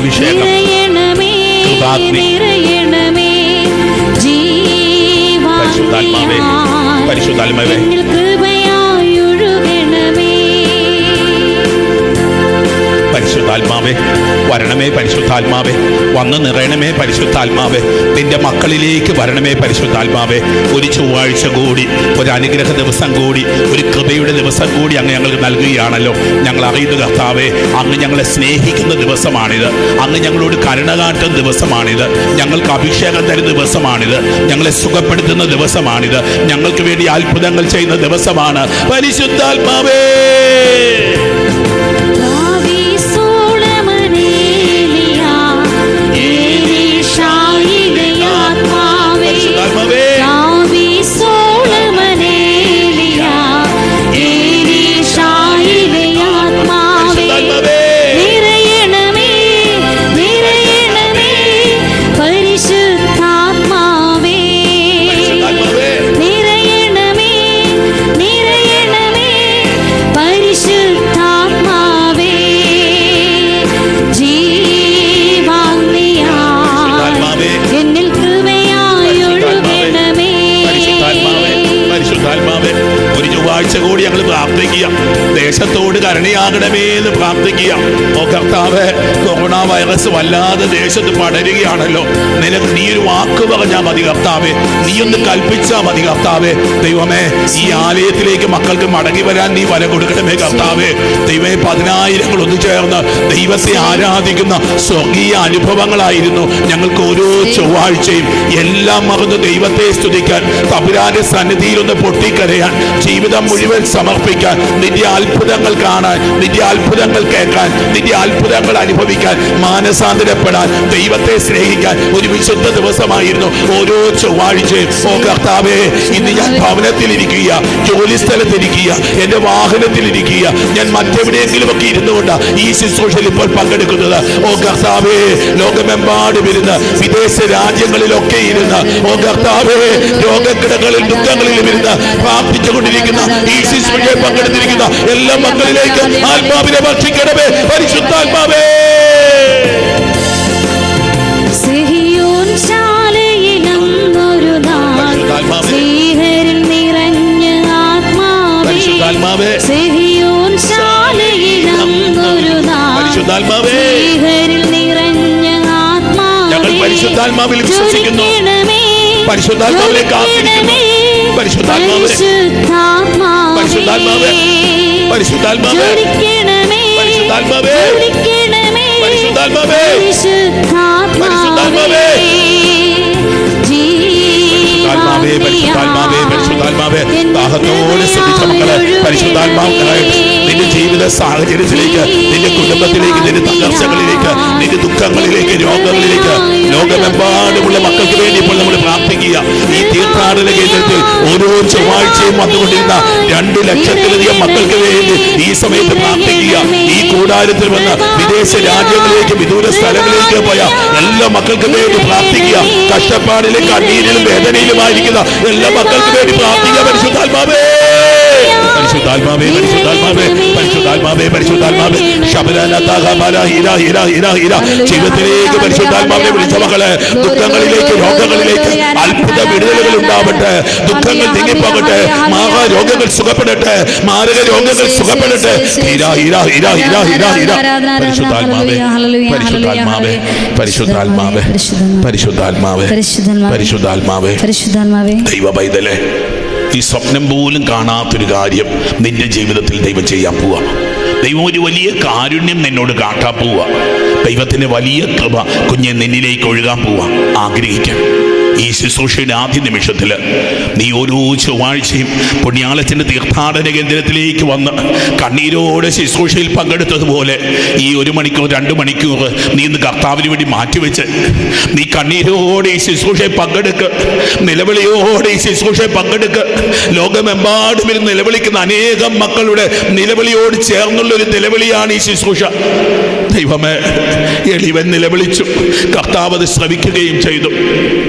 കൃപാഭിഷേകം, കൃപാഗ്നി. പരിശുദ്ധാത്മാവേ, പരിശുദ്ധാത്മാവേ, പരിശുദ്ധാത്മാവേ വരണമേ, പരിശുദ്ധാത്മാവേ വന്ന് നിറയണമേ, പരിശുദ്ധാത്മാവേ നിന്റെ മക്കളിലേക്ക് വരണമേ, പരിശുദ്ധാത്മാവേ. ഒരു ചൊവ്വാഴ്ച കൂടി, ഒരു അനുഗ്രഹ ദിവസം കൂടി, ഒരു കൃപയുടെ ദിവസം കൂടി അങ്ങ് ഞങ്ങൾക്ക് നൽകുകയാണല്ലോ. ഞങ്ങൾ അറിയുന്നു കർത്താവേ, അങ്ങ് ഞങ്ങളെ സ്നേഹിക്കുന്ന ദിവസമാണിത്, അങ്ങ് ഞങ്ങളോട് കരുണ കാട്ടുന്ന ദിവസമാണിത്, ഞങ്ങൾക്ക് അഭിഷേകം തരുന്ന ദിവസമാണിത്, ഞങ്ങളെ സുഖപ്പെടുത്തുന്ന ദിവസമാണിത്, ഞങ്ങൾക്ക് വേണ്ടി അത്ഭുതങ്ങൾ ചെയ്യുന്ന ദിവസമാണ് പരിശുദ്ധാത്മാവേ. കൂടി ഞങ്ങൾ പ്രാർത്ഥിക്കുക, ദേശത്തോട് കരുണയാകണമേ എന്ന് പ്രാർത്ഥിക്കുക. ഓ കർത്താവേ, കൊറോണ വൈറസ് വല്ലാതെ ദേശത്ത് പടരുകയാണല്ലോ. നിനക്ക് നീ ഒരു വാക്ക് പറഞ്ഞാൽ മതി കർത്താവേ, നീ ഒന്ന് കൽപ്പിച്ചാൽ മതി കർത്താവേ. ദൈവമേ, ഈ ആലയത്തിലേക്ക് മക്കൾക്ക് മടങ്ങി വരാൻ നീ വര കൊടുക്കണമേ കർത്താവേ. ദൈവമേ, 10,000 ഒന്നു ചേർന്ന് ദൈവത്തെ ആരാധിക്കുന്ന സ്വർഗീയ അനുഭവങ്ങളായിരുന്നു ഞങ്ങൾക്ക് ഓരോ ചൊവ്വാഴ്ചയും. എല്ലാം മറന്ന് ദൈവത്തെ സ്തുതിക്കാൻ, തമ്പുരാന്റെ സന്നിധിയിലൊന്ന് പൊട്ടിക്കരയാൻ, ജീവിതം മുഴുവൻ സമർപ്പിക്കാൻ, നിന്റെ അത്ഭുതങ്ങൾ കാണാൻ, നിന്റെ അത്ഭുതങ്ങൾ കേൾക്കാൻ, നിന്റെ അത്ഭുതങ്ങൾ അനുഭവിക്കാൻ, മാനസാന്തരപ്പെടാൻ, ദൈവത്തെ സ്നേഹിക്കാൻ ഒരു വിശുദ്ധ ദിവസമായിരുന്നു ഓരോ ചൊവ്വാഴ്ചയും. ഓ കർത്താവേ, ഇന്ന് ഞാൻ ഭവനത്തിലിരിക്കുക, ജോലി സ്ഥലത്തിരിക്കുക, എന്റെ വാഹനത്തിലിരിക്കുക, ഞാൻ മറ്റെവിടെയെങ്കിലും ഒക്കെ ഇരുന്നുകൊണ്ട് ഈ ശുശ്രൂഷയിൽ ഇപ്പോൾ പങ്കെടുക്കുന്നത്. ഓ കർത്താവേ, ലോകമെമ്പാടും ഇരുന്ന്, വിദേശ രാജ്യങ്ങളിലൊക്കെ ഇരുന്ന്, ഓ കർത്താവേ, രോഗക്കിടകളിൽ ദുഃഖങ്ങളിലും ഇരുന്ന് പ്രാർത്ഥിച്ചുകൊണ്ടിരിക്കുന്ന, ഈ ശുശ്രൂഷയിൽ പങ്കെടുത്തിരിക്കുന്ന എല്ലാ മക്കളിലേക്ക് ആത്മാവിനെ ഭക്ഷിക്കണമേ പരിശുദ്ധാത്മാവേ. ഞങ്ങൾ പരിശുദ്ധാത്മാവിൽ വിശ്വസിക്കുന്നു, പരിശുദ്ധാത്മാവിനെ കാത്തിരിക്കുന്നു. പരിശുദ്ധാത്മാവേ, പരിശുദ്ധാത്മാവേ, പരിശുദ്ധാത്മാവേ, പരിശുദ്ധാത്മാവേ, പരിശുദ്ധാത്മാവേ, പരിശുദ്ധാത്മാവേ, പരിശുദ്ധാത്മാവേ, പരിശുദ്ധാത്മാവേ, പരിശുദ്ധാത്മാവേ, ദാഹത്തോടെ ശ്രദ്ധിച്ച മക്കളെ പരിശുദ്ധാത്മാവ് നിന്റെ ജീവിത സാഹചര്യത്തിലേക്ക്, നിന്റെ കുടുംബത്തിലേക്ക്, നിന്റെ തകർച്ചകളിലേക്ക്, നിന്റെ ദുഃഖങ്ങളിലേക്ക്, രോഗങ്ങളിലേക്ക്, ലോകമെമ്പാടുമുള്ള മക്കൾക്ക് വേണ്ടി ഇപ്പോൾ നമ്മൾ പ്രാർത്ഥിക്കുക. ഈ തീർത്ഥാടന കേന്ദ്രത്തിൽ ഓരോ ചൊവ്വാഴ്ചയും വന്നുകൊണ്ടിരുന്ന 2 ലക്ഷത്തിലധികം മക്കൾക്ക് വേണ്ടി ഈ സമയത്ത് പ്രാർത്ഥിക്കുക. ഈ കൂടാരത്തിൽ വന്ന് വിദേശ രാജ്യങ്ങളിലേക്ക്, വിദൂര സ്ഥലങ്ങളിലേക്ക് പോയ എല്ലാ മക്കൾക്ക് വേണ്ടി പ്രാർത്ഥിക്കുക. കഷ്ടപ്പാടിലും കണ്ണീരിലും വേദനയിലുമായിരിക്കുന്ന എല്ലാ മക്കൾക്ക് വേണ്ടി പ്രാർത്ഥിക്കുക. പരിശുദ്ധാത്മാവേ, പരിശുദ്ധാത്മാവേ, പരിശുദ്ധാത്മാവേ, പരിശുദ്ധാത്മാവേ, പരിശുദ്ധാത്മാവേ, ജീവിതത്തിലേക്ക് പരിശുദ്ധാത്മാവിനെ വിളിച്ച മക്കളെ, ദുഃഖങ്ങളിലേക്ക്, രോഗങ്ങളിലേക്ക് അത്ഭുത വിടുതലുകൾ ഉണ്ടാവട്ടെ. ദുഃഖങ്ങൾ നീങ്ങിപ്പോകട്ടെ, രോഗങ്ങൾ സുഖപ്പെടട്ടെ, മാരക രോഗങ്ങൾ സുഖപ്പെടട്ടെ. പരിശുദ്ധാത്മാവേ, പരിശുദ്ധാത്മാവേ, പരിശുദ്ധാത്മാവേ, പരിശുദ്ധാത്മാവേ, പരിശുദ്ധാത്മാവേ, പരിശുദ്ധാത്മാവേ. ദൈവ പൈതലേ, ഈ സ്വപ്നം പോലും കാണാത്തൊരു കാര്യം നിന്റെ ജീവിതത്തിൽ ദൈവം ചെയ്യാൻ പോവാ. ദൈവം ഒരു വലിയ കാരുണ്യം നിന്നോട് കാട്ടാൻ പോവാ. ദൈവത്തിന്റെ വലിയ കൃപ കുഞ്ഞെ നിന്നിലേക്ക് ഒഴുകാൻ പോവാ. ആഗ്രഹിക്കാം. ഈ ശുശ്രൂഷയുടെ ആദ്യ നിമിഷത്തിൽ നീ ഓരോ ചൊവ്വാഴ്ചയും പുണ്യാളത്തിൻ്റെ തീർത്ഥാടന കേന്ദ്രത്തിലേക്ക് വന്ന് കണ്ണീരോടെ ശുശ്രൂഷയിൽ പങ്കെടുത്തതുപോലെ ഈ 1 മണിക്കൂർ 2 മണിക്കൂർ നീ ഇന്ന് കർത്താവിന് വേണ്ടി മാറ്റിവെച്ച് നീ കണ്ണീരോടെ ഈ ശുശ്രൂഷയിൽ പങ്കെടുക്ക്, നിലവിളിയോടെ ഈ ശുശ്രൂഷയിൽ പങ്കെടുക്ക്. ലോകമെമ്പാടും നിലവിളിക്കുന്ന അനേകം മക്കളുടെ നിലവിളിയോട് ചേർന്നുള്ളൊരു നിലവിളിയാണ് ഈ ശുശ്രൂഷ. ദൈവമേ, എളിവൻ നിലവിളിച്ചു, കർത്താവ് അത് ശ്രവിക്കുകയും ചെയ്തു.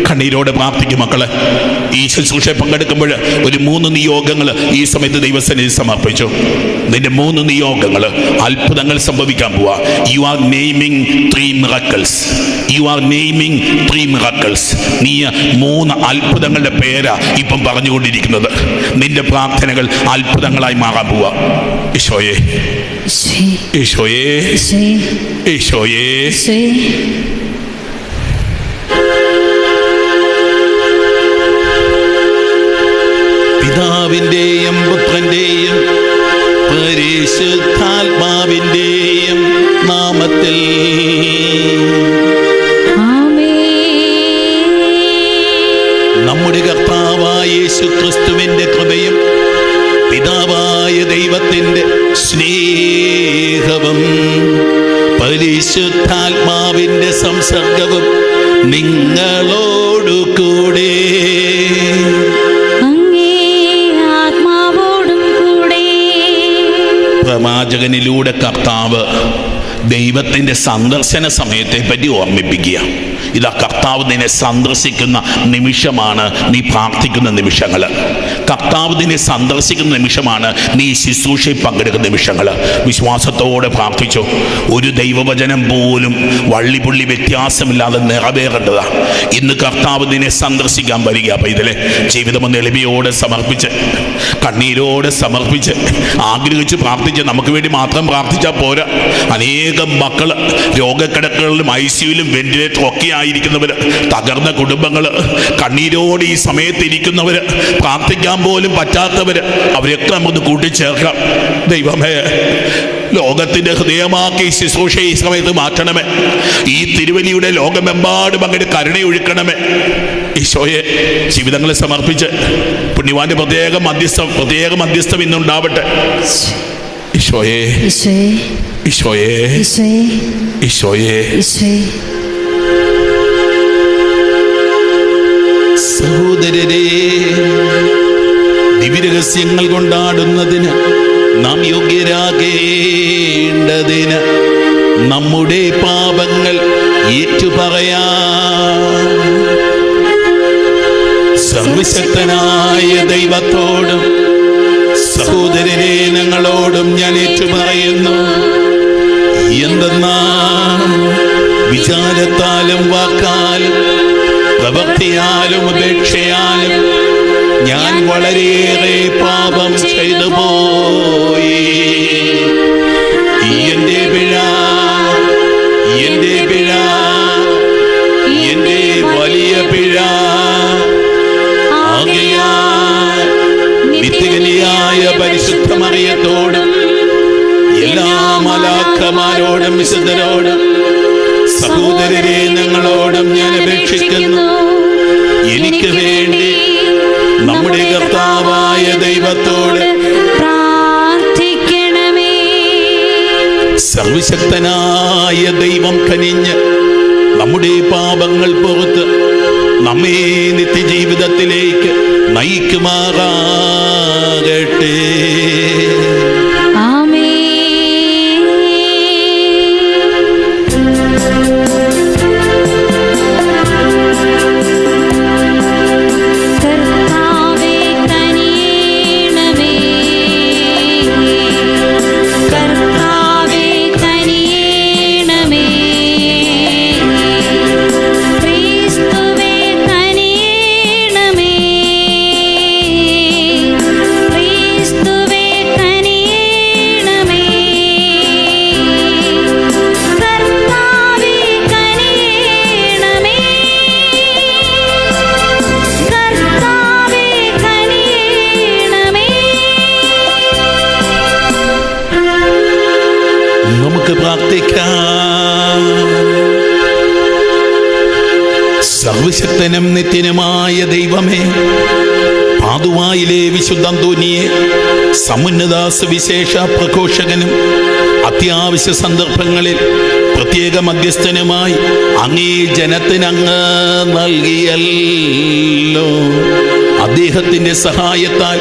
കണ്ണീരോടെ എന്നോട് പ്രാർത്ഥിക്കും മക്കളെ. ഈ ശുശ്രൂഷ പങ്കെടുക്കുമ്പോൾ ഒരു 3 നിയോഗങ്ങൾ ഈ സമയത്ത് ദൈവസന്നിധി സമർപ്പിച്ചു. നിന്റെ 3 നിയോഗങ്ങൾ അത്ഭുതങ്ങൾ സംഭവിക്കാൻ പോവാ. You are naming 3 miracles. You are naming 3 miracles. നീ 3 അത്ഭുതങ്ങളുടെ പേരാ ഇപ്പം പറഞ്ഞുകൊണ്ടിരിക്കുന്നത്. നിന്റെ പ്രാർത്ഥനകൾ അത്ഭുതങ്ങളായി മാറാൻ പോവാ. ഈശോയേ, ഈശോയേ, ഈശോയേ. പിതാവിന്റെയും പുത്രന്റെയും പരിശുദ്ധാത്മാവിന്റെയും നാമത്തിൽ നമ്മുടെ കർത്താവായ യേശുക്രിസ്തുവിന്റെ കൃപയും പിതാവായ ദൈവത്തിന്റെ സ്നേഹവും പരിശുദ്ധാത്മാവിന്റെ സംസർഗവും നിങ്ങളോടു കൂടെ. പ്രവാചകനിലൂടെ കർത്താവ് ദൈവത്തിൻ്റെ സന്ദർശന സമയത്തെ പറ്റി ഓർമ്മിപ്പിക്കുക. ഇതാ കർത്താവ് നിന്നെ സന്ദർശിക്കുന്ന നിമിഷമാണ് നീ പ്രാർത്ഥിക്കുന്ന നിമിഷങ്ങൾ. കർത്താവ് നിന്നെ സന്ദർശിക്കുന്ന നിമിഷമാണ് നീ ശുശ്രൂഷയിൽ പങ്കെടുക്കുന്ന നിമിഷങ്ങൾ. വിശ്വാസത്തോടെ പ്രാർത്ഥിച്ചു. ഒരു ദൈവവചനം പോലും വള്ളിപുള്ളി വ്യത്യാസമില്ലാതെ നിറവേറേണ്ടതാണ്. ഇന്ന് കർത്താവ് നിന്നെ സന്ദർശിക്കാൻ വരിക. പൈതലെ, ജീവിതമൊന്ന് എളിമയോടെ സമർപ്പിച്ച്, കണ്ണീരോടെ സമർപ്പിച്ച്, ആഗ്രഹിച്ച് പ്രാർത്ഥിച്ച് നമുക്ക് വേണ്ടി മാത്രം പ്രാർത്ഥിച്ചാൽ പോരാ. അനേകം മക്കൾ രോഗക്കിടക്കുകളിലും ICUവിലും വെന്റിലേറ്ററും ഒക്കെ ആയിരിക്കുന്നവർ, തകർന്ന കുടുംബങ്ങൾ, കണ്ണീരോടെ ഈ സമയത്ത് ഇരിക്കുന്നവർ, പ്രാർത്ഥിക്കാൻ പോലും പറ്റാത്തവർ, അവരെയൊക്കെ നമുക്ക് കൂട്ടിച്ചേർക്കാം. ദൈവമേ, ലോകത്തിന്റെ ഹൃദയമാക്കി ശുശ്രൂഷ ഈ സമയത്ത് മാറ്റണമേ. ഈ തിരുവലിയുടെ ലോകമെമ്പാടും അങ്ങയുടെ കരുണയൊഴുക്കണമേ. ഈശോയെ, ജീവിതങ്ങളെ സമർപ്പിച്ച് പുണ്യവാന്റെ പ്രത്യേക മധ്യസ്ഥം ഇന്നുണ്ടാവട്ടെ. ഈശോയെ, ഈശോയെ, ഈശോയെ. സഹോദരരെ, ദിവ്യരഹസ്യങ്ങൾ കൊണ്ടാടുന്നതിന് നാം യോഗ്യരാകേണ്ടതിന് നമ്മുടെ പാപങ്ങൾ ഏറ്റുപറയാം. സർവശക്തനായ ദൈവത്തോടും സഹോദരരെ ഞങ്ങളോടും ഞാൻ ഏറ്റുപറയുന്നു. എന്തെന്നാൽ വിചാരത്താലും വാക്കാലും പ്രവൃത്തിയാലും ഉപേക്ഷയാലും ഞാൻ വളരെയേറെ പാപം ചെയ്തു പോയി. എന്റെ പിഴ, എന്റെ പിഴ, എന്റെ വലിയ പിഴ. ആകയാൽ നിത്യകന്യയായ പരിശുദ്ധ മറിയത്തോടും എല്ലാ മാലാഖമാരോടും വിശുദ്ധരോടും സഹോദരരെ ഞങ്ങളോടും ഞാൻ അപേക്ഷിക്കുന്നു. എനിക്ക് വേണ്ടി നമ്മുടെ കർത്താവായ ദൈവത്തോട് പ്രാർത്ഥിക്കണമേ. സർവശക്തനായ ദൈവം കനിഞ്ഞ് നമ്മുടെ പാപങ്ങൾ പുറത്ത് നമ്മെ നിത്യജീവിതത്തിലേക്ക് നയിക്കുമാറാകട്ടെ. സർവശക്തനും നിത്യനുമായ ദൈവമേ, പാതുവായിലെ വിശുദ്ധ അന്തോനിയെ സമുന്നത സുവിശേഷ പ്രഘോഷകനും അത്യാവശ്യ സന്ദർഭങ്ങളിൽ പ്രത്യേക മധ്യസ്ഥനുമായി അങ്ങേ ജനത്തിനങ്ങ് നൽകിയല്ലോ. അദ്ദേഹത്തിൻ്റെ സഹായത്താൽ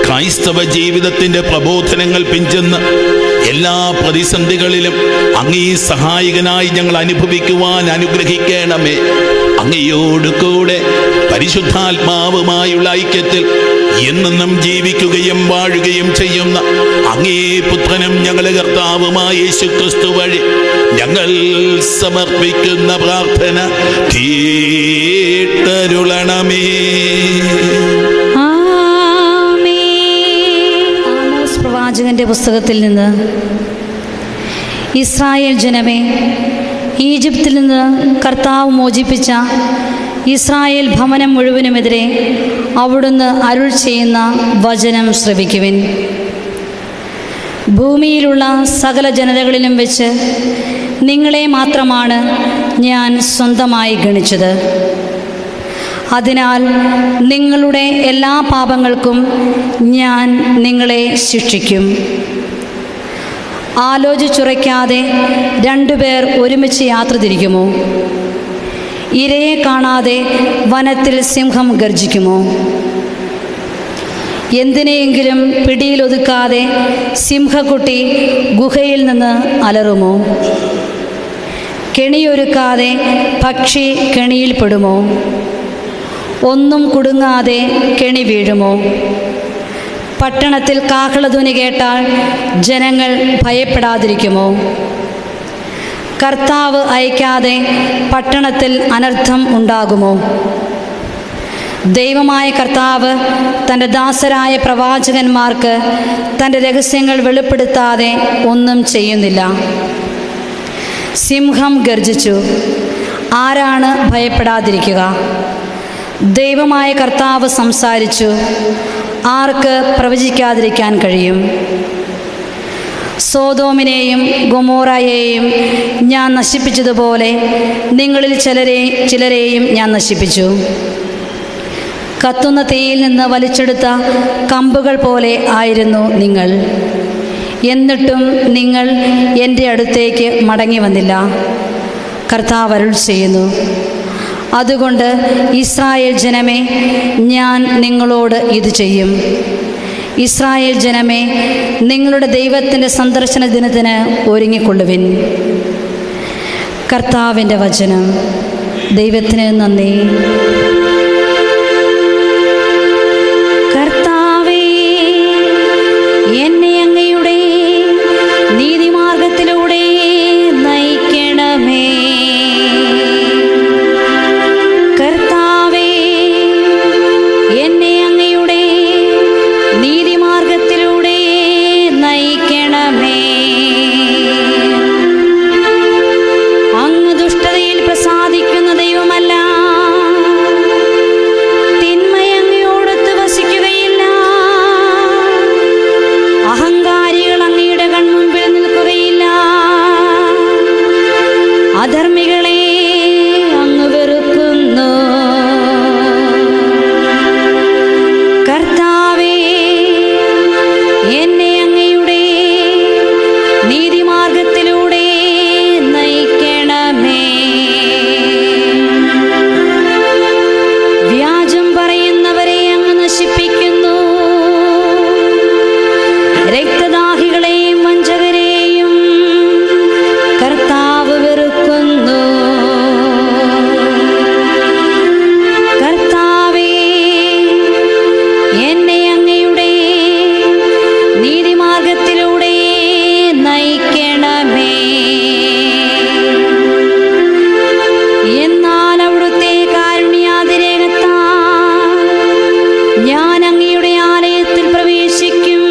ക്രൈസ്തവ ജീവിതത്തിൻ്റെ പ്രബോധനങ്ങൾ പിഞ്ചെന്ന് എല്ലാ പ്രതിസന്ധികളിലും അങ്ങേ സഹായകനായി ഞങ്ങൾ അനുഭവിക്കുവാൻ അനുഗ്രഹിക്കണമേ. അങ്ങയോട് കൂടെ പരിശുദ്ധാത്മാവുമായുള്ള ഐക്യത്തിൽ എന്നെന്നും ജീവിക്കുകയും വാഴുകയും ചെയ്യുന്ന അങ്ങേ പുത്രനും ഞങ്ങളുടെ കർത്താവുമായ യേശുക്രിസ്തു വഴി ഞങ്ങൾ സമർപ്പിക്കുന്ന പ്രാർത്ഥന കേട്ടരുളണമേ. ആമോസ് പ്രവാചകന്റെ പുസ്തകത്തിൽ നിന്ന്: ഇസ്രായേൽ ജനമേ, ഈജിപ്തിൽ നിന്ന് കർത്താവ് മോചിപ്പിച്ച ഇസ്രായേൽ ഭവനം മുഴുവനുമെതിരെ അവിടുന്ന് അരുൾ ചെയ്യുന്ന വചനം ശ്രവിക്കുവിൻ. ഭൂമിയിലുള്ള സകല ജനതകളിലും വെച്ച് നിങ്ങളെ മാത്രമാണ് ഞാൻ സ്വന്തമായി ഗണിച്ചത്. അതിനാൽ നിങ്ങളുടെ എല്ലാ പാപങ്ങൾക്കും ഞാൻ നിങ്ങളെ ശിക്ഷിക്കും. ആലോചിച്ചുറയ്ക്കാതെ രണ്ടുപേർ ഒരുമിച്ച് യാത്ര തിരിക്കുമോ? ഇരയെ കാണാതെ വനത്തിൽ സിംഹം ഗർജിക്കുമോ? എന്തിനെയെങ്കിലും പിടിയിലൊതുക്കാതെ സിംഹക്കുട്ടി ഗുഹയിൽ നിന്ന് അലറുമോ? കെണിയൊരുക്കാതെ പക്ഷി കെണിയിൽപ്പെടുമോ? ഒന്നും കുടുങ്ങാതെ കെണി വീഴുമോ? പട്ടണത്തിൽ കാഹളധ്വനി കേട്ടാൽ ജനങ്ങൾ ഭയപ്പെടാതിരിക്കുമോ? കർത്താവ് അയക്കാതെ പട്ടണത്തിൽ അനർത്ഥം ഉണ്ടാകുമോ? ദൈവമായ കർത്താവ് തൻ്റെ ദാസരായ പ്രവാചകന്മാർക്ക് തൻ്റെ രഹസ്യങ്ങൾ വെളിപ്പെടുത്താതെ ഒന്നും ചെയ്യുന്നില്ല. സിംഹം ഗർജിച്ചു, ആരാണ് ഭയപ്പെടാതിരിക്കുക? ദൈവമായ കർത്താവ് സംസാരിച്ചു, ആർക്ക് പ്രവചിക്കാതിരിക്കാൻ കഴിയും? സോദോമിനെയും ഗൊമോറയെയും ഞാൻ നശിപ്പിച്ചതുപോലെ നിങ്ങളിൽ ചിലരെയും ഞാൻ നശിപ്പിച്ചു. കത്തുന്ന തീയിൽ നിന്ന് വലിച്ചെടുത്ത കമ്പുകൾ പോലെ ആയിരുന്നു നിങ്ങൾ. എന്നിട്ടും നിങ്ങൾ എൻ്റെ അടുത്തേക്ക് മടങ്ങി വന്നില്ല. കർത്താവ് അരുൾ ചെയ്യുന്നു. അതുകൊണ്ട് ഇസ്രായേൽ ജനമേ, ഞാൻ നിങ്ങളോട് ഇത് ചെയ്യും. ഇസ്രായേൽ ജനമേ, നിങ്ങളുടെ ദൈവത്തിൻ്റെ സന്ദർശന ദിനത്തിന് ഒരുങ്ങിക്കൊള്ളുവിൻ. കർത്താവിൻ്റെ വചനം. ദൈവത്തിന് നന്ദി. കർത്താവേ, എന്നെ അങ്ങയുടെ നീതിമാർഗത്തിലൂടെ നയിക്കണമേ. കർത്താവേ, എന്നെ അങ്ങയുടെ നീതിമാർഗത്തിലൂടെ നയിക്കണമേ. അങ്ങ് ദുഷ്ടതയിൽ പ്രസാദിക്കുന്ന ദൈവമല്ല. തിന്മ അങ്ങയോടൊത്ത് വസിക്കുകയില്ല. അഹങ്കാരികൾ അങ്ങയുടെ കൺമുമ്പിൽ നിൽക്കുകയില്ല. അധർമ്മികളെ അങ്ങ് വെറുക്കുന്നു. കർത്താവേ, എന്നെ അങ്ങയുടെ നീതിമാർഗത്തിലൂടെ നയിക്കണമേ. വ്യാജം പറയുന്നവരെ അങ്ങ് നശിപ്പിക്കുന്നു. രക്തദാഹികളെയും വഞ്ചകരെയും കർത്താവ് വെറുക്കുന്നു. കർത്താവേ, എന്നെ അങ്ങയുടെ നീതിമാർഗത്തിലൂടെ നയിക്കണമേ. എന്നാൽ അവിടുത്തെ കാരുണ്യാതിരേകത്താൽ ഞാൻ അങ്ങയുടെ ആലയത്തിൽ പ്രവേശിക്കും.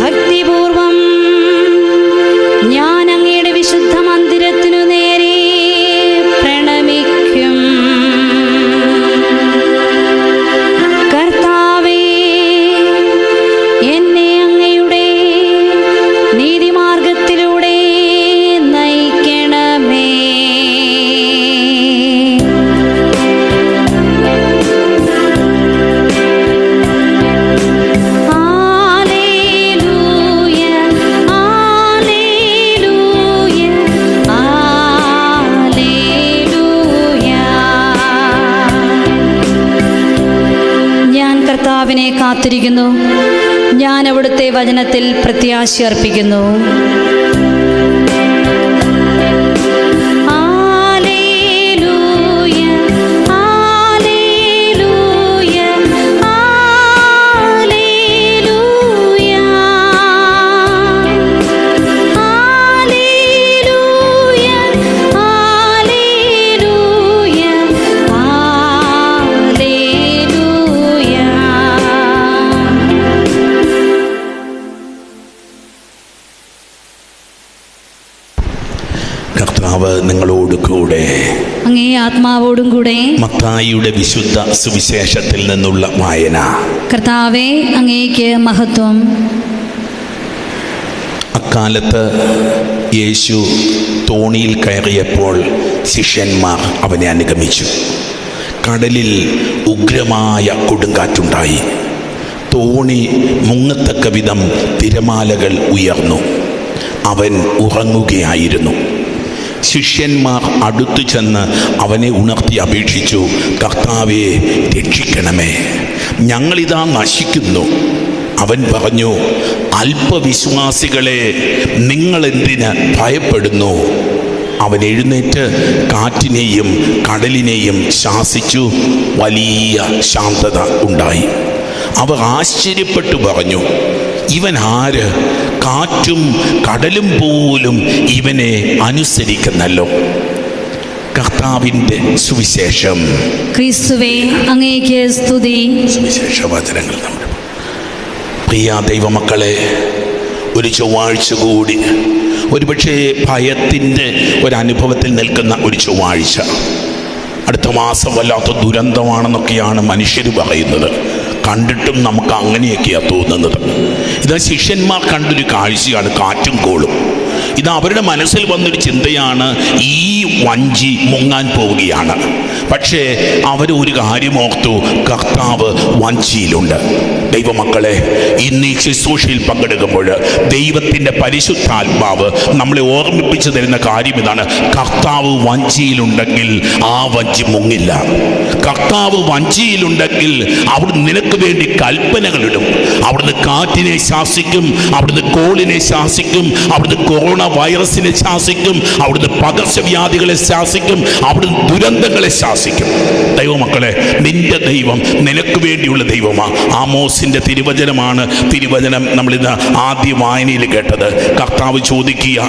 ഭക്തിപൂർവം ഞാൻ അങ്ങയുടെ വിശുദ്ധ മന്ദിരത്തിനു നേരെ പ്രണമിക്കും. കർത്താവേ, എന്നെ അങ്ങയുടെ നീതിമാർഗത്തിലൂടെ നയിക്കണമേ. Hallelujah, hallelujah, hallelujah. ഞാൻ കർത്താവിനെ കാത്തിരിക്കുന്നു. ഞാൻ അവിടുത്തെ വചനത്തിൽ പ്രത്യാശ അർപ്പിക്കുന്നു. ഹല്ലേലൂയ, കർത്താവ് നിങ്ങളോട് കൂടെ. അങ്ങേ ആത്മാവോടും കൂടെ. മത്തായിയുടെ വിശുദ്ധ സുവിശേഷത്തിൽ നിന്നുള്ള വായന. കർത്താവേ, അങ്ങേക്ക് മഹത്വം. അക്കാലത്ത് യേശു തോണിയിൽ കയറിയപ്പോൾ ശിഷ്യന്മാർ അവനെ അനുഗമിച്ചു. കടലിൽ ഉഗ്രമായ കൊടുങ്കാറ്റുണ്ടായി. തോണി മുങ്ങത്തക്ക വിധം തിരമാലകൾ ഉയർന്നു. അവൻ ഉറങ്ങുകയായിരുന്നു. ശിഷ്യന്മാർ അടുത്തു ചെന്ന് അവനെ ഉണർത്തി അപേക്ഷിച്ചു, കർത്താവേ, രക്ഷിക്കണമേ, ഞങ്ങളിതാ നശിക്കുന്നു. അവൻ പറഞ്ഞു, അല്പവിശ്വാസികളെ, നിങ്ങളെന്തിന് ഭയപ്പെടുന്നു? അവൻ എഴുന്നേറ്റ് കാറ്റിനെയും കടലിനെയും ശാസിച്ചു. വലിയ ശാന്തത ഉണ്ടായി. അവർ ആശ്ചര്യപ്പെട്ടു പറഞ്ഞു, ഇവൻ ആര്? കാറ്റും കടലും പോലും ഇവനെ അനുസരിക്കുന്നല്ലോ. കർത്താവിൻ്റെ സുവിശേഷം. ക്രിസ്തുവേ, അങ്ങേക്ക് സ്തുതി. സുവിശേഷ വചനങ്ങൾ. നമ്മുടെ പ്രിയ ദൈവമക്കളെ, ഒരു ചൊവ്വാഴ്ച കൂടി, ഒരുപക്ഷെ ഭയത്തിൻ്റെ ഒരനുഭവത്തിൽ നിൽക്കുന്ന ഒരു ചൊവ്വാഴ്ച. അടുത്ത മാസം വല്ലാത്ത ദുരന്തമാണെന്നൊക്കെയാണ് മനുഷ്യർ പറയുന്നത്. കണ്ടിട്ടും നമുക്ക് അങ്ങനെയൊക്കെയാണ് തോന്നുന്നത്. ഇതാ ശിഷ്യന്മാർ കണ്ടൊരു കാഴ്ചയാണ് കാറ്റും കോളും. ഇത് അവരുടെ മനസ്സിൽ വന്നൊരു ചിന്തയാണ്, ഈ വഞ്ചി മുങ്ങാൻ പോവുകയാണ്. പക്ഷേ അവരൊരു കാര്യം ഓർത്തു, കർത്താവ് വഞ്ചിയിലുണ്ട്. ദൈവമക്കളെ, ഇന്ന് ഈ ശുശ്രൂഷയിൽ പങ്കെടുക്കുമ്പോൾ ദൈവത്തിൻ്റെ പരിശുദ്ധാത്മാവ് നമ്മളെ ഓർമ്മിപ്പിച്ചു തരുന്ന കാര്യം ഇതാണ്: കർത്താവ് വഞ്ചിയിലുണ്ടെങ്കിൽ ആ വഞ്ചി മുങ്ങില്ല. കർത്താവ് വഞ്ചിയിലുണ്ടെങ്കിൽ അവിടുന്ന് നിനക്ക് വേണ്ടി കൽപ്പനകളിടും. അവിടുന്ന് കാറ്റിനെ ശാസിക്കും, അവിടുന്ന് കോളിനെ ശാസിക്കും, അവിടുന്ന് കൊറോണ വൈറസിനെ ശാസിക്കും, അവിടുന്ന് പകർച്ചവ്യാധികളെ ശാസിക്കും, അവിടുന്ന് ദുരന്തങ്ങളെ ശാസിക്കും. ദൈവമക്കളെ, നിന്റെ ദൈവം നിനക്ക് വേണ്ടിയുള്ള ദൈവമാണ്. ആമോസിന്റെ തിരുവചനമാണ്. തിരുവചനം നമ്മളിന്ന് ആദ്യ വായനയിൽ കേട്ടത്. കർത്താവ് ചോദിക്കുക,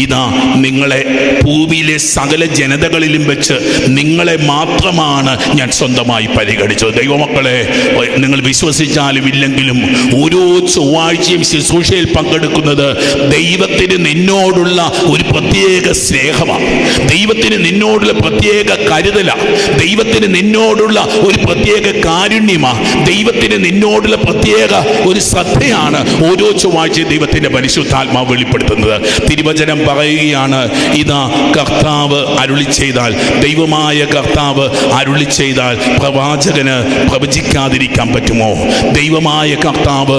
ഇതാ നിങ്ങളെ ഭൂമിയിലെ സകല ജനതകളിലും വെച്ച് നിങ്ങളെ മാത്രമാണ് ഞാൻ സ്വന്തമായി പരിഗണിച്ചത്. ദൈവമക്കളെ, നിങ്ങൾ വിശ്വസിച്ചാലും ഇല്ലെങ്കിലും ഓരോ ചൊവ്വാഴ്ചയും ശുശ്രൂഷയിൽ പങ്കെടുക്കുന്നത് ദൈവത്തിന് നിന്നോടുള്ള ഒരു പ്രത്യേക സ്നേഹമാണ്. ദൈവത്തിന് നിന്നോടുള്ള പ്രത്യേക കരുതലാണ്. ദൈവത്തിന് നിന്നോടുള്ള ഒരു പ്രത്യേക കാരുണ്യമാണ്. ദൈവത്തിന് നിന്നോടുള്ള പ്രത്യേക ഒരു ശ്രദ്ധയാണ് ഓരോ ചൊവ്വാഴ്ചയും ദൈവത്തിൻ്റെ പരിശുദ്ധാത്മാവ് വെളിപ്പെടുത്തുന്നത്. തിരുവചനം പറയുകയാണ്, ഇതാ കർത്താവ് അരുളി ചെയ്താൽ, ദൈവമായ കർത്താവ് അരുളി ചെയ്താൽ പ്രവാചകന് പ്രവചിക്കാതിരിക്കാൻ പറ്റുമോ? ദൈവമായ കർത്താവ്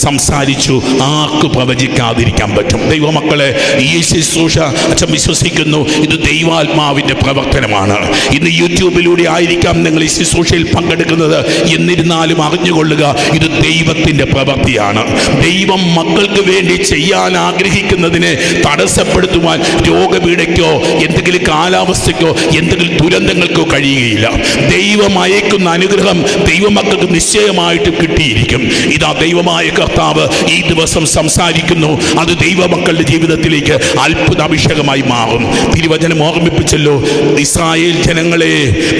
സംസാരിച്ചു, ആർക്ക് പ്രവചിക്കാതിരിക്കാൻ പറ്റും? ദൈവമക്കളെ, ഈ ശുശ്രൂഷ അച്ഛൻ വിശ്വസിക്കുന്നു ഇത് ദൈവാത്മാവിൻ്റെ പ്രവർത്തനമാണ്. ഇന്ന് യൂട്യൂബിലൂടെ ആയിരിക്കാം നിങ്ങൾ ഈ ശുശ്രൂഷയിൽ പങ്കെടുക്കുന്നത്. എന്നിരുന്നാലും അറിഞ്ഞുകൊള്ളുക, ഇത് ദൈവത്തിൻ്റെ പ്രവൃത്തിയാണ്. ദൈവം മക്കൾക്ക് വേണ്ടി ചെയ്യാൻ ആഗ്രഹിക്കുന്നതിനെ തടസ്സപ്പെടുത്തുവാൻ രോഗപീഠയ്ക്കോ എന്തെങ്കിലും കാലാവസ്ഥയ്ക്കോ എന്തെങ്കിലും ദുരന്തങ്ങൾക്കോ കഴിയുകയില്ല. ദൈവം അയക്കുന്ന അനുഗ്രഹം ദൈവമക്കൾക്ക് നിശ്ചയമായിട്ട് കിട്ടിയിരിക്കും. ഇതാ ദൈവമായ കർത്താവ് ഈ ദിവസം സംസാരിക്കുന്നു. അത് ദൈവമക്കളുടെ ജീവിതത്തിലേക്ക് അത്ഭുത അഭിഷേകമായി മാറും. തിരുവചനം ഓർമ്മിപ്പിച്ചല്ലോ, ഇസ്രായേൽ ജനങ്ങളെ,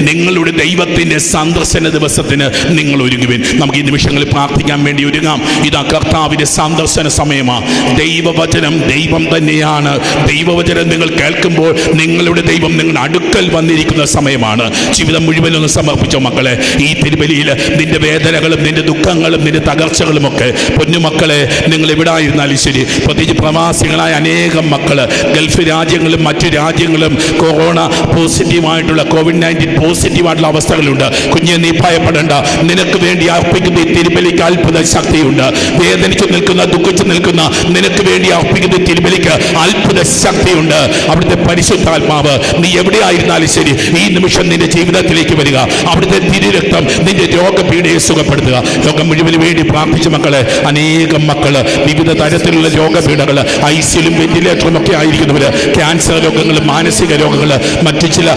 നിങ്ങളുടെ ദൈവത്തിൻ്റെ സന്ദർശന ദിവസത്തിന് നിങ്ങൾ ഒരുങ്ങുവിൻ. നമുക്ക് ഈ നിമിഷങ്ങളിൽ പ്രാർത്ഥിക്കാൻ വേണ്ടി ഒരുങ്ങാം. ഇതാ കർത്താവിൻ്റെ സന്ദർശന സമയമാണ്. ദൈവവചനം ദൈവം തന്നെയാണ്. ദൈവവചനം നിങ്ങൾ കേൾക്കുമ്പോൾ നിങ്ങളുടെ ദൈവം നിങ്ങളുടെ അടുക്കൽ വന്നിരിക്കുന്ന സമയമാണ്. ജീവിതം മുഴുവൻ ഒന്ന് സമർപ്പിച്ചോ മക്കളെ. ഈ തിരുബലിയിൽ നിന്റെ വേദനകളും നിന്റെ ദുഃഖങ്ങളും നിന്റെ തകർച്ചകളും ഒക്കെ, പൊന്നുമക്കളെ, നിങ്ങൾ എവിടായിരുന്നാലും ശരി, പ്രത്യേകിച്ച് പ്രവാസികളായ അനേകം മക്കള് ഗൾഫ് രാജ്യങ്ങളും മറ്റു രാജ്യങ്ങളും കൊറോണ പോസിറ്റീവായിട്ടുള്ള COVID-19 പോസിറ്റീവായിട്ടുള്ള അവസ്ഥകളുണ്ട്. കുഞ്ഞെ, നീ ഭയപ്പെടേണ്ട. നിനക്ക് വേണ്ടി അർപ്പിക്കുന്ന ഈ തിരുബലിക്ക് അത്ഭുത ശക്തിയുണ്ട്. വേദനിച്ചു നിൽക്കുന്ന, ദുഃഖിച്ചു നിൽക്കുന്ന നിനക്ക് വേണ്ടി അർപ്പിക്കുന്ന തിരുബലിക്ക് അത്ഭുത ശക്തിയുണ്ട്. അവിടുത്തെ പരിശുദ്ധാത്മാവ് നീ എവിടെയായിരുന്നാലും ശരി ഈ നിമിഷം നിന്റെ ജീവിതത്തിലേക്ക് വരിക. അവിടുത്തെ തിരുരക്തം നിന്റെ രോഗപീഠയെ സുഖപ്പെടുത്തുക. ലോകം മുഴുവന് വേണ്ടി പ്രാർത്ഥിച്ച മക്കള്, അനേകം മക്കള് വിവിധ തരത്തിലുള്ള രോഗപീഠകൾ, ഐസിലും വെന്റിലേറ്ററും ഒക്കെ ആയിരിക്കുന്നവര്, ക്യാൻസർ രോഗങ്ങൾ, മാനസിക രോഗങ്ങൾ, മറ്റു ചില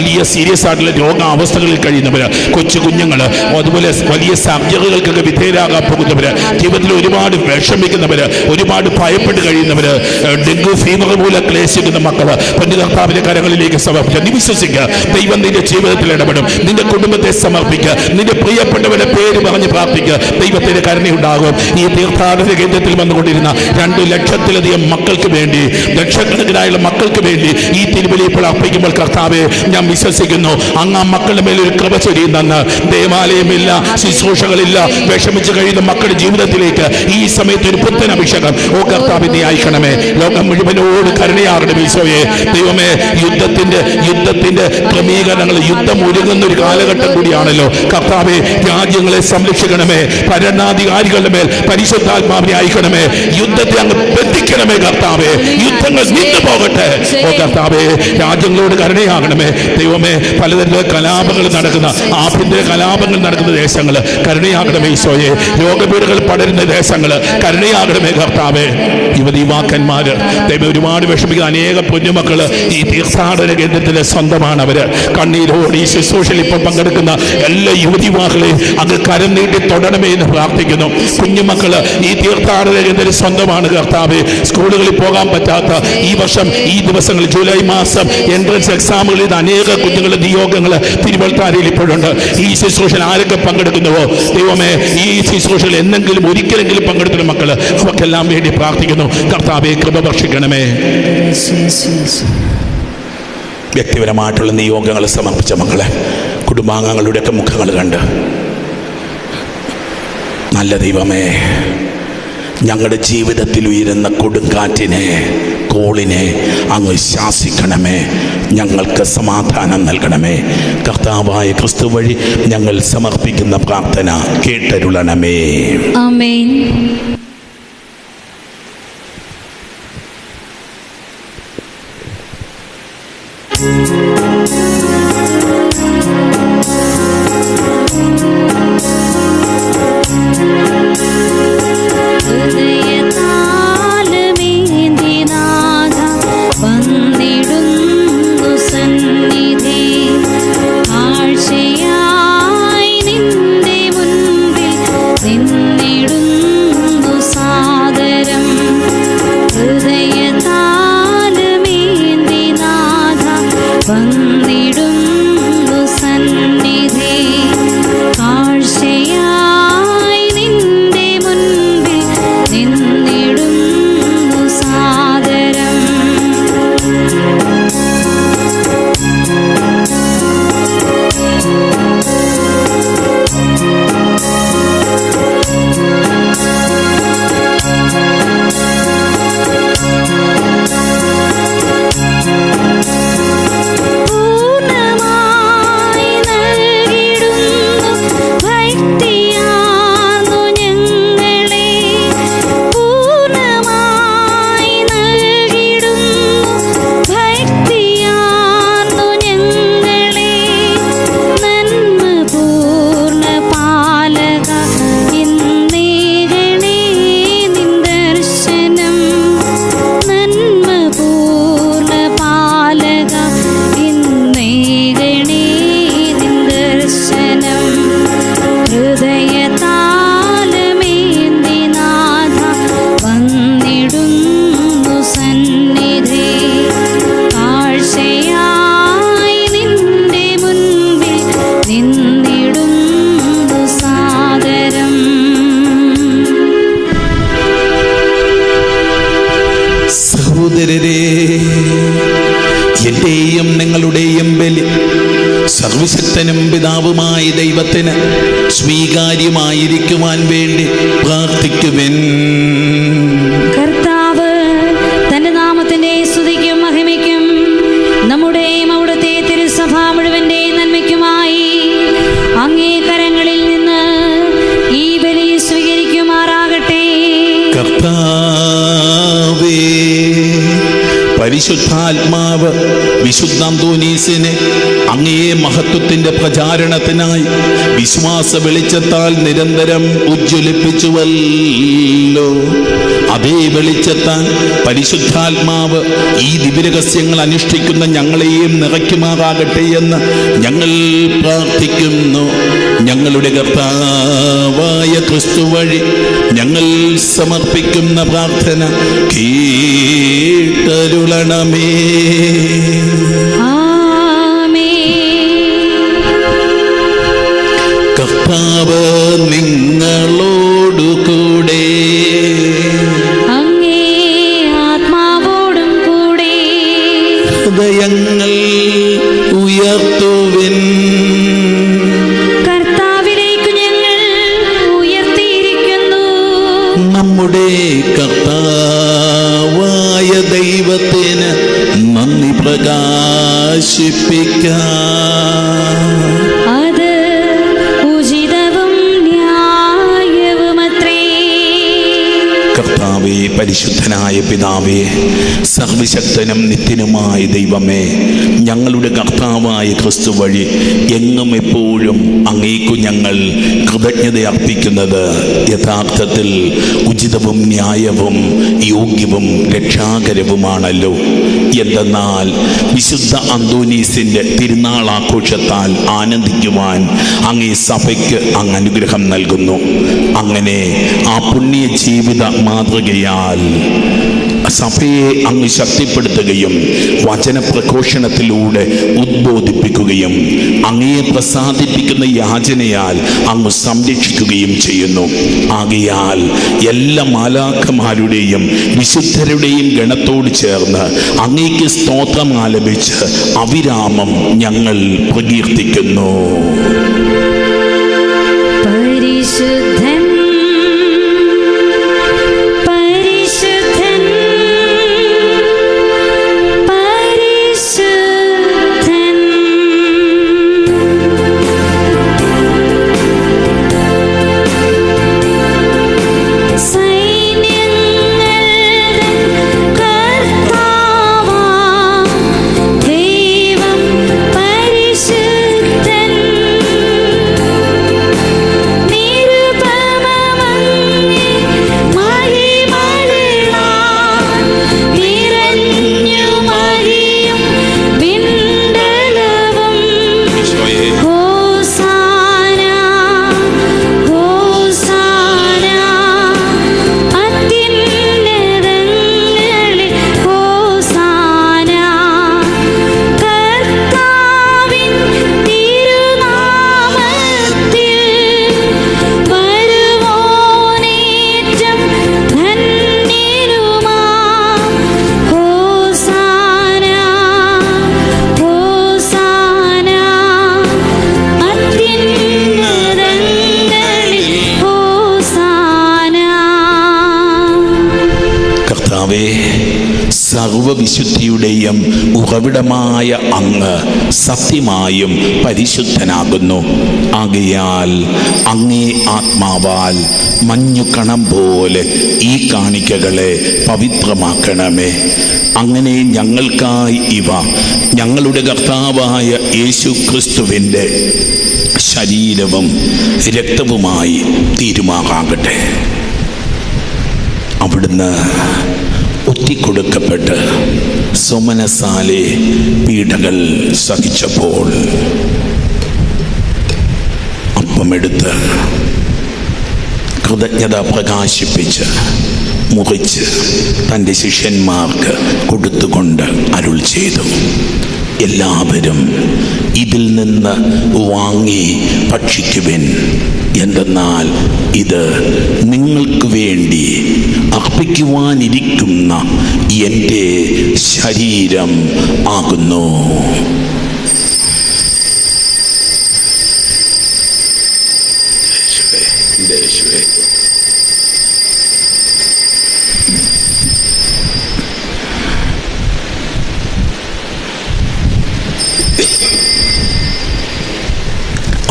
വലിയ സീരിയസ് ആയിട്ടുള്ള രോഗാവസ്ഥകളിൽ കഴിയുന്നവര്, കൊച്ചു കുഞ്ഞുങ്ങള്, അതുപോലെ വലിയ സർജറികൾക്കൊക്കെ വിധേയരാകാൻ പോകുന്നവര്, ജീവിതത്തിൽ ഒരുപാട് വിഷമിക്കുന്നവര്, ഒരുപാട് ഭയപ്പെട്ട് കഴിയുന്നവര്, ഡെങ്കു ഫീവർ മൂലം ക്ലേശിക്കുന്ന മക്കള് പൊന്നു കർത്താവിന്റെ കരങ്ങളിലേക്ക് സമർപ്പിക്കുക. നീ വിശ്വസിക്കുക, ദൈവം നിന്റെ ജീവിതത്തിൽ ഇടപെടും. നിന്റെ കുടുംബത്തെ സമർപ്പിക്കുക. നിന്റെ പ്രിയപ്പെട്ടവരുടെ പേര് പറഞ്ഞ് പ്രാർത്ഥിക്കുക. ദൈവത്തിന്റെ കരുണയുണ്ടാകും. ഈ തീർത്ഥാടന കേന്ദ്രത്തിൽ വന്നുകൊണ്ടിരുന്ന 2 ലക്ഷത്തിലധികം മക്കൾക്ക് വേണ്ടി, ലക്ഷക്കണക്കിനായുള്ള മക്കൾക്ക് വേണ്ടി ഈ തിരുബലി ഇപ്പോൾ അർപ്പിക്കുമ്പോൾ കർത്താവെ, ഞാൻ വിശ്വസിക്കുന്നു അങ്ങ് ആ മക്കളുടെ മേലൊരു കൃപ ചൊരിയുന്നെന്ന്. ദേവാലയമില്ല, ശുശ്രൂഷകളില്ല, വിഷമിച്ച് കഴിയുന്ന മക്കളുടെ ജീവിതത്തിലേക്ക് ഈ സമയത്ത് ഒരു പുത്തൻ അഭിഷേകം ഓ കർത്താവെ നീ അയക്കണമേ. ലോകം മുഴുവനോട് കരുണയാകണം ഈശോയെ. ദൈവമേ, യുദ്ധത്തിന്റെ ക്രമീകരണങ്ങൾ, യുദ്ധം ഒരുങ്ങുന്ന ഒരു കാലഘട്ടം കൂടിയാണല്ലോ കർത്താവെ. രാജ്യങ്ങളെ സംരക്ഷിക്കണമേ. ഭരണാധികാരികളുടെ മേൽ പരിശുദ്ധാത്മാവിനെ അയക്കണമേ. യുദ്ധത്തെ അങ്ങ് ബന്ധിക്കണമേ കർത്താവെ. യുദ്ധങ്ങൾ നിന്നു പോകട്ടെ ഓ കർത്താവെ. രാജ്യങ്ങളോട് കരുണയാകണമേ ദൈവമേ. പലതരത്തിലുള്ള കലാപങ്ങൾ നടക്കുന്ന, ആഭ്യന്തര കലാപങ്ങൾ നടക്കുന്ന ദേശങ്ങൾ കരുണയാകണമേ ഈശോയെ. രോഗപീഠകൾ പടരുന്ന ദേശങ്ങൾ കരുണയാകണമേ കർത്താവെ. യുവതീവാക്കന്മാര് ദൈവം ഒരുപാട് വിഷമിക്കുന്ന അനേക പൊന്നുമക്കള് ഈ തീർത്ഥാടന കേന്ദ്രത്തിന്റെ സ്വന്തമാണ്. അവര് കണ്ണീരോട് ഈ ശുശ്രൂഷയിൽ ഇപ്പം പങ്കെടുക്കുന്ന എല്ലാ യുവതിവാക്കളെയും അങ്ങ് കരം നീട്ടി തൊടണമേ എന്ന് പ്രാർത്ഥിക്കുന്നു. കുഞ്ഞുമക്കള് ഈ തീർത്ഥാടന കേന്ദ്രം സ്വന്തമാണ് കർത്താവെ. സ്കൂളുകളിൽ പോകാൻ പറ്റാത്ത ഈ വർഷം ഈ ദിവസങ്ങളിൽ ജൂലൈ മാസം എൻട്രൻസ് എക്സാമുകളിൽ അനേക കുഞ്ഞുങ്ങളുടെ നിയോഗങ്ങൾ തിരുവൾത്താരയിൽ ഇപ്പോഴുണ്ട്. ഈ ശുശ്രൂഷയിൽ ആരൊക്കെ പങ്കെടുക്കുന്നുവോ ദൈവമേ, ഈ ശുശ്രൂഷയിൽ എന്തെങ്കിലും ഒരിക്കലെങ്കിലും പങ്കെടുക്കുന്ന മക്കള് അവർക്കെല്ലാം വേണ്ടി പ്രാർത്ഥിക്കുന്നു. കർത്താവെ കൃപ വർഷിക്കണമേ. വ്യക്തിപരമായിട്ടുള്ള നിയോഗങ്ങൾ സമർപ്പിച്ച മക്കളെ, കുടുംബാംഗങ്ങളുടെയൊക്കെ മുഖങ്ങൾ കണ്ട് നല്ല ദൈവമേ, ഞങ്ങളുടെ ജീവിതത്തിൽ ഉയരുന്ന കൊടുങ്കാറ്റിനെ, കോളിനെ അങ്ങ് ശാസിക്കണമേ. ഞങ്ങൾക്ക് സമാധാനം നൽകണമേ. കർത്താവായ ക്രിസ്തു വഴി ഞങ്ങൾ സമർപ്പിക്കുന്ന പ്രാർത്ഥന കേട്ടരുളണമേ. ആമേൻ. എന്റെയും നിങ്ങളുടെയും ബലി സർവശക്തനും പിതാവുമായ ദൈവത്തിന് സ്വീകാര്യമായിരിക്കുവാൻ വേണ്ടി പ്രാർത്ഥിക്കുവിൻ. കർത്താവ് തന്റെ നാമത്തിന്റെ സ്തുതിക്കും മഹിമയ്ക്കും നമ്മുടെയും അവിടുത്തെ തിരുസഭ മുഴുവന്റെ നന്മയ്ക്കുമായി അങ്ങേ കരങ്ങളിൽ നിന്ന് ഈ ബലി സ്വീകരിക്കുമാറാകട്ടെ. കർത്താവേ, പരിശുദ്ധാത്മാവ് വിശുദ്ധ അന്തോനീസിനെ അങ്ങേ മഹത്വത്തിന്റെ പ്രചാരണത്തിനായി വിശ്വാസ വെളിച്ചത്താൽ നിരന്തരം ഉജ്ജ്വലിപ്പിച്ചുവല്ലോ. അതേ വെളിച്ചത്താൽ പരിശുദ്ധാത്മാവ് ഈ ദിവ്യരഹസ്യങ്ങൾ അനുഷ്ഠിക്കുന്ന ഞങ്ങളെയും നിറയ്ക്കുമാറാകട്ടെ എന്ന് ഞങ്ങൾ പ്രാർത്ഥിക്കുന്നു. ഞങ്ങളുടെ കർത്താവായ ക്രിസ്തു വഴി ഞങ്ങൾ സമർപ്പിക്കുന്ന പ്രാർത്ഥന കേട്ടരുളണമേ. കർത്താവ് നിങ്ങളോടുകൂടെ, അങ്ങേ ആത്മാവോടും കൂടെ. ഹൃദയങ്ങൾ ഉയർത്തുവിൻ. കർത്താവിലേക്ക് ഞങ്ങൾ ഉയർത്തിയിരിക്കുന്നു. നമ്മുടെ കർത്താവായ ദൈവത്തിന് നന്ദി പ്രകാശിപ്പിക്കാം. അത് ഉചിതവും ന്യായവുമത്രേ. കർത്താവേ, പരിശുദ്ധനായ പിതാവേ, സർവശക്തനും നിത്യനുമായ ദൈവമേ, ഞങ്ങളുടെ കർത്താവായ ക്രിസ്തു വഴി എങ്ങും എപ്പോഴും അങ്ങേക്കു ഞങ്ങൾ കൃതജ്ഞത അർപ്പിക്കുന്നത് യഥാർത്ഥത്തിൽ ഉചിതവും ന്യായവും യോഗ്യവും രക്ഷാകരവുമാണല്ലോ. എന്തെന്നാൽ വിശുദ്ധ അന്തോനീസിന്റെ തിരുനാൾ ആഘോഷത്താൽ ആനന്ദിക്കുവാൻ അങ്ങേ സഭയ്ക്ക് അങ്ങ് അനുഗ്രഹം നൽകുന്നു. അങ്ങനെ ആ പുണ്യ ജീവിത മാതൃകയാൽ സഭയെ അങ്ങ് ശക്തിപ്പെടുത്തുകയും വചനപ്രഘോഷണത്തിലൂടെ ഉദ്ബോധിപ്പിക്കുകയും അങ്ങയെ പ്രസാദിപ്പിക്കുന്ന യാചനയാൽ അങ്ങ് സംരക്ഷിക്കുകയും ചെയ്യുന്നു. ആകയാൽ എല്ലാ മാലാഖമാരുടെയും വിശുദ്ധരുടെയും ഗണത്തോട് ചേർന്ന് അങ്ങേക്ക് സ്തോത്രം ആലപിച്ച് അവിരാമം ഞങ്ങൾ പ്രകീർത്തിക്കുന്നു. പരിശുദ്ധൻ സർവവിശുദ്ധിയുടെയും ഉറവിടമായ അങ്ങ് സത്യമായും പരിശുദ്ധനാകുന്നു. ആകയാൽ അങ്ങേ ആത്മാവാൽ മഞ്ഞുകണം പോലെ ഈ കാണിക്കകളെ പവിത്രമാക്കണമേ. അങ്ങനെ ഞങ്ങൾക്കായി ഇവ ഞങ്ങളുടെ കർത്താവായ യേശു ക്രിസ്തുവിൻ്റെ ശരീരവും രക്തവുമായി തീരുമാറാകട്ടെ. അവിടുന്ന് ഒറ്റിക്കൊടുക്കപ്പെട്ട് സോമനസാലെ പീഡകൾ സഹിച്ചപ്പോൾ അപ്പമെടുത്ത് കൃതജ്ഞത പ്രകാശിപ്പിച്ച് മുറിച്ച് തൻ്റെ ശിഷ്യന്മാർക്ക് കൊടുത്തുകൊണ്ട് അരുൾ ചെയ്തു, എല്ലാവരും ഇതിൽ നിന്ന് വാങ്ങി ഭക്ഷിക്കുവിൻ. എന്തെന്നാൽ ഇത് നിങ്ങൾക്ക് വേണ്ടി അർപ്പിക്കുവാനിരിക്കുന്ന എൻ്റെ ശരീരം ആകുന്നു.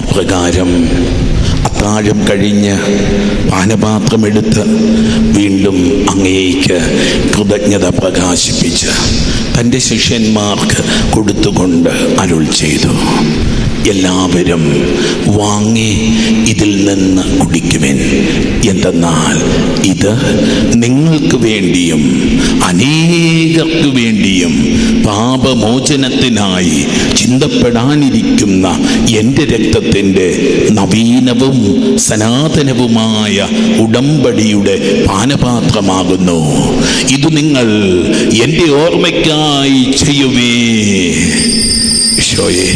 അപ്രകാരം അത്താഴം കഴിഞ്ഞ് പാനപാത്രമെടുത്ത് വീണ്ടും അങ്ങേക്ക് കൃതജ്ഞത പ്രകാശിപ്പിച്ച് തൻ്റെ ശിഷ്യന്മാർക്ക് കൊടുത്തുകൊണ്ട് അരുൾ ചെയ്തു, എല്ലാവരും വാങ്ങി ഇതിൽ നിന്ന് കുടിക്കുവിൻ. എന്തെന്നാൽ ഇത് നിങ്ങൾക്ക് വേണ്ടിയും അനേകർക്ക് വേണ്ടിയും പാപമോചനത്തിനായി ചിന്തപ്പെടാനിരിക്കുന്ന എൻ്റെ രക്തത്തിൻ്റെ നവീനവും സനാതനവുമായ ഉടമ്പടിയുടെ പാനപാത്രമാകുന്നു. ഇത് നിങ്ങൾ എൻ്റെ ഓർമ്മയ്ക്കായി ചെയ്യുവേ. ഈശോയെ,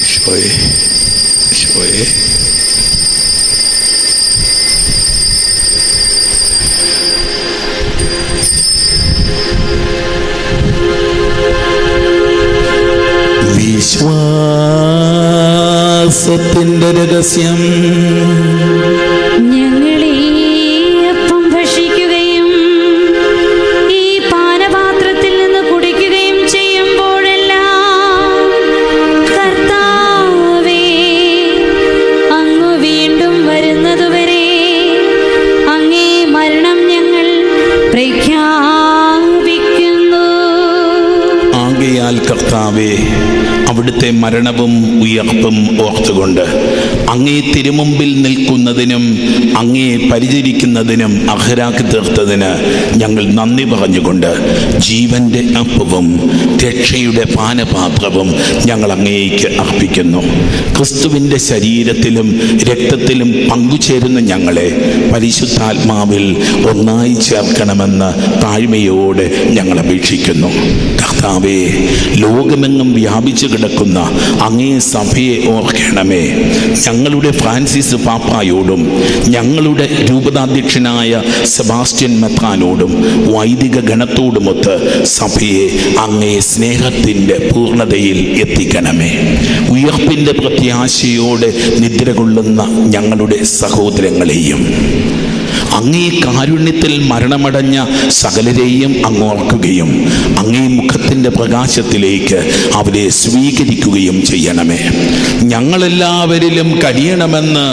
ഈശോയെ, ഈശോയെ. വിശ്വാസത്തിൻ്റെ രഹസ്യം. ഞങ്ങൾ ഈ അപ്പം ഭക്ഷിക്കുകയും ഈ പാനപാത്രത്തിൽ നിന്ന് കുടിക്കുകയും ചെയ്യുമ്പോഴെല്ലാം കർത്താവേ, അങ്ങ് വീണ്ടും വരുന്നതുവരെ അങ്ങേ മരണം ഞങ്ങൾ പ്രഖ്യാപിക്കുന്നു. ആകയാൽ കർത്താവേ, അവിടുത്തെ മരണവും ഉയർപ്പും ഓർത്തുകൊണ്ട് അങ്ങേ തിരുമുമ്പിൽ നിൽക്കുന്നതിനും അങ്ങേ പരിചരിക്കുന്നതിനും അർഹരാക്കി തീർത്തതിന് ഞങ്ങൾ നന്ദി പറഞ്ഞുകൊണ്ട് ജീവന്റെ അപ്പവും രക്ഷയുടെ പാനപാത്രവും ഞങ്ങൾ അങ്ങേക്ക് അർപ്പിക്കുന്നു. ക്രിസ്തുവിൻ്റെ ശരീരത്തിലും രക്തത്തിലും പങ്കുചേരുന്ന ഞങ്ങളെ പരിശുദ്ധാത്മാവിൽ ഒന്നായി ചേർക്കണമെന്ന് താഴ്മയോടെ ഞങ്ങൾ അപേക്ഷിക്കുന്നു. കർത്താവേ, ലോകമെങ്ങും വ്യാപിച്ചു കിടക്കുന്ന അങ്ങേ സഭയെ ഓർക്കണമേ. ഞങ്ങളുടെ ഫ്രാൻസിസ് പാപ്പായോടും ഞങ്ങളുടെ രൂപതാധ്യക്ഷനായ സെബാസ്റ്റ്യൻ മെത്രാനോടും വൈദിക ഗണത്തോടുമൊത്ത് സഭയെ അങ്ങേ സ്നേഹത്തിൻ്റെ പൂർണ്ണതയിൽ എത്തിക്കണമേ. ഉയർപ്പിൻ്റെ പ്രത്യാശയോടെ നിദ്ര കൊള്ളുന്ന ഞങ്ങളുടെ സഹോദരങ്ങളെയും അങ്ങേ കാരുണ്യത്തിൽ മരണമടഞ്ഞ സകലരെയും അങ്ങോർക്കുകയും അങ്ങേ മുഖത്തിൻ്റെ പ്രകാശത്തിലേക്ക് അവരെ സ്വീകരിക്കുകയും ചെയ്യണമേ. ഞങ്ങളെല്ലാവരിലും കഴിയണമെന്ന്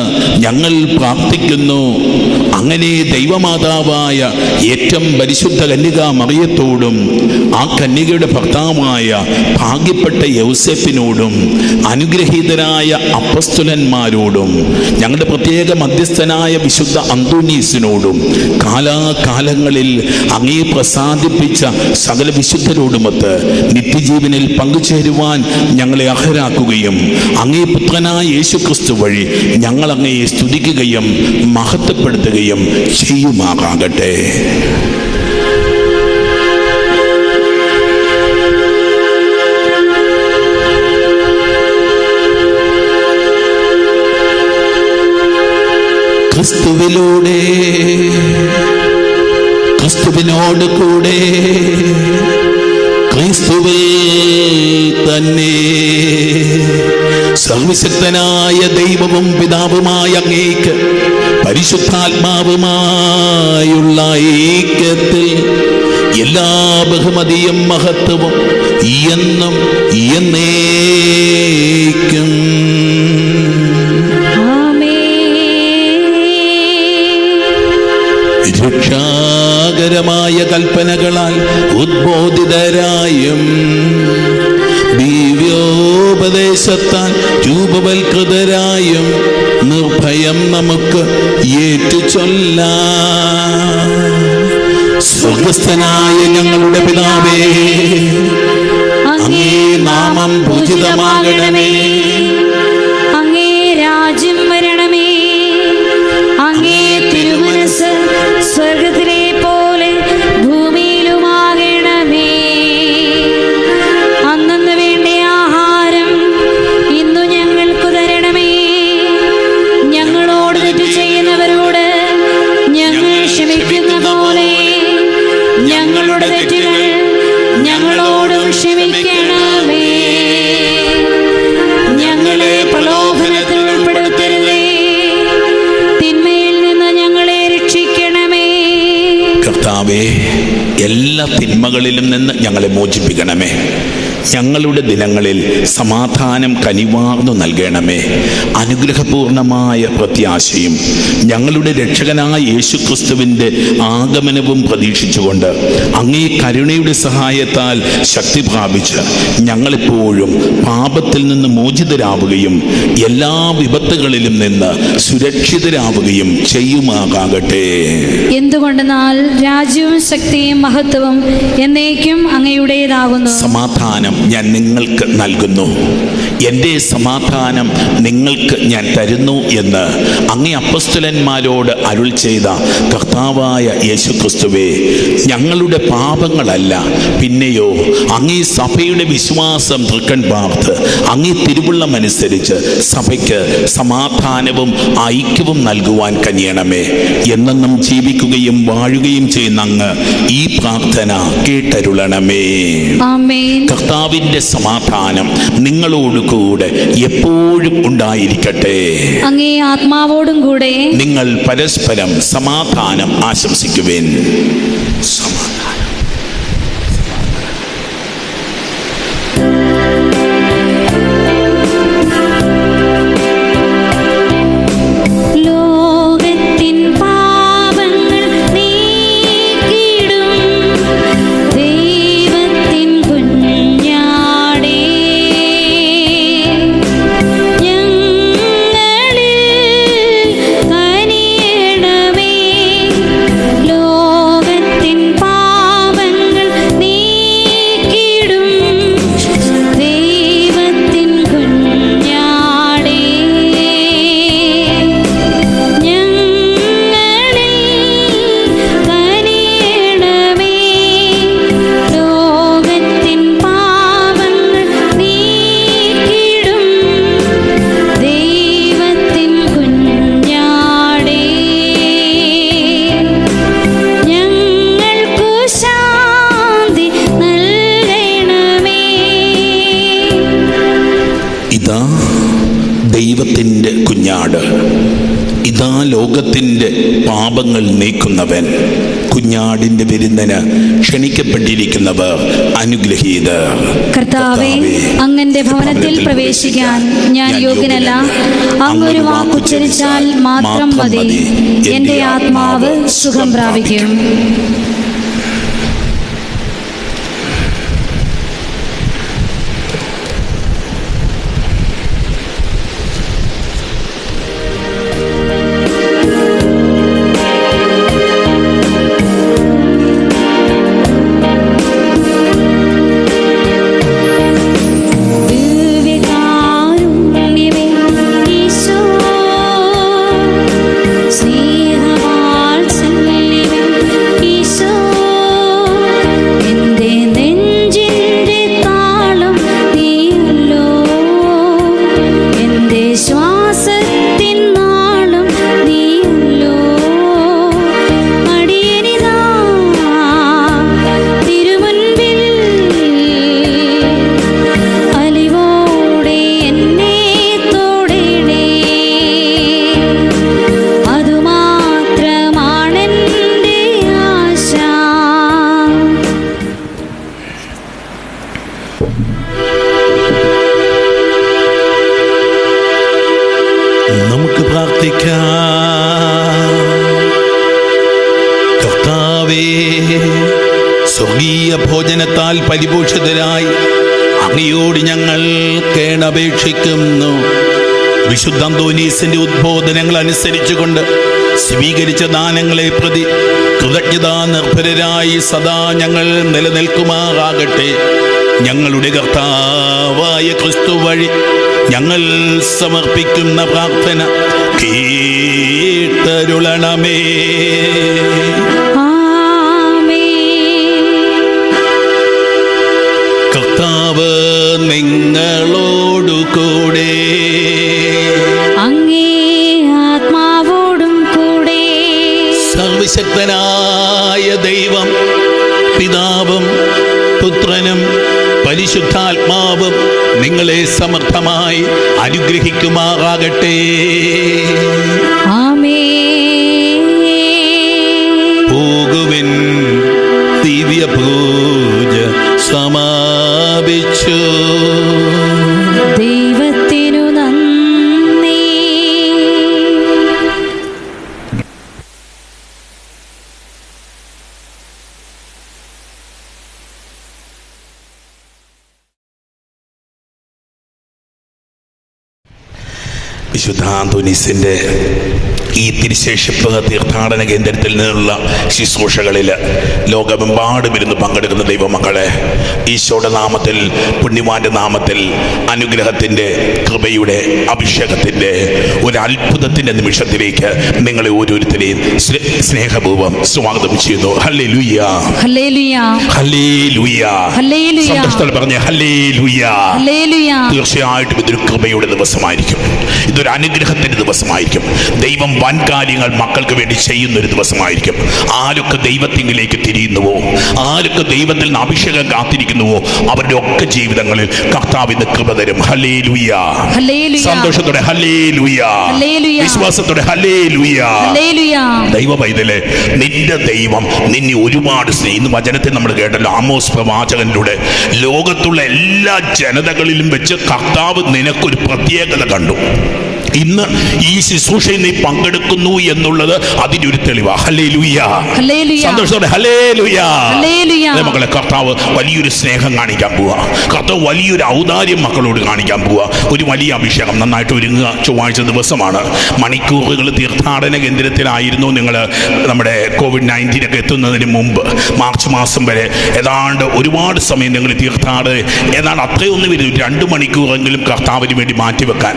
ഞങ്ങൾ പ്രാർത്ഥിക്കുന്നു. അങ്ങനെ ദൈവമാതാവായ ഏറ്റവും പരിശുദ്ധ കന്യകാ മറിയത്തോടും ആ കന്യകയുടെ ഭർത്താവായ ഭാഗ്യപ്പെട്ട യൗസേപ്പിനോടും അനുഗ്രഹീതരായ അപ്പസ്തലന്മാരോടും ഞങ്ങളുടെ പ്രത്യേക മധ്യസ്ഥനായ വിശുദ്ധ അന്തോനീസിനോടും കാലാകാലങ്ങളിൽ അങ്ങേ പ്രസാദിപ്പിച്ച സകല വിശുദ്ധരോടുമൊത്ത് നിത്യജീവനിൽ പങ്കുചേരുവാൻ ഞങ്ങളെ അർഹരാക്കുകയും അങ്ങേ പുത്രനായ യേശുക്രിസ്തു വഴി ഞങ്ങൾ അങ്ങയെ സ്തുതിക്കുകയും മഹത്വപ്പെടുത്തുകയും ചെയ്യുമാറാകട്ടെ. ക്രിസ്തുവിലൂടെ, ക്രിസ്തുവിനോട് കൂടെ, ക്രിസ്തുവിൽ തന്നെ സർവശക്തനായ ദൈവവും പിതാവുമായ അങ്ങേക്ക് പരിശുദ്ധാത്മാവുമായുള്ള ഐക്യത്തിൽ എല്ലാ ബഹുമതിയും മഹത്വവും എന്നും എന്നേക്കും രക്ഷാകരമായ കൽപ്പനകളാൽ ഉദ്ബോധിതരായും ദിവ്യോപദേശത്താൽ രൂപവൽകൃതരായും നിർഭയം നമുക്ക് ഏറ്റുചൊല്ലാം. സ്വർഗസ്ഥനായ ഞങ്ങളുടെ പിതാവേ, അങ്ങേ നാമം പൂജിതമാകണമേ. അങ്ങേ രാജ്യം വരണമേ. അങ്ങേ തിരുമനസ്സ് സ്വർഗത്തിലെ പോലെ ഭൂമിയിലുമാകണമേ. അന്നന്ന് വേണ്ട ആഹാരം ഇന്നു ഞങ്ങൾക്ക് തരണമേ. ഞങ്ങളോട് തെറ്റ് ചെയ്യുന്നവരോട് ഞങ്ങൾ ക്ഷമിക്കുന്ന പോലെ ഞങ്ങളുടെ തെറ്റുകൾ ഞങ്ങളോടും ക്ഷമിക്കണമേ. ഞങ്ങളെ പ്രലോഭനത്തിൽ ഉൾപ്പെടുത്തരുതേ, തിന്മയിൽ നിന്ന് ഞങ്ങളെ രക്ഷിക്കണമേ. കർത്താവേ, എല്ലാ തിന്മകളിലും നിന്ന് ഞങ്ങളെ മോചിപ്പിക്കണമേ. ഞങ്ങളുടെ ദിനങ്ങളിൽ സമാധാനം കനിവാർന്നു നൽകണമേ. അനുഗ്രഹപൂർണമായ പ്രത്യാശയും ഞങ്ങളുടെ രക്ഷകനായ യേശുക്രിസ്തുവിൻ്റെ ആഗമനവും പ്രതീക്ഷിച്ചുകൊണ്ട് അങ്ങേ കരുണയുടെ സഹായത്താൽ ശക്തി പ്രാപിച്ച് ഞങ്ങളെപ്പോഴും പാപത്തിൽ നിന്ന് മോചിതരാവുകയും എല്ലാ വിപത്തുകളിലും നിന്ന് സുരക്ഷിതരാവുകയും ചെയ്യുമാകാകട്ടെ. എന്തുകൊണ്ടെന്നാൽ രാജ്യവും ശക്തിയും മഹത്വവും എന്നേക്കും അങ്ങയുടേതാകുന്നു. സമാധാനം ഞാൻ നിങ്ങൾക്ക് നൽകുന്നു, എൻ്റെ സമാധാനം നിങ്ങൾക്ക് ഞാൻ തരുന്നു എന്ന് അങ്ങേ അപ്പസ്തലന്മാരോട് അരുൾ ചെയ്ത കർത്താവായ യേശുക്രിസ്തുവേ, ഞങ്ങളുടെ പാപങ്ങളല്ല പിന്നെയോ അങ്ങേ സഭയുടെ വിശ്വാസം തൃക്കൺ പാർത്ത് അങ്ങേ തിരുവുള്ളമനുസരിച്ച് സഭയ്ക്ക് സമാധാനവും ഐക്യവും നൽകുവാൻ കനിയണമേ. എന്നെന്നും ജീവിക്കുകയും വാഴുകയും ചെയ്യുന്ന അങ്ങ് ഈ പ്രാർത്ഥന കേട്ടരുളണമേ. ആമേൻ. കർത്താവിൻ്റെ സമാധാനം നിങ്ങളോട് കൂടെ എപ്പോഴും ഉണ്ടായിരിക്കട്ടെ. അങ്ങേ ആത്മാവോടും കൂടെ. നിങ്ങൾ പരസ്പരം സമാധാനം ആശംസിക്കുവിൻ. ദൈവത്തിൻ്റെ കുഞ്ഞാട്, ഇതാ ലോകത്തിൻ്റെ പാപങ്ങൾ നീക്കുന്നവൻ. കുഞ്ഞാടിൻ്റെ വിരുന്നിന് ക്ഷണിക്കപ്പെട്ടിരിക്കുന്നവർ അനുഗ്രഹീതർ. കർത്താവേ, അങ്ങന്റെ ഭവനത്തിൽ പ്രവേശിക്കാൻ ഞാൻ യോഗ്യനല്ല. അങ്ങൊരു വാക്കുച്ചരിച്ചാൽ മാത്രം മതി, എൻ്റെ ആത്മാവ് സുഖം പ്രാപിക്കും. നമുക്ക് പ്രാർത്ഥിക്കാം. കർത്താവേ, സ്വർഗീയ ഭോജനത്താൽ പരിപോഷിതരായി അങ്ങയോട് ഞങ്ങൾ കേണപേക്ഷിക്കുന്നു. വിശുദ്ധ അന്തോനീസിന്റെ ഉദ്ബോധനങ്ങൾ അനുസരിച്ചുകൊണ്ട് സ്വീകരിച്ച ദാനങ്ങളെ പ്രതി കൃതജ്ഞതാ നിർഭരരായി സദാ ഞങ്ങൾ നിലനിൽക്കുമാറാകട്ടെ. ഞങ്ങളുടെ കർത്താവായ ക്രിസ്തു വഴി ഞങ്ങൾ സമർപ്പിക്കുന്ന പ്രാർത്ഥന കേട്ടരുളണമേ. കർത്താവ് നിങ്ങളോടുകൂടെ, അങ്ങേ ആത്മാവോടും കൂടെ. സർവശക്തനായ ദൈവം പിതാവും പുത്രനും പരിശുദ്ധാത്മാവും നിങ്ങളെ സമർത്ഥമായി അനുഗ്രഹിക്കുമാറാകട്ടെ. പോകുവിൻ, ദിവ്യപൂജ സമാപിച്ചു. അർപ്പിച്ചു. ദൈവത്തിനു നന്ദി. വിശുദ്ധ അന്തോനീസിൻ്റെ ഈ തിരുശേഷിപ്പ് തീർത്ഥാടന കേന്ദ്രത്തിൽ നിന്നുള്ള ശുശ്രൂഷകളിൽ ലോകമെമ്പാടും ഇരുന്ന് പങ്കെടുക്കുന്ന ദൈവമക്കളെ, ഈശോയുടെ നാമത്തിൽ, പുണ്യവാന്റെ നാമത്തിൽ, അനുഗ്രഹത്തിൻ്റെ, കൃപയുടെ, അഭിഷേകത്തിൻ്റെ ഒരു അത്ഭുതത്തിൻ്റെ നിമിഷത്തിലേക്ക് നിങ്ങളെ ഓരോരുത്തരെയും സ്നേഹപൂർവ്വം സ്വാഗതം ചെയ്യുന്നു. Hallelujah, hallelujah, hallelujah. ഹല്ലേലൂയ. സന്തോഷത്തോടെ പറഞ്ഞ ഹല്ലേലൂയ. ഹല്ലേലൂയ. തീർച്ചയായിട്ടും ഇതൊരു കൃപയുടെ ദിവസമായിരിക്കും, ഇതൊരു അനുഗ്രഹത്തിന്റെ ദിവസമായിരിക്കും. ദൈവം വൻ കാര്യങ്ങൾ മക്കൾക്ക് വേണ്ടി ചെയ്യുന്നൊരു ദിവസമായിരിക്കും. ആരൊക്കെ ദൈവത്തിങ്കിലേക്ക് തിരിയുന്നുവോ, ആരൊക്കെ ദൈവത്തിൽ നിന്ന് അഭിഷേകം കാത്തിരിക്കുന്നുവോ, അവരുടെ ഒക്കെ ജീവിതങ്ങളിൽ കർത്താവിന്റെ കൃപ തരും. ഹല്ലേലൂയ. സന്തോഷത്തോടെ ഹല്ലേലൂയ, വിശ്വാസത്തോടെ ഹല്ലേലൂയ. ദൈവ പൈതലേ, നിന്റെ ദൈവം നിന്നെ ഒരുപാട് ഇന്ന് വചനത്തിൽ നമ്മൾ കേട്ടല്ലോ, ആമോസ് പ്രവാചകനിലൂടെ ലോകത്തുള്ള എല്ലാ ജനതകളിലും വെച്ച് കർത്താവ് നിനക്കൊരു പ്രത്യേകത കണ്ടു. ഇന്ന് ഈ ശുശ്രൂഷയിൽ നീ പങ്കെടുക്കുന്നു എന്നുള്ളത് അതിന്റെ ഒരു തെളിവാ. ഹല്ലേലൂയ. സന്തോഷത്തോടെ ഹല്ലേലൂയ. മക്കളെ, കർത്താവ് വലിയൊരു സ്നേഹം കാണിക്കാൻ പോവാ. കർത്താവ് വലിയൊരു ഔദാര്യം മക്കളോട് കാണിക്കാൻ പോവാ. ഒരു വലിയ അഭിഷേകം. നന്നായിട്ട് ഒരുങ്ങുക. ചൊവ്വാഴ്ച ദിവസമാണ്. മണിക്കൂറുകൾ തീർത്ഥാടന കേന്ദ്രത്തിലായിരുന്നു നിങ്ങൾ. നമ്മുടെ COVID-19 ഒക്കെ എത്തുന്നതിന് മുമ്പ് മാർച്ച് മാസം വരെ ഏതാണ്ട് ഒരുപാട് സമയം നിങ്ങൾ തീർത്ഥാടന ഏതാണ്ട് അത്രയൊന്നും വരും. 2 മണിക്കൂറെങ്കിലും കർത്താവിന് വേണ്ടി മാറ്റിവെക്കാൻ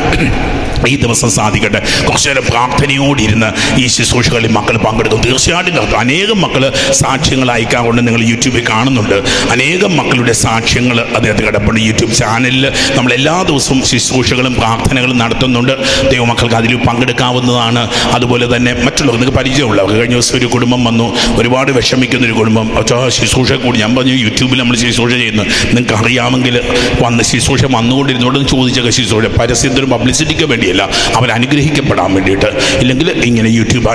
ഈ ദിവസം സാധിക്കട്ടെ. കുറച്ചു നേരം പ്രാർത്ഥനയോടിരുന്ന് ഈ ശുശ്രൂഷകളിൽ മക്കൾ പങ്കെടുക്കും. തീർച്ചയായിട്ടും അനേകം മക്കൾ സാക്ഷ്യങ്ങൾ അയക്കാറുണ്ട്. നിങ്ങൾ യൂട്യൂബിൽ കാണുന്നുണ്ട്. അനേകം മക്കളുടെ സാക്ഷ്യങ്ങൾ അദ്ദേഹത്തെ കിടപ്പുണ്ട്. യൂട്യൂബ് ചാനലിൽ നമ്മൾ എല്ലാ ദിവസവും ശുശ്രൂഷകളും പ്രാർത്ഥനകളും നടത്തുന്നുണ്ട്. ദൈവമക്കൾക്ക് അതിൽ പങ്കെടുക്കാവുന്നതാണ്. അതുപോലെ തന്നെ മറ്റുള്ളവർ നിങ്ങൾക്ക് പരിചയമുള്ളവർ. കഴിഞ്ഞ ദിവസം ഒരു കുടുംബം വന്നു, ഒരുപാട് വിഷമിക്കുന്നൊരു കുടുംബം. ശുശ്രൂഷ കൂടി ഞാൻ പറഞ്ഞു, യൂട്യൂബിൽ നമ്മൾ ശുശ്രൂഷ ചെയ്യുന്നു, നിങ്ങൾക്ക് അറിയാമെങ്കിൽ വന്ന് ശുശ്രൂഷ വന്നുകൊണ്ടിരുന്നോടെന്ന് ചോദിച്ചൊക്കെ ശുശ്രൂഷ പരസ്യത്തിനും പബ്ലിസിറ്റിക്ക് വേണ്ടിയല്ല, അവർ അനുഗ്രഹിക്കപ്പെടാൻ വേണ്ടിയിട്ട്. ഇല്ലെങ്കിൽ ഇങ്ങനെ YouTube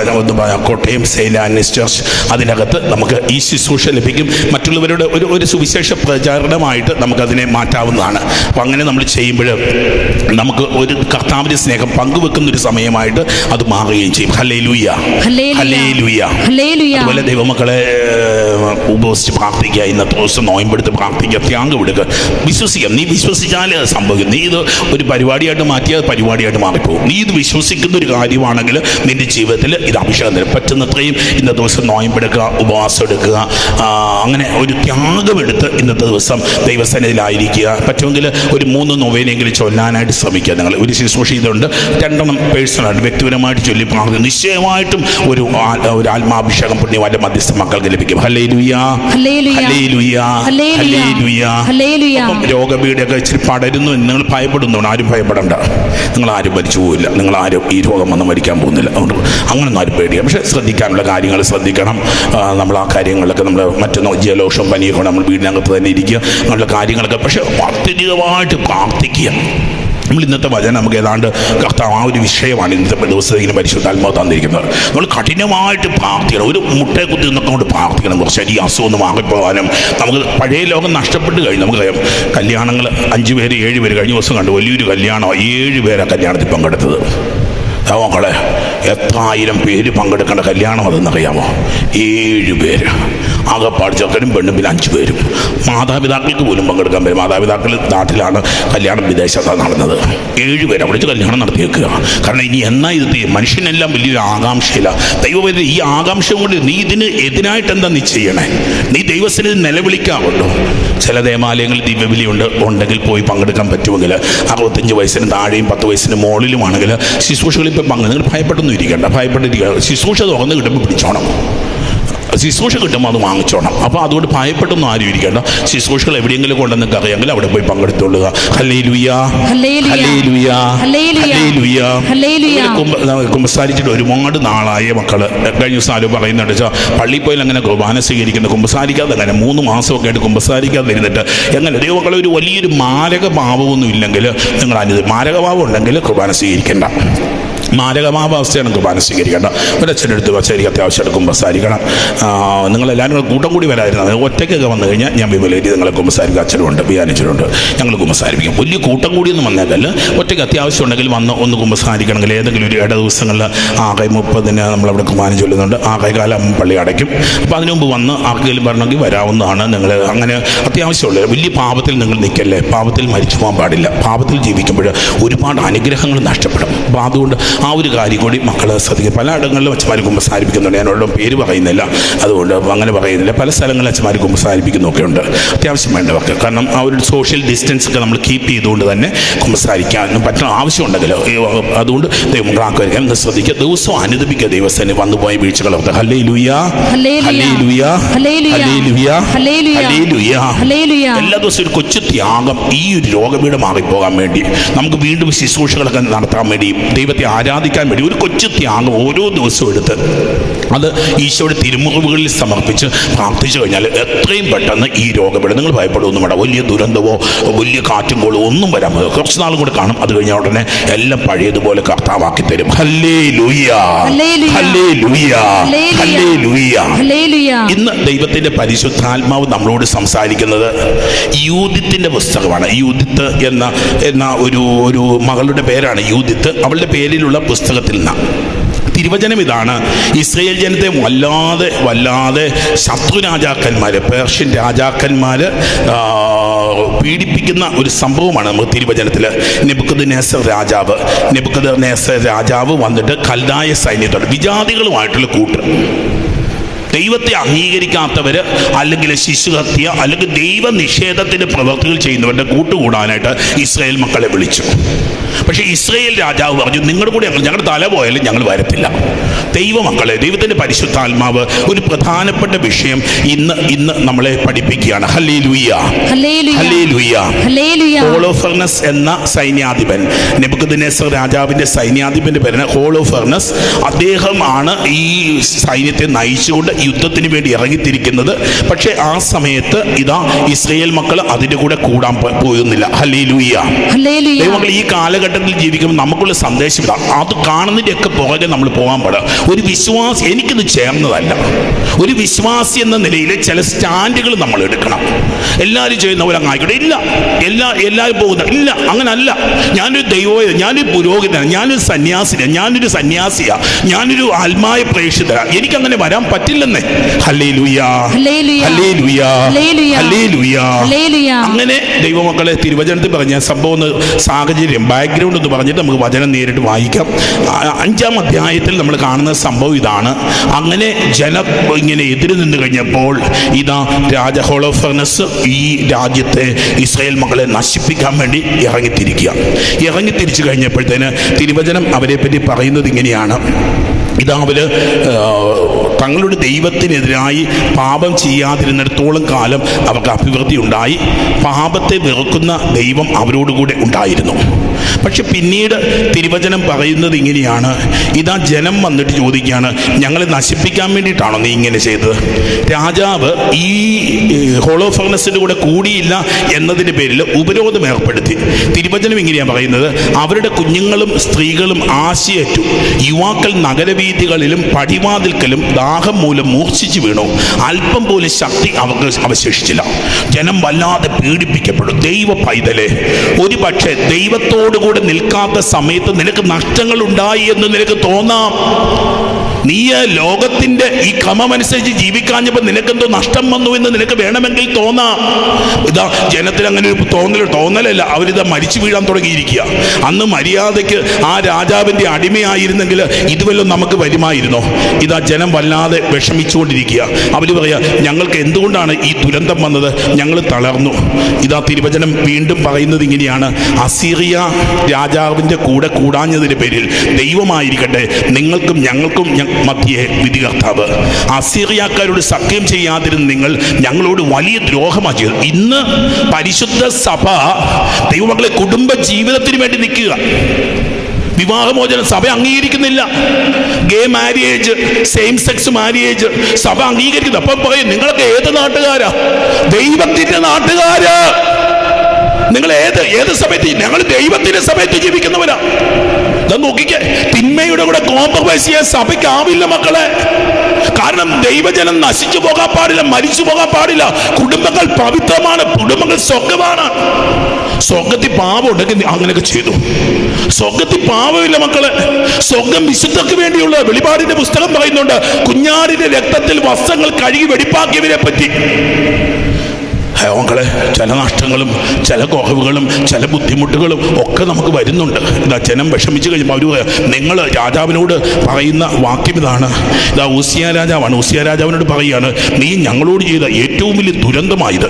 Kottayam saint Anne's church അതിനകത്ത് നമുക്ക് ഈ ശുശ്രൂഷ ലഭിക്കും. മറ്റുള്ളവരുടെ ഒരു സുവിശേഷ പ്രചാരണമായിട്ട് നമുക്കതിനെ മാറ്റാവുന്നതാണ്. അപ്പം അങ്ങനെ നമ്മൾ ചെയ്യുമ്പോൾ നമുക്ക് ഒരു കർത്താവിൻ്റെ സ്നേഹം പങ്കുവെക്കുന്ന ഒരു സമയമായിട്ട് അത് മാറുകയും ചെയ്യും. Hallelujah, hallelujah. അതുപോലെ ദൈവമക്കളെ, ഉപവസിച്ച് പ്രാർത്ഥിക്കുക. ഇന്നത്തെ ദിവസം നോയമ്പെടുത്ത് പ്രാർത്ഥിക്കുക, ത്യാഗം എടുക്കുക, വിശ്വസിക്കുക. നീ വിശ്വസിച്ചാലേ അത് സംഭവിക്കും. നീ ഇത് ഒരു പരിപാടിയായിട്ട് മാറ്റിയാൽ പരിപാടിയായിട്ട് മാറിപ്പോകും. നീ ഇത് വിശ്വസിക്കുന്ന ഒരു കാര്യമാണെങ്കിൽ നിന്റെ ജീവിതത്തിൽ ഇത് അഭിഷേകം തരും. പറ്റുന്നത്രയും ഇന്നത്തെ ദിവസം നോയമ്പെടുക്കുക, ഉപവാസം എടുക്കുക, അങ്ങനെ ഒരു ത്യാഗമെടുത്ത് ഇന്നത്തെ ദിവസം ദൈവസന്നിധിയിലായിരിക്കുക. പറ്റുമെങ്കിൽ ഒരു 3 നൊവേനെങ്കിലും ചൊല്ലാനായിട്ട് ശ്രമിക്കുക. നിങ്ങൾ ഒരു ശുശ്രൂഷ ചെയ്തുകൊണ്ട് 2 പേഴ്സണായിട്ട് വ്യക്തിപരമായിട്ട് ചൊല്ലി പ്രാർത്ഥിക്കുക. നിശ്ചയമായിട്ടും ഒരു ആത്മാഭിഷേകം പുണ്യവാന്റെ മധ്യസ്ഥ മക്കൾക്ക് ലഭിക്കും. Hallelujah, hallelujah, hallelujah. രോഗപീഠയൊക്കെ ഇച്ചിരി പടരുന്നു എന്ന് നിങ്ങൾ ഭയപ്പെടുന്നുണ്ട്. ആരും ഭയപ്പെടണ്ട. നിങ്ങൾ ആരും മരിച്ചു പോവില്ല. നിങ്ങൾ ആരും ഈ രോഗം വന്ന് മരിക്കാൻ പോകുന്നില്ല. അതുകൊണ്ട് അങ്ങനൊന്നും ആരും പേടിക്കുക. പക്ഷേ ശ്രദ്ധിക്കാനുള്ള കാര്യങ്ങൾ ശ്രദ്ധിക്കണം. നമ്മൾ ആ കാര്യങ്ങളൊക്കെ നമ്മൾ മറ്റൊന്ന് ജലദോഷം പനിയൊക്കെ നമ്മൾ വീടിനകത്ത് തന്നെ ഇരിക്കുക. അങ്ങനെയുള്ള കാര്യങ്ങളൊക്കെ. പക്ഷേ അത്യധികമായിട്ട് പ്രാർത്ഥിക്കുക. നമ്മൾ ഇന്നത്തെ വചനം നമുക്ക് ഏതാണ്ട് കർത്താവ് ആ ഒരു വിഷയമാണ് ഇന്നത്തെ ദിവസത്തേക്ക് പരിശുദ്ധാത്മാവ് തന്നിരിക്കുന്നത്. നമ്മൾ കഠിനമായിട്ട് പ്രാർത്ഥിക്കണം. ഒരു മുട്ടയെ കുത്തി നിന്നൊക്കെ കൊണ്ട് പ്രാർത്ഥിക്കണം. കുറച്ച് ഈ അസുഖം ഒന്ന് മാറിപ്പോകാനും. നമുക്ക് പഴയ ലോകം നഷ്ടപ്പെട്ട് കഴിഞ്ഞു. നമുക്കറിയാം, കല്യാണങ്ങൾ 5 പേര് 7 പേര് കഴിഞ്ഞ ദിവസം കണ്ടു. വലിയൊരു കല്യാണം, 7 പേരാണ് കല്യാണത്തിൽ പങ്കെടുത്തത്. മക്കളെ, എത്ര ആയിരം പേര് പങ്കെടുക്കേണ്ട കല്യാണം അതെന്നറിയാമോ? 7 പേര്. ആകെപ്പാട് ചെറുക്കനും പെണ്ണും, പിന്നെ 5 പേരും. മാതാപിതാക്കൾക്ക് പോലും പങ്കെടുക്കാൻ പറ്റും. മാതാപിതാക്കൾ നാട്ടിലാണ്, കല്യാണം വിദേശത്താണ് നടന്നത്. 7 പേര് അവിടെ വെച്ച് കല്യാണം നടത്തി വെക്കുക. കാരണം ഇനി എന്നാ ഇത് ചെയ്യും? മനുഷ്യനെല്ലാം വലിയൊരു ആകാംക്ഷയില്ല. ദൈവം ഈ ആകാംക്ഷ കൊണ്ട് നീ ഇതിന് എതിനായിട്ട് എന്താ നീ ചെയ്യണേ? നീ ദൈവത്തിന് നിലവിളിക്കാറുണ്ടോ? ചില ദേവാലയങ്ങളിൽ ദിവ്യബലിയുണ്ട്, ഉണ്ടെങ്കിൽ പോയി പങ്കെടുക്കാൻ പറ്റുമെങ്കിൽ 65 വയസ്സിന് താഴെയും 10 വയസ്സിന് മുകളിലുമാണെങ്കിൽ ശുശ്രൂഷകളിൽ ഇപ്പം നിങ്ങൾ ഭയപ്പെട്ടൊന്നും ഇരിക്കേണ്ട. ഭയപ്പെട്ടിരിക്കുക. ശുശ്രൂഷ തുറന്ന് കിട്ടുമ്പോൾ പിടിച്ചോണം. ശുശ്രൂഷ കിട്ടുമ്പോൾ അത് വാങ്ങിച്ചോണം. അപ്പോൾ അതുകൊണ്ട് ഭയപ്പെട്ടൊന്നും ആരും ഇരിക്കേണ്ട. ശുശ്രൂഷകൾ എവിടെയെങ്കിലും കൊണ്ടെന്ന് അറിയാമെങ്കിൽ അവിടെ പോയി പങ്കെടുത്തോളുക. Hallelujah, hallelujah, hallelujah. കുമ്പസാരിച്ചിട്ട് ഒരുപാട് നാളായ മക്കള് കഴിഞ്ഞ ദിവസം ആരോ പറയുന്നുണ്ട്, പള്ളിയിൽ പോയി അങ്ങനെ കുർബാന സ്വീകരിക്കുന്ന കുമ്പസാരിക്കാതെ അങ്ങനെ 3 മാസമൊക്കെ ആയിട്ട് കുമ്പസാരിക്കാതെ ഇരുന്നിട്ട് എങ്ങനെ? ദൈവമക്കളെ, ഒരു വലിയൊരു മാരക ഭാവമൊന്നും ഇല്ലെങ്കിൽ നിങ്ങൾ മാരകഭാവം ഉണ്ടെങ്കിൽ കുർബാന സ്വീകരിക്കേണ്ട. മാരകമാവസ്ഥയാണ് കുർബാന സ്വീകരിക്കേണ്ട. ഒരച്ഛനെടുത്ത് വെച്ചാൽ എനിക്ക് അത്യാവശ്യമായിട്ട് കുമ്പസാരിക്കണം. നിങ്ങളെല്ലാവരും കൂട്ടം കൂടി വരായിരുന്നത് ഒറ്റയ്ക്കൊക്കെ വന്നു കഴിഞ്ഞാൽ ഞാൻ വിമലേരി നിങ്ങളെ കുമ്പസാരിക്കും. അച്ഛനുണ്ട്, ബിയാനിച്ചനുണ്ട്, ഞങ്ങൾ കുമ്പസാരിപ്പിക്കും. വലിയ കൂട്ടം കൂടിയൊന്നും വന്നേക്കല്ല. ഒറ്റയ്ക്ക് അത്യാവശ്യം ഉണ്ടെങ്കിൽ വന്ന് ഒന്ന് കുമ്പസാരിക്കണമെങ്കിൽ ഏതെങ്കിലും ഒരു ഇട ദിവസങ്ങളിൽ 6:30 നമ്മളവിടെ കുർബാന ചൊല്ലുന്നുണ്ട്. 6:15 പള്ളി അടയ്ക്കും. അപ്പോൾ അതിനു മുമ്പ് വന്ന് ആർക്കെങ്കിലും വരണമെങ്കിൽ വരാവുന്നതാണ്. നിങ്ങൾ അങ്ങനെ അത്യാവശ്യമുള്ള വലിയ പാപത്തിൽ നിങ്ങൾ നിൽക്കല്ലേ. പാപത്തിൽ മരിച്ചു പോകാൻ പാടില്ല. പാപത്തിൽ ജീവിക്കുമ്പോൾ ഒരുപാട് അനുഗ്രഹങ്ങൾ നഷ്ടപ്പെടും. അപ്പോൾ അതുകൊണ്ട് ആ ഒരു കാര്യം കൂടി മക്കൾ ശ്രദ്ധിക്കുക. പല ഇടങ്ങളിലും അച്ഛന്മാർ കുമ്പസാരിപ്പിക്കുന്നുണ്ട്. ഞാൻ ഒരിടം പേര് പറയുന്നില്ല, അതുകൊണ്ട് അങ്ങനെ പറയുന്നില്ല. പല സ്ഥലങ്ങളിൽ അച്ഛന്മാർ കുമ്പസാരിപ്പിക്കുന്നൊക്കെ ഉണ്ട്. അത്യാവശ്യം വേണ്ടവർക്ക്. കാരണം ആ ഒരു സോഷ്യൽ ഡിസ്റ്റൻസ് ഒക്കെ നമ്മൾ കീപ്പ് ചെയ്തുകൊണ്ട് തന്നെ കുമ്പസാരിക്കാൻ പറ്റുന്ന ആവശ്യമുണ്ടെങ്കിൽ അതുകൊണ്ട് ദൈവങ്ങളാക്കുമായിരിക്കാം എന്ന് ശ്രദ്ധിക്കുക. ദിവസവും അനുദപിക്കുക. ദൈവസ്ഥനെ വന്നുപോയ വീഴ്ചകളൊക്കെ. ഹല്ലേലൂയാ, ഹല്ലേലൂയാ, ഹല്ലേലൂയാ, ഹല്ലേലൂയാ. എല്ലാ ദിവസവും ഒരു കൊച്ചു ത്യാഗം ഈ ഒരു രോഗപീഠ മാറിപ്പോകാൻ വേണ്ടി, നമുക്ക് വീണ്ടും ശുശ്രൂഷകളൊക്കെ നടത്താൻ വേണ്ടി, ദൈവത്തെ ആരാധിക്കാൻ വേണ്ടി ഒരു കൊച്ചു ത്യാഗം ഓരോ ദിവസവും എടുത്ത് അത് ഈശോയുടെ തിരുമുറിവുകളിൽ സമർപ്പിച്ച് പ്രാർത്ഥിച്ചു കഴിഞ്ഞാൽ എത്രയും പെട്ടെന്ന് ഈ രോഗപീഠം, നിങ്ങൾ ഭയപ്പെടുമൊന്നും വേണ്ട. വലിയ ദുരന്തമോ വലിയ കാറ്റും കോളോ ഒന്നും വരാൻ പറ്റും. കുറച്ച് നാളും കൂടെ കാണും. അത് കഴിഞ്ഞാൽ ഉടനെ എല്ലാം പഴയതുപോലെ കർത്താവാക്കി തരും. ഹല്ലേലൂയാ, ഹല്ലേലൂയാ, ഹല്ലേലൂയാ. ഇന്ന് ദൈവത്തിന്റെ പരിശുദ്ധാത്മാവ് നമ്മളോട് സംസാരിക്കുന്നത് യൂദിത്തിന്റെ പുസ്തകമാണ്. യൂദിത്ത് എന്ന ഒരു മകളുടെ പേരാണ് യൂദിത്ത്. അവളുടെ പേരിലുള്ള പുസ്തകത്തിൽ നിന്നാണ്. തിരുവചനം ഇതാണ്: ഇസ്രയേൽ ജനത്തെ വല്ലാതെ ശത്രു രാജാക്കന്മാർ, പേർഷ്യൻ രാജാക്കന്മാർ പീഡിപ്പിക്കുന്ന ഒരു സംഭവമാണ് നമുക്ക് തിരുവചനത്തിൽ. നെബൂഖദ്നേസർ രാജാവ് വന്നിട്ട് കൽദായ സൈന്യത്തോട് വിജാതികളുമായിട്ടുള്ള കൂട്ട്, ദൈവത്തെ അംഗീകരിക്കാത്തവർ, അല്ലെങ്കിൽ ശിശുഹത്യ, അല്ലെങ്കിൽ ദൈവനിഷേധത്തിൻ്റെ പ്രവൃത്തികൾ ചെയ്യുന്നവരുടെ കൂട്ടുകൂടാനായിട്ട് ഇസ്രായേൽ മക്കളെ വിളിച്ചു. പക്ഷേ ഇസ്രായേൽ രാജാവ് പറഞ്ഞു, നിങ്ങളുടെ കൂടെ ഞങ്ങളുടെ തല പോയാലും ഞങ്ങൾ വരത്തില്ല. ദൈവമക്കളെ, ദൈവത്തിൻ്റെ പരിശുദ്ധാത്മാവ് ഒരു പ്രധാനപ്പെട്ട വിഷയം ഇന്ന് നമ്മളെ പഠിപ്പിക്കുകയാണ്. ഹല്ലേലൂയാ, ഹല്ലേലൂയാ. ഹോളോഫർണസ് എന്ന സൈന്യാധിപൻ, നെബൂഖദ്നേസർ രാജാവിൻ്റെ സൈന്യാധിപൻ്റെ പേരാണ് ഹോളോഫർണസ്. അദ്ദേഹമാണ് ഈ സൈന്യത്തെ നയിച്ചുകൊണ്ട് യുദ്ധത്തിന് വേണ്ടി ഇറങ്ങിത്തിരിക്കുന്നത്. പക്ഷേ ആ സമയത്ത് ഇതാ ഇസ്രായേൽ മക്കൾ അതിൻ്റെ കൂടെ കൂടാൻ പോകുന്നില്ല. ഹല്ലേലൂയാ. ദൈവമക്കൾ, ഈ കാലഘട്ടത്തിൽ ജീവിക്കുമ്പോൾ നമുക്കുള്ള സന്ദേശം ഇതാ. അത് കാണുന്നതിൻ്റെയൊക്കെ പുറകെ നമ്മൾ പോകാൻ പാടില്ല. ഒരു വിശ്വാസി, എനിക്കിത് ചേർന്നതല്ല. ഒരു വിശ്വാസി എന്ന നിലയിൽ ചില സ്റ്റാൻഡുകൾ നമ്മൾ എടുക്കണം. എല്ലാവരും ചെയ്യുന്ന പോലെ അങ്ങ് ആയിക്കോട്ടെ. ഇല്ല, എല്ലാവരും പോകുന്ന ഇല്ല, അങ്ങനല്ല. ഞാനൊരു ദൈവം, ഞാനൊരു പുരോഹിതനാണ്, ഞാനൊരു സന്യാസിനാണ്, ഞാനൊരു സന്യാസിയാ, ഞാനൊരു ആത്മായ പ്രേക്ഷിതരാണ്, എനിക്കങ്ങനെ വരാൻ പറ്റില്ലെന്നേ. ഹല്ലേലൂയാ, ഹല്ലേലൂയാ, ഹല്ലേലൂയാ. അങ്ങനെ ദൈവമക്കളെ, തിരുവചനത്തിൽ പറഞ്ഞ സംഭവം, സാഹചര്യം, ബാക്ക്ഗ്രൗണ്ട് എന്ന് പറഞ്ഞിട്ട് നമുക്ക് വചനം നേരിട്ട് വായിക്കാം. 5-ാം അധ്യായത്തിൽ നമ്മൾ കാണുന്ന സംഭവം ഇതാണ്. അങ്ങനെ ജനം ഇങ്ങനെ എതിര് നിന്ന് കഴിഞ്ഞപ്പോൾ ഇതാ ഹോളോഫർണസ് ഈ രാജ്യത്തെ ഇസ്രായേൽ മക്കളെ നശിപ്പിക്കാൻ വേണ്ടി ഇറങ്ങിത്തിരിച്ചു കഴിഞ്ഞപ്പോഴത്തേന് തിരുവചനം അവരെ പറ്റി പറയുന്നത് ഇങ്ങനെയാണ്: ഇതാ അവർ തങ്ങളുടെ ദൈവത്തിനെതിരായി പാപം ചെയ്യാതിരുന്നിടത്തോളം കാലം അവർക്ക് അഭിവൃദ്ധി ഉണ്ടായി. പാപത്തെ വെറുക്കുന്ന ദൈവം അവരോടുകൂടെ ഉണ്ടായിരുന്നു. പക്ഷെ പിന്നീട് തിരുവചനം പറയുന്നത് ഇങ്ങനെയാണ്: ഇതാ ജനം വന്നിട്ട് ചോദിക്കുകയാണ്, ഞങ്ങളെ നശിപ്പിക്കാൻ വേണ്ടിയിട്ടാണോ നീ ഇങ്ങനെ ചെയ്തത്? രാജാവ് ഈ ഹോളോഫർണസിൻ്റെ കൂടെ കൂടിയില്ല എന്നതിൻ്റെ പേരിൽ ഉപരോധം ഏർപ്പെടുത്തി. തിരുവചനം ഇങ്ങനെയാണ് പറയുന്നത്: അവരുടെ കുഞ്ഞുങ്ങളും സ്ത്രീകളും ആശയറ്റു, യുവാക്കൾ നഗരവീഥികളിലും പടിവാതിൽക്കലും ദാഹം മൂലം മൂർച്ഛിച്ചു വീണു, അല്പം പോലും ശക്തി അവർക്ക് അവശേഷിച്ചില്ല. ജനം വല്ലാതെ പീഡിപ്പിക്കപ്പെടും. ദൈവ പൈതലെ, ഒരു പക്ഷേ ദൈവത്തോടുകൂടെ നിൽക്കാത്ത സമയത്ത് നിനക്ക് നഷ്ടങ്ങൾ ഉണ്ടായി എന്ന് നിനക്ക് തോന്നാം. നീ ലോകത്തിന്റെ ഈ ക്രമമനുസരിച്ച് ജീവിക്കാഞ്ഞപ്പോൾ നിനക്കെന്തോ നഷ്ടം വന്നു എന്ന് നിനക്ക് വേണമെങ്കിൽ തോന്നാം. ഇതാ ജനത്തിന് അങ്ങനെ ഒരു തോന്നലല്ല, അവരിതാ മരിച്ചു വീഴാൻ തുടങ്ങിയിരിക്കുക. അന്ന് മര്യാദയ്ക്ക് ആ രാജാവിൻ്റെ അടിമയായിരുന്നെങ്കിൽ ഇതുവല്ലോ നമുക്ക് വരുമായിരുന്നോ? ഇതാ ജനം വല്ലാതെ വിഷമിച്ചുകൊണ്ടിരിക്കുക. അവർ പറയാ, ഞങ്ങൾക്ക് എന്തുകൊണ്ടാണ് ഈ ദുരന്തം വന്നത്? ഞങ്ങൾ തളർന്നു. ഇതാ തിരുവചനം വീണ്ടും പറയുന്നത് ഇങ്ങനെയാണ്: അസീറിയ രാജാവിൻ്റെ കൂടെ കൂടാഞ്ഞതിൻ്റെ പേരിൽ ദൈവമായിരിക്കട്ടെ നിങ്ങൾക്കും ഞങ്ങൾക്കും മധ്യേ വിധികർത്താവ്. അസീറിയക്കാരോട് സഖ്യം ചെയ്യാതിരുന്ന നിങ്ങൾ ഞങ്ങളോട് വലിയ ദ്രോഹമാണ് ചെയ്തത്. ഇന്ന് പരിശുദ്ധ സഭ ദൈവമക്കളെ കുടുംബ ജീവിതത്തിന് വേണ്ടി നിൽക്കുക. വിവാഹമോചനം സഭ അംഗീകരിക്കുന്നില്ല. ഗേ മാര്യേജ്, സെയിം സെക്സ് മാര്യേജ് സഭ അംഗീകരിക്കുന്നു. അപ്പം പറയും, നിങ്ങളൊക്കെ ഏത് നാട്ടുകാരാ? ദൈവത്തിന്റെ നാട്ടുകാര്. നിങ്ങൾ ഏത് സമയത്ത്? ഞങ്ങൾ ദൈവത്തിന്റെ സമയത്ത് ജീവിക്കുന്നവരാ. നോക്കിക്കേ, തിന്മയുടെ കൂടെ കോംപ്രമൈസ് ചെയ്യാൻ സഭയ്ക്കാവില്ല മക്കളെ. കാരണം ദൈവജനം നശിച്ചു പോകാൻ പാടില്ല, മരിച്ചു പോകാൻ പാടില്ല. കുടുംബങ്ങൾ പവിത്രമാണ്, കുടുംബങ്ങൾ സ്വർഗമാണ്. സ്വർഗത്തിൽ പാപം ഉണ്ടെങ്കിൽ അങ്ങനെയൊക്കെ ചെയ്തു. സ്വർഗത്തിൽ പാപമില്ല മക്കളെ. സ്വർഗം വിശുദ്ധർക്ക് വേണ്ടിയുള്ള. വെളിപാടിന്റെ പുസ്തകം പറയുന്നുണ്ട്, കുഞ്ഞാടിന്റെ രക്തത്തിൽ വസ്ത്രങ്ങൾ കഴുകി വെടിപ്പാക്കിയവരെ പറ്റി. മക്കളെ, ചില നഷ്ടങ്ങളും ചില കുറവുകളും ചില ബുദ്ധിമുട്ടുകളും ഒക്കെ നമുക്ക് വരുന്നുണ്ട്. ഇതാ ജനം വിഷമിച്ച് കഴിയുമ്പോൾ അവർ, നിങ്ങൾ രാജാവിനോട് പറയുന്ന വാക്യം ഇതാണ്. ഇതാ ഉസിയ രാജാവാണ്. ഉസിയ രാജാവിനോട് പറയുകയാണ്, നീ ഞങ്ങളോട് ചെയ്ത ഏറ്റവും വലിയ ദുരന്തമായത്.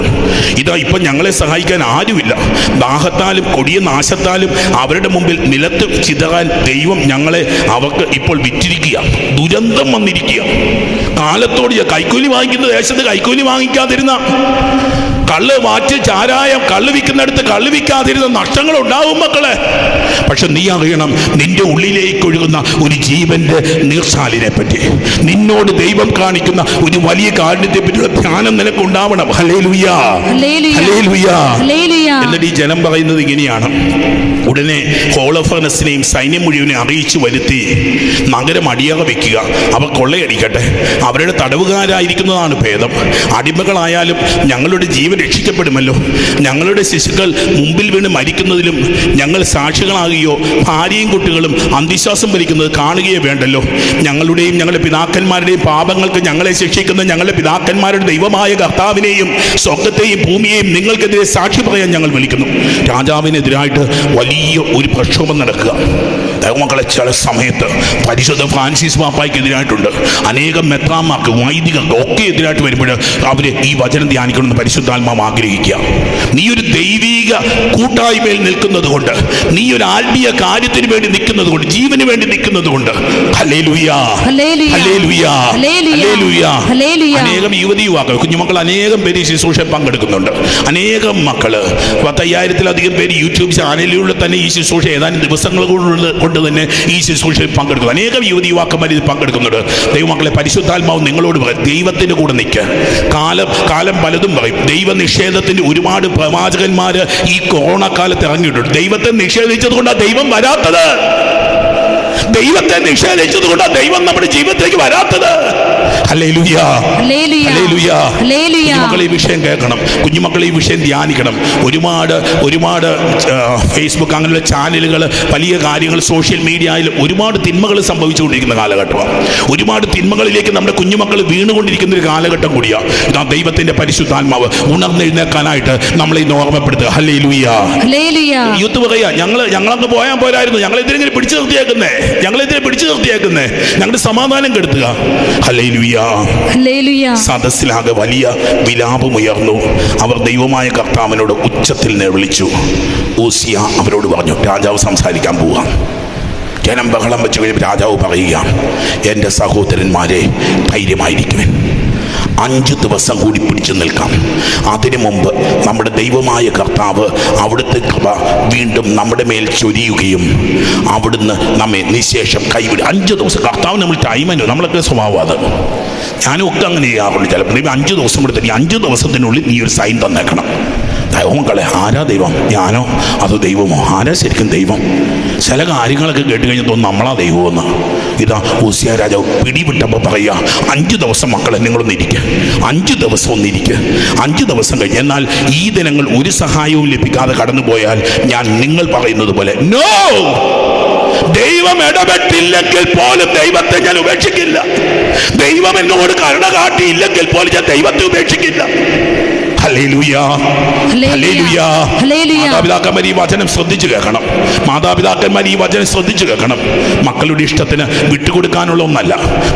ഇതാ ഇപ്പം ഞങ്ങളെ സഹായിക്കാൻ ആരുമില്ല. ദാഹത്താലും കൊടിയ നാശത്താലും അവരുടെ മുമ്പിൽ നിലത്ത് ചിതറാൻ ദൈവം ഞങ്ങളെ അവർക്ക് ഇപ്പോൾ വിറ്റിരിക്കുക. ദുരന്തം വന്നിരിക്കുക. കാലത്തോട് കൈക്കൂലി വാങ്ങിക്കുന്ന ദേശത്ത് കൈക്കൂലി വാങ്ങിക്കാതിരുന്ന, കള്ള് മാറ്റി ചാരായം കള്ള് വിൽക്കുന്നിടത്ത് കള്ള് വിൽക്കാതിരുന്ന നഷ്ടങ്ങൾ ഉണ്ടാവും മക്കളെ. പക്ഷെ നീ അറിയണം, നിന്റെ ഉള്ളിലേക്ക് ഒഴുകുന്ന ഒരു ജീവന്റെ നീർച്ചാലിനെ പറ്റി, നിന്നോട് ദൈവം കാണിക്കുന്ന ഒരു വലിയ കാരുണ്യത്തെ പറ്റിയുള്ള ധ്യാനം നിനക്ക് ഉണ്ടാവണം. ഹല്ലേലൂയാ, ഹല്ലേലൂയാ. എന്നിട്ട് ഈ ജനം പറയുന്നത് ഇങ്ങനെയാണ്, ഉടനെ ഹോളഫർനസിനെയും സൈന്യം മുഴുവനെ അറിയിച്ചു വരുത്തി നഗരം അടിയറ വെക്കുക. അവർ കൊള്ളയടിക്കട്ടെ. അവരുടെ തടവുകാരായിരിക്കുന്നതാണ് ഭേദം. അടിമകളായാലും ഞങ്ങളുടെ ജീവൻ രക്ഷിക്കപ്പെടുമല്ലോ. ഞങ്ങളുടെ ശിശുക്കൾ മുമ്പിൽ വീണ് മരിക്കുന്നതിലും ഞങ്ങൾ സാക്ഷികളാകുകയോ ഭാര്യയും കുട്ടികളും അന്ധവിശ്വാസം ഭരിക്കുന്നത് കാണുകയോ വേണ്ടല്ലോ. ഞങ്ങളുടെയും ഞങ്ങളുടെ പിതാക്കന്മാരുടെയും പാപങ്ങൾക്ക് ഞങ്ങളെ ശിക്ഷിക്കുന്ന ഞങ്ങളുടെ പിതാക്കന്മാരുടെ ദൈവമായ കർത്താവിനെയും സ്വർഗ്ഗത്തെയും ഭൂമിയെയും നിങ്ങൾക്കെതിരെ സാക്ഷി പറയാൻ ഞങ്ങൾ വിളിക്കുന്നു. രാജാവിനെതിരായിട്ട് വലിയ ഒരു പ്രക്ഷോഭം നടക്കുക. ദൈവമക്കളെ, ചില സമയത്ത് പരിശുദ്ധ ഫ്രാൻസിസ് പാപ്പായ്ക്കെതിരായിട്ടുണ്ട്, അനേകം മെത്രാന്മാർക്ക് വൈദികർക്ക് ഒക്കെ എതിരായിട്ട് വരുമ്പോൾ അവർ ഈ വചനം ധ്യാനിക്കണമെന്ന് പരിശുദ്ധാത്മാവ് ആഗ്രഹിക്കുക. നീ ഒരു ദൈവീക കൂട്ടായ്മയിൽ നിൽക്കുന്നത് കൊണ്ട്, നീ ഒരു ആത്മീയ കാര്യത്തിന് വേണ്ടി നിൽക്കുന്നത് കൊണ്ട്, ജീവന് വേണ്ടി നിൽക്കുന്നത് കൊണ്ട്, ഹല്ലേലൂയാ, ഹല്ലേലൂയാ, ഹല്ലേലൂയാ. അനേകം യുവതി യുവാക്കൾ, കുഞ്ഞുമക്കൾ അനേകം പേര് ഈ ശുശ്രൂഷയിൽ പങ്കെടുക്കുന്നുണ്ട്. അനേകം മക്കള്, 10,000-ലധികം പേര് യൂട്യൂബ് ചാനലിലൂടെ തന്നെ ഈ ശുശ്രൂഷ ഏതാനും ദിവസങ്ങൾ കൊണ്ട് തന്നെ ഈ ശുശ്രൂഷയിൽ പങ്കെടുക്കുന്നു. അനേകം യുവതി യുവാക്കന്മാർ ഇത് പങ്കെടുക്കുന്നുണ്ട്. ദൈവമക്കളെ, പരിശുദ്ധാത്മാവ് നിങ്ങളോട് പറയും, ദൈവത്തിന്റെ കൂടെ നിൽക്കുക. കാലം പലതും പറയും. ദൈവനിഷേധത്തിന്റെ ഒരുപാട് പ്രവാചകന്മാര് ഈ കൊറോണ കാലത്ത് ഇറങ്ങിയിട്ടുണ്ട്. ദൈവത്തെ നിഷേധിച്ചത് കൊണ്ടാണ് ദൈവം വരാത്തത്. ദൈവത്തെ നിഷേധിച്ചത് കൊണ്ടാണ് ദൈവം നമ്മുടെ ജീവിതത്തിലേക്ക് വരാത്തത്. ഹല്ലേലൂയാ, ഹല്ലേലൂയാ. കുഞ്ഞുമക്കൾ ഈ വിഷയം കേൾക്കണം, കുഞ്ഞുമക്കൾ ഈ വിഷയം ധ്യാനിക്കണം. ഒരുപാട് ഫേസ്ബുക്ക് അങ്ങനെയുള്ള ചാനലുകൾ, വലിയ കാര്യങ്ങൾ, സോഷ്യൽ മീഡിയയിൽ ഒരുപാട് തിന്മകൾ സംഭവിച്ചുകൊണ്ടിരിക്കുന്ന കാലഘട്ടമാണ്. ഒരുപാട് തിന്മകളിലേക്ക് നമ്മുടെ കുഞ്ഞുമക്കൾ വീണുകൊണ്ടിരിക്കുന്ന ഒരു കാലഘട്ടം കൂടിയാണ്. ഇതാ ദൈവത്തിന്റെ പരിശുദ്ധാത്മാവ് ഉണർന്നെഴുന്നേൽക്കാനായിട്ട് നമ്മളെ ഇന്ന് ഓർമ്മപ്പെടുത്തുക. ഹല്ലേലൂയാ. യൂത്ത് പറയാ, ഞങ്ങളങ്ങ് പോയാൽ പോരായിരുന്നു, ഞങ്ങളെതിരെ പിടിച്ചു നിർത്തിയേക്കുന്നേ, ഞങ്ങളുടെ സമാധാനം കെടുത്തുക. ഹല്ലേലൂയാ. സദസ്സിലാകെ വലിയ വിലാപമുയർന്നു. അവർ ദൈവമായ കർത്താവിനോട് ഉച്ചത്തിൽ വിളിച്ചു. ഊസിയ അവരോട് പറഞ്ഞു, രാജാവ് സംസാരിക്കാൻ പോവാം. ജനം ബഹളം വെച്ച് കഴിയുമ്പോൾ രാജാവ് പറയുക, എൻ്റെ സഹോദരന്മാരെ, ധൈര്യമായിരിക്കുവൻ. 5 ദിവസം കൂടി പിടിച്ചു നിൽക്കാം. അതിനു മുമ്പ് നമ്മുടെ ദൈവമായ കർത്താവ് അവിടുത്തെ കൃപ വീണ്ടും നമ്മുടെ മേൽ ചൊരിയുകയും അവിടുന്ന് നമ്മെ നിശേഷം കൈവിടും. 5 ദിവസം കർത്താവ് നമ്മൾ ടൈമല്ലോ, നമ്മളൊക്കെ സ്വഭാവം അത്. ഞാനും ഒക്കെ അങ്ങനെ ചെയ്യാറുണ്ട്. ചിലപ്പോൾ 5 ദിവസം കൂടി തന്നെ, 5 ദിവസത്തിനുള്ളിൽ നീ ഒരു സൈൻ തന്നേക്കണം. ദൈവമക്കളെ, ആരാ ദൈവം? ഞാനോ അതോ ദൈവമോ? ആരാ ശരിക്കും ദൈവം? ചില കാര്യങ്ങളൊക്കെ കേട്ട് കഴിഞ്ഞാൽ തോന്നുന്നു നമ്മളാ ദൈവമെന്ന്. ഇതാ ഊസിയ രാജാവ് പിടിവിട്ടപ്പോൾ പറയുക, 5 ദിവസം മക്കളെ നിങ്ങളൊന്നിരിക്കുക, 5 ദിവസം ഒന്നിരിക്കുക. 5 ദിവസം കഴിഞ്ഞ്, എന്നാൽ ഈ ദിനങ്ങൾ ഒരു സഹായവും ലഭിക്കാതെ കടന്നുപോയാൽ ഞാൻ നിങ്ങൾ പറയുന്നത് പോലെ നോ, ദൈവം ഇടപെട്ടില്ലെങ്കിൽ പോലും ദൈവത്തെ ഞാൻ ഉപേക്ഷിക്കില്ല. ദൈവം എന്നോട് കരുണ കാട്ടിയില്ലെങ്കിൽ പോലും ഞാൻ ദൈവത്തെ ഉപേക്ഷിക്കില്ല. ഹല്ലേലൂയാ, ഹല്ലേലൂയാ. മാതാപിതാക്കന്മാർ ഈ വചനം ശ്രദ്ധിച്ചു കേൾക്കണം. മാതാപിതാക്കന്മാർ ഈ വചനം ശ്രദ്ധിച്ചു കേൾക്കണം. മക്കളുടെ ഇഷ്ടത്തിന് വിട്ടുകൊടുക്കാനുള്ള ഒന്നല്ല,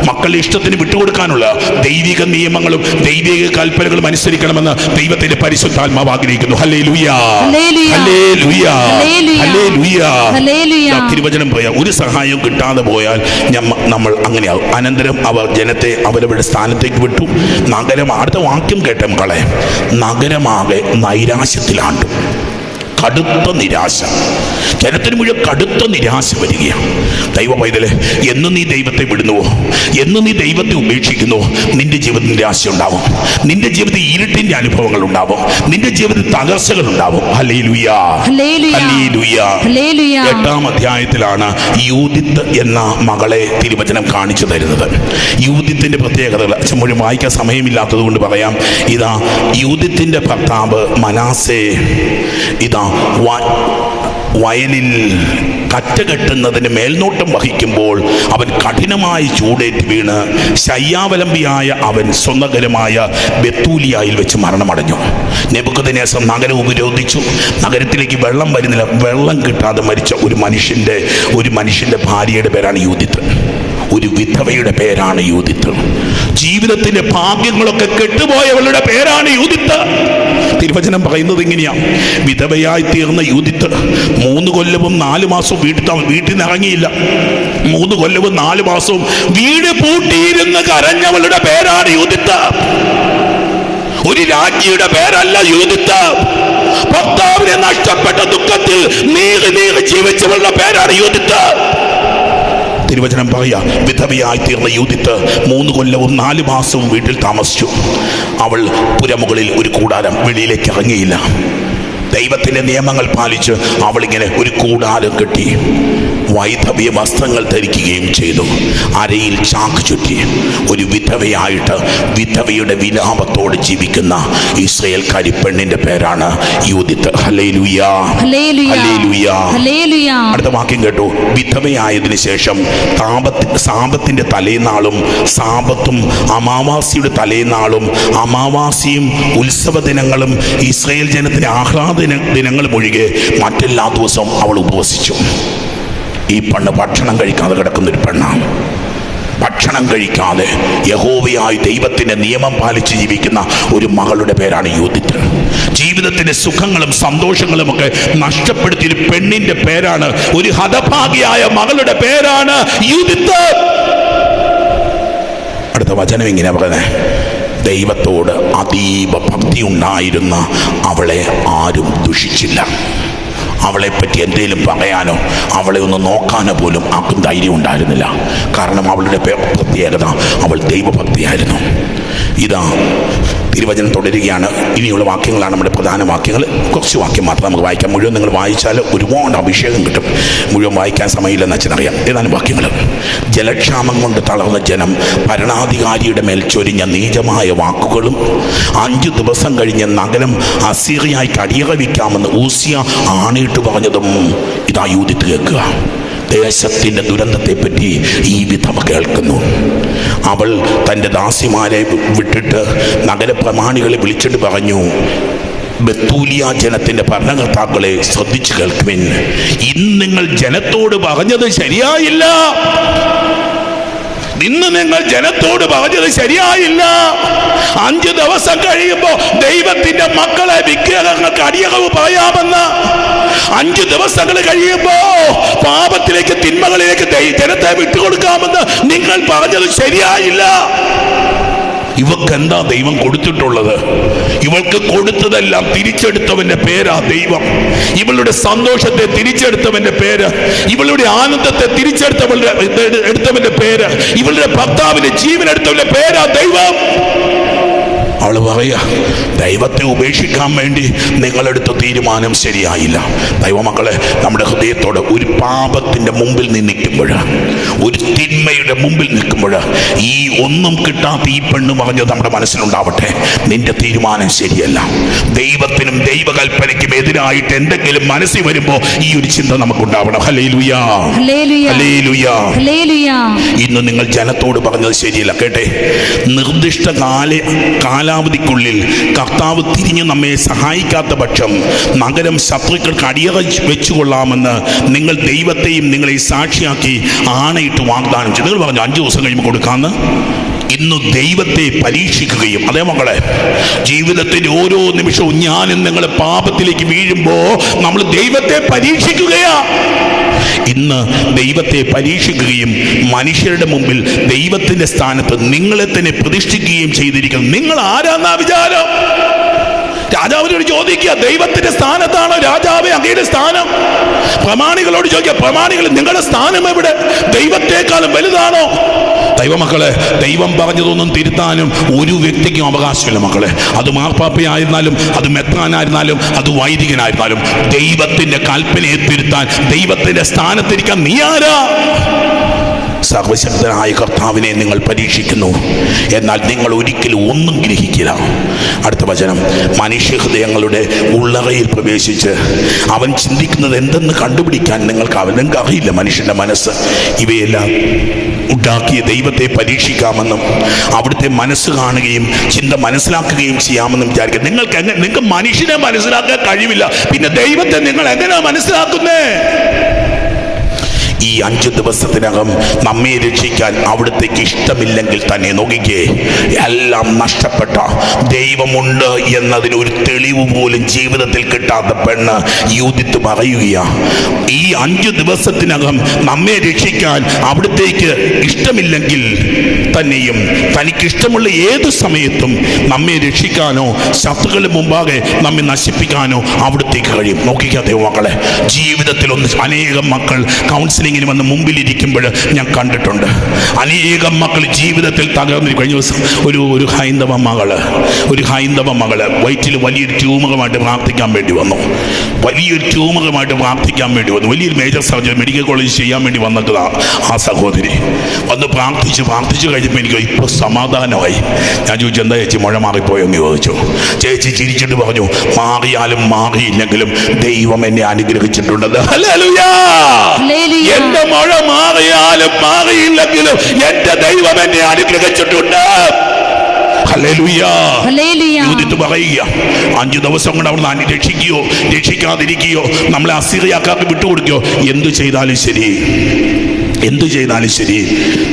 മക്കളുടെ ഇഷ്ടത്തിന് വിട്ടുകൊടുക്കാനുള്ള ദൈവിക നിയമങ്ങളും ദൈവിക കൽപ്പനകളും അനുസരിക്കണമെന്ന് ദൈവത്തിന്റെ പരിശുദ്ധാത്മാവ് ആഗ്രഹിക്കുന്നു. ഹല്ലേലൂയാ, ഹല്ലേലൂയാ, ഹല്ലേലൂയാ. തിരുവചനം പറയാം, ഒരു സഹായം കിട്ടാതെ പോയാൽ നമ്മൾ അങ്ങനെയാവും. അനന്തരം അവർ ജനത്തെ അവരവരുടെ സ്ഥാനത്തേക്ക് വിട്ടു. നഗരം, അടുത്ത വാക്യം കേട്ട മക്കളെ, നഗരമാകെ നൈരാശ്യത്തിലാണ്ടു. കടുത്ത നിരാശ. ജനത്തിന് മുഴുവൻ കടുത്ത നിരാശ വരികയാണ്. ദൈവ പൈതലെ, എന്ന് നീ ദൈവത്തെ വിടുന്നുവോ, എന്ന് നീ ദൈവത്തെ ഉപേക്ഷിക്കുന്നുവോ, നിന്റെ ജീവിതത്തിൽ നിരാശ ഉണ്ടാവും, നിന്റെ ജീവിതത്തിൽ ഇരുട്ടിന്റെ അനുഭവങ്ങൾ ഉണ്ടാവും, നിന്റെ ജീവിതത്തിൽ തകർച്ചകൾ ഉണ്ടാവും. Hallelujah, hallelujah. 8-ാം അധ്യായത്തിലാണ് യൂദിത്ത് എന്ന മകളെ തിരുവചനം കാണിച്ചു തരുന്നത്. യൂദിത്തിന്റെ പ്രത്യേകതകൾ മുഴുവൻ വായിക്കാൻ സമയമില്ലാത്തത് കൊണ്ട് പറയാം. ഇതാ യൂദിത്തിന്റെ ഭർത്താവ് മനശ്ശെ ഇതാ വയലിൽ കറ്റ കെട്ടുന്നതിന് മേൽനോട്ടം വഹിക്കുമ്പോൾ അവൻ കഠിനമായി ചൂടേറ്റ് വീണ് ശയ്യാവലംബിയായ അവൻ സ്വന്തകരമായ ബെത്തൂലിയായിൽ വെച്ച് മരണമടഞ്ഞു. നെബൂഖദ്നേസർ നഗരം ഉപരോധിച്ചു. നഗരത്തിലേക്ക് വെള്ളം വരുന്നില്ല. വെള്ളം കിട്ടാതെ മരിച്ച ഒരു മനുഷ്യന്റെ ഭാര്യയുടെ പേരാണ് യൂദിത്ത്. ഒരു വിധവയുടെ പേരാണ് യൂദിത്ത്. ജീവിതത്തിന്റെ ഭാഗ്യങ്ങളൊക്കെ കെട്ടുപോയവളുടെ പേരാണ് യൂദിത്ത്. തിരുവചനം പറയുന്നത് ഇങ്ങനെയാണ്: വിധവയായി തീർന്ന യൂദിത്ത് 3 കൊല്ലവും 4 മാസവും വീട്ടിൽ നിന്ന് ഇറങ്ങിയില്ല. 3 കൊല്ലവും 4 മാസവും വീട് പൂട്ടിയിരുന്ന് കരഞ്ഞവളുടെ പേരാണ് യൂദിത്ത്. ഒരു രാജ്ഞിയുടെ പേരല്ല യൂദിത്ത്. ഭർത്താവിനെ നഷ്ടപ്പെട്ട ദുഃഖത്തിൽ നീറി ജീവിച്ചവളുടെ പേരാണ് യൂദിത്ത്. തിരുവചനം പറയാ, വിധവയായി തീർന്ന യൂദിത്ത് 3 കൊല്ലവും 4 മാസവും വീട്ടിൽ താമസിച്ചു. അവൾ പുരമുകളിൽ ഒരു കൂടാരം, വെളിയിലേക്ക് ഇറങ്ങിയില്ല. ദൈവത്തിന്റെ നിയമങ്ങൾ പാലിച്ച് അവളിങ്ങനെ ഒരു കൂടാരം കെട്ടി വൈധവ്യ വസ്ത്രങ്ങൾ ധരിക്കുകയും ചെയ്തു. അരയിൽ ചാക്ക് ചുറ്റി ഒരു വിധവയായിട്ട് വിധവയുടെ വിലാപത്തോട് ജീവിക്കുന്ന ഇസ്രായേൽക്കാരി പെണ്ണിന്റെ പേരാണ് യൂദിത്ത്. Hallelujah, hallelujah. അടുത്ത വാക്യം കേട്ടു: വിധവയായതിനു ശേഷം സാപത്തിന്റെ തലേനാളും സാപത്തും അമാവാസിയുടെ തലേനാളും അമാവാസിയും ഉത്സവ ദിനങ്ങളും ഇസ്രായേൽ ജനത്തിന്റെ ആഹ്ലാദ ദിനങ്ങളും ഒഴികെ മറ്റെല്ലാ ദിവസവും അവൾ ഉപവസിച്ചു. ഈ പെണ്ണ് ഭക്ഷണം കഴിക്കാതെ കിടക്കുന്നൊരു പെണ്ണാണ്. ഭക്ഷണം കഴിക്കാതെ യഹോവയായ ദൈവത്തിന്റെ നിയമം പാലിച്ച് ജീവിക്കുന്ന ഒരു മകളുടെ പേരാണ് യൂദിത്ത്. ജീവിതത്തിന്റെ സുഖങ്ങളും സന്തോഷങ്ങളും ഒക്കെ നഷ്ടപ്പെടുത്തിയൊരു പെണ്ണിന്റെ പേരാണ്, ഒരു ഹതഭാഗിയായ മകളുടെ പേരാണ് യൂദിത്ത്. അടുത്ത വചനം ഇങ്ങനെ പറയുന്നത്: ദൈവത്തോട് അതീവ ഭക്തി ഉണ്ടായിരുന്ന അവളെ ആരും ദുഷിച്ചില്ല. അവളെപ്പറ്റി എന്തെങ്കിലും പറയാനോ അവളെ ഒന്ന് നോക്കാനോ പോലും ആർക്കും ധൈര്യം ഉണ്ടായിരുന്നില്ല. കാരണം അവളുടെ പ്രത്യേകത, അവൾ ദൈവഭക്തിയായിരുന്നു. ഇതാ തിരുവചനം തുടരുകയാണ്. ഇനിയുള്ള വാക്യങ്ങളാണ് നമ്മുടെ പ്രധാന വാക്യങ്ങൾ. കുറച്ച് വാക്യം മാത്രം നമുക്ക് വായിക്കാം. മുഴുവൻ നിങ്ങൾ വായിച്ചാൽ ഒരുപാട് അഭിഷേകം കിട്ടും. മുഴുവൻ വായിക്കാൻ സമയമില്ലെന്ന് അച്ഛനറിയാം. ഏതാനും വാക്യങ്ങൾ: ജലക്ഷാമം കൊണ്ട് തളർന്ന ജനം ഭരണാധികാരിയുടെ മേൽ ചൊരിഞ്ഞ നീചമായ വാക്കുകളും 5 ദിവസം കഴിഞ്ഞ് നഗരം അസീറിയായിട്ട് അടിയറവിക്കാമെന്ന് ഊസിയ ആണയിട്ട് പറഞ്ഞതും ഇതാ യൂദിത്ത് കേൾക്കുക. ദേശത്തിന്റെ ദുരന്തത്തെപ്പറ്റി ഈ വിധവ കേൾക്കുന്നു. അവൾ തൻ്റെ ദാസിമാരെ വിട്ടിട്ട് നഗരപ്രമാണികളെ വിളിച്ചിട്ട് പറഞ്ഞു: ബെത്തൂലിയ ജനത്തിന്റെ ഭരണകർത്താക്കളെ ശ്രദ്ധിച്ചു കേൾക്കുവിൻ. ഇന്ന് നിങ്ങൾ ജനത്തോട് പറഞ്ഞത് ശരിയായില്ല. ഇന്ന് നിങ്ങൾ ജനത്തോട് പറഞ്ഞത് ശരിയായില്ല. 5 ദിവസം കഴിയുമ്പോൾ ദൈവത്തിന്റെ മക്കളെ വിഗ്രഹങ്ങൾക്ക് അടിയറവ് പറയാമെന്ന്. 5 ദിവസങ്ങൾ കഴിയുമ്പോ പാപത്തിലേക്ക്, തിന്മകളിലേക്ക് ജനത്തെ വിട്ടുകൊടുക്കാമെന്ന് നിങ്ങൾ പറഞ്ഞത് ശരിയായില്ല. ഇവക്ക് എന്താ ദൈവം കൊടുത്തിട്ടുള്ളത്? ഇവൾക്ക് കൊടുത്തതെല്ലാം തിരിച്ചെടുത്തവന്റെ പേരാ ദൈവം. ഇവളുടെ സന്തോഷത്തെ തിരിച്ചെടുത്തവന്റെ പേര്, ഇവളുടെ ആനന്ദത്തെ എടുത്തവന്റെ പേര്, ഇവളുടെ ഭർത്താവിന്റെ ജീവൻ എടുത്തവന്റെ പേരാ ദൈവം. അവൾ പറയാ, ദൈവത്തെ ഉപേക്ഷിക്കാൻ വേണ്ടി നിങ്ങളെടുത്ത തീരുമാനം ശരിയായില്ല. ദൈവമക്കളെ, നമ്മുടെ ഹൃദയത്തോട് ഒരു പാപത്തിന്റെ മുമ്പിൽ നിൽക്കുമ്പോൾ, ഒരു തിന്മയുടെ മുമ്പിൽ നിൽക്കുമ്പോൾ, ഈ ഒന്നും കിട്ടാത്ത ഈ പെണ്ണ് പറഞ്ഞത് നമ്മുടെ മനസ്സിലുണ്ടാവട്ടെ: നിന്റെ തീരുമാനം ശരിയല്ല. ദൈവത്തിനും ദൈവകൽപ്പനയ്ക്കും എതിരായിട്ട് എന്തെങ്കിലും മനസ്സിൽ വരുമ്പോ ഈ ഒരു ചിന്ത നമുക്കുണ്ടാവണം. Hallelujah, hallelujah, hallelujah. ഇന്ന് നിങ്ങൾ ജനത്തോട് പറഞ്ഞത് ശരിയല്ല. കേട്ടെ, നിർദ്ദിഷ്ട കാലാവധിക്കുള്ളിൽ കർത്താവ് തിരിഞ്ഞു നമ്മെ സഹായിക്കാത്ത പക്ഷം നഗരം ശത്രുക്കൾക്ക് അടിയറ വെച്ചുകൊള്ളാമെന്ന് നിങ്ങൾ ദൈവത്തെയും നിങ്ങളെ സാക്ഷിയാക്കി ആണയിട്ട് വാഗ്ദാനം ചെയ്തു. നിങ്ങൾ പറഞ്ഞു 5 ദിവസം കഴിയുമ്പോൾ കൊടുക്കാമെന്ന്. ഇന്ന് ദൈവത്തെ പരീക്ഷിക്കുകയും, അതേ മക്കളെ, ജീവിതത്തിന്റെ ഓരോ നിമിഷവും ഞാനും നിങ്ങൾ പാപത്തിലേക്ക് വീഴുമ്പോ നമ്മൾ ദൈവത്തെ പരീക്ഷിക്കുകയാ. ഇന്ന് ദൈവത്തെ പരീക്ഷിക്കുകയും മനുഷ്യരുടെ മുമ്പിൽ ദൈവത്തിന്റെ സ്ഥാനത്ത് നിങ്ങളെ തന്നെ പ്രതിഷ്ഠിക്കുകയും ചെയ്തിരിക്കുന്നു. നിങ്ങൾ ആരാന്നാ വിചാരം? രാജാവിനോട് ചോദിക്കുക, ദൈവത്തിന്റെ സ്ഥാനത്താണോ രാജാവേ അങ്ങയുടെ സ്ഥാനം? പ്രമാണികളോട് ചോദിക്കുക, പ്രമാണികൾ നിങ്ങളുടെ സ്ഥാനം എവിടെ? ദൈവത്തെക്കാളും വലുതാണോ? ദൈവമക്കളെ, ദൈവം പറഞ്ഞതൊന്നും തിരുത്താനും ഒരു വ്യക്തിക്കും അവകാശമില്ല മക്കളെ. അത് മാർപ്പാപ്പയായിരുന്നാലും, അത് മെത്രാനായിരുന്നാലും, അത് വൈദികനായിരുന്നാലും, ദൈവത്തിന്റെ കൽപ്പനയെ തിരുത്താൻ, ദൈവത്തിന്റെ സ്ഥാനത്തിരിക്കാൻ നീ ആരാ? സർവശക്തനായ കർത്താവിനെ നിങ്ങൾ പരീക്ഷിക്കുന്നു, എന്നാൽ നിങ്ങൾ ഒരിക്കലും ഒന്നും ഗ്രഹിക്കില്ല. അടുത്ത വചനം, മനുഷ്യഹൃദയങ്ങളുടെ ഉള്ളറയിൽ പ്രവേശിച്ച് അവൻ ചിന്തിക്കുന്നത് എന്തെന്ന് കണ്ടുപിടിക്കാൻ നിങ്ങൾക്ക് അറിയില്ല. മനുഷ്യന്റെ മനസ്സ് ഇവയെല്ലാം ഉണ്ടാക്കിയ ദൈവത്തെ പരീക്ഷിക്കാമെന്നും അവിടുത്തെ മനസ്സ് കാണുകയും ചിന്ത മനസ്സിലാക്കുകയും ചെയ്യാമെന്നും വിചാരിക്കുക. നിങ്ങൾക്ക് മനുഷ്യനെ മനസ്സിലാക്കാൻ കഴിവില്ല, പിന്നെ ദൈവത്തെ നിങ്ങൾ എങ്ങനെയാ മനസ്സിലാക്കുന്നേ? ഈ 5 ദിവസത്തിനകം നമ്മെ രക്ഷിക്കാൻ അവിടത്തേക്ക് ഇഷ്ടമില്ലെങ്കിൽ തന്നെ നോക്കിക്കേ, എല്ലാം നഷ്ടപ്പെട്ട, ദൈവമുണ്ട് എന്നതിന് ഒരു തെളിവ് പോലും ജീവിതത്തിൽ കിട്ടാത്ത പെണ്ണ് യൂദിത്ത് പറയുകയാ, ഈ 5 ദിവസത്തിനകം നമ്മെ രക്ഷിക്കാൻ അവിടത്തേക്ക് ഇഷ്ടമില്ലെങ്കിൽ തന്നെയും തനിക്കിഷ്ടമുള്ള ഏത് സമയത്തും നമ്മെ രക്ഷിക്കാനോ ശത്രുക്കളുടെ മുമ്പാകെ നമ്മെ നശിപ്പിക്കാനോ അവിടത്തേക്ക് കഴിയും. നോക്കിക്കാ ദൈവമക്കളെ, ജീവിതത്തിൽ അനേകം മക്കൾ കൗൺസിലിംഗ് വന്ന് മുമ്പിലിരിക്കുമ്പോൾ ഞാൻ കണ്ടിട്ടുണ്ട്. അനേകം മക്കൾ ജീവിതത്തിൽ തകർന്നു. കഴിഞ്ഞ ദിവസം ഒരു ഹൈന്ദവ മകള് വയറ്റിൽ വലിയൊരു ട്യൂമറുമായിട്ട് പ്രാർത്ഥിക്കാൻ വേണ്ടി വന്നു. വലിയൊരു മേജർ സർജറി മെഡിക്കൽ കോളേജ് ചെയ്യാൻ വേണ്ടി വന്നതാണ് ആ സഹോദരി. വന്ന് പ്രാർത്ഥിച്ചു കഴിഞ്ഞപ്പോൾ എനിക്ക് ഇപ്പോൾ സമാധാനമായി. ഞാൻ ചോദിച്ചു, എന്താ ചേച്ചി മുഴ മാറിപ്പോയെന്ന് ചോദിച്ചു. ചേച്ചി ചിരിച്ചിട്ട് പറഞ്ഞു, മാറിയാലും മാറിയില്ലെങ്കിലും ദൈവം എന്നെ അനുഗ്രഹിച്ചിട്ടുണ്ട്. ഹല്ലേലൂയ! എന്റെ മഴ മാറിയാലും മാറിയില്ലെങ്കിലും എന്റെ ദൈവം എന്നെ അനുഗ്രഹിച്ചിട്ടുണ്ട്. യൂദിത്ത് പറയുക, 5 ദിവസം കൊണ്ട് അവിടെ രക്ഷിക്കുകയോ രക്ഷിക്കാതിരിക്കുകയോ നമ്മളെ അസീറിയാക്കാർക്ക് വിട്ടുകൊടുക്കുകയോ എന്തു ചെയ്താലും ശരി,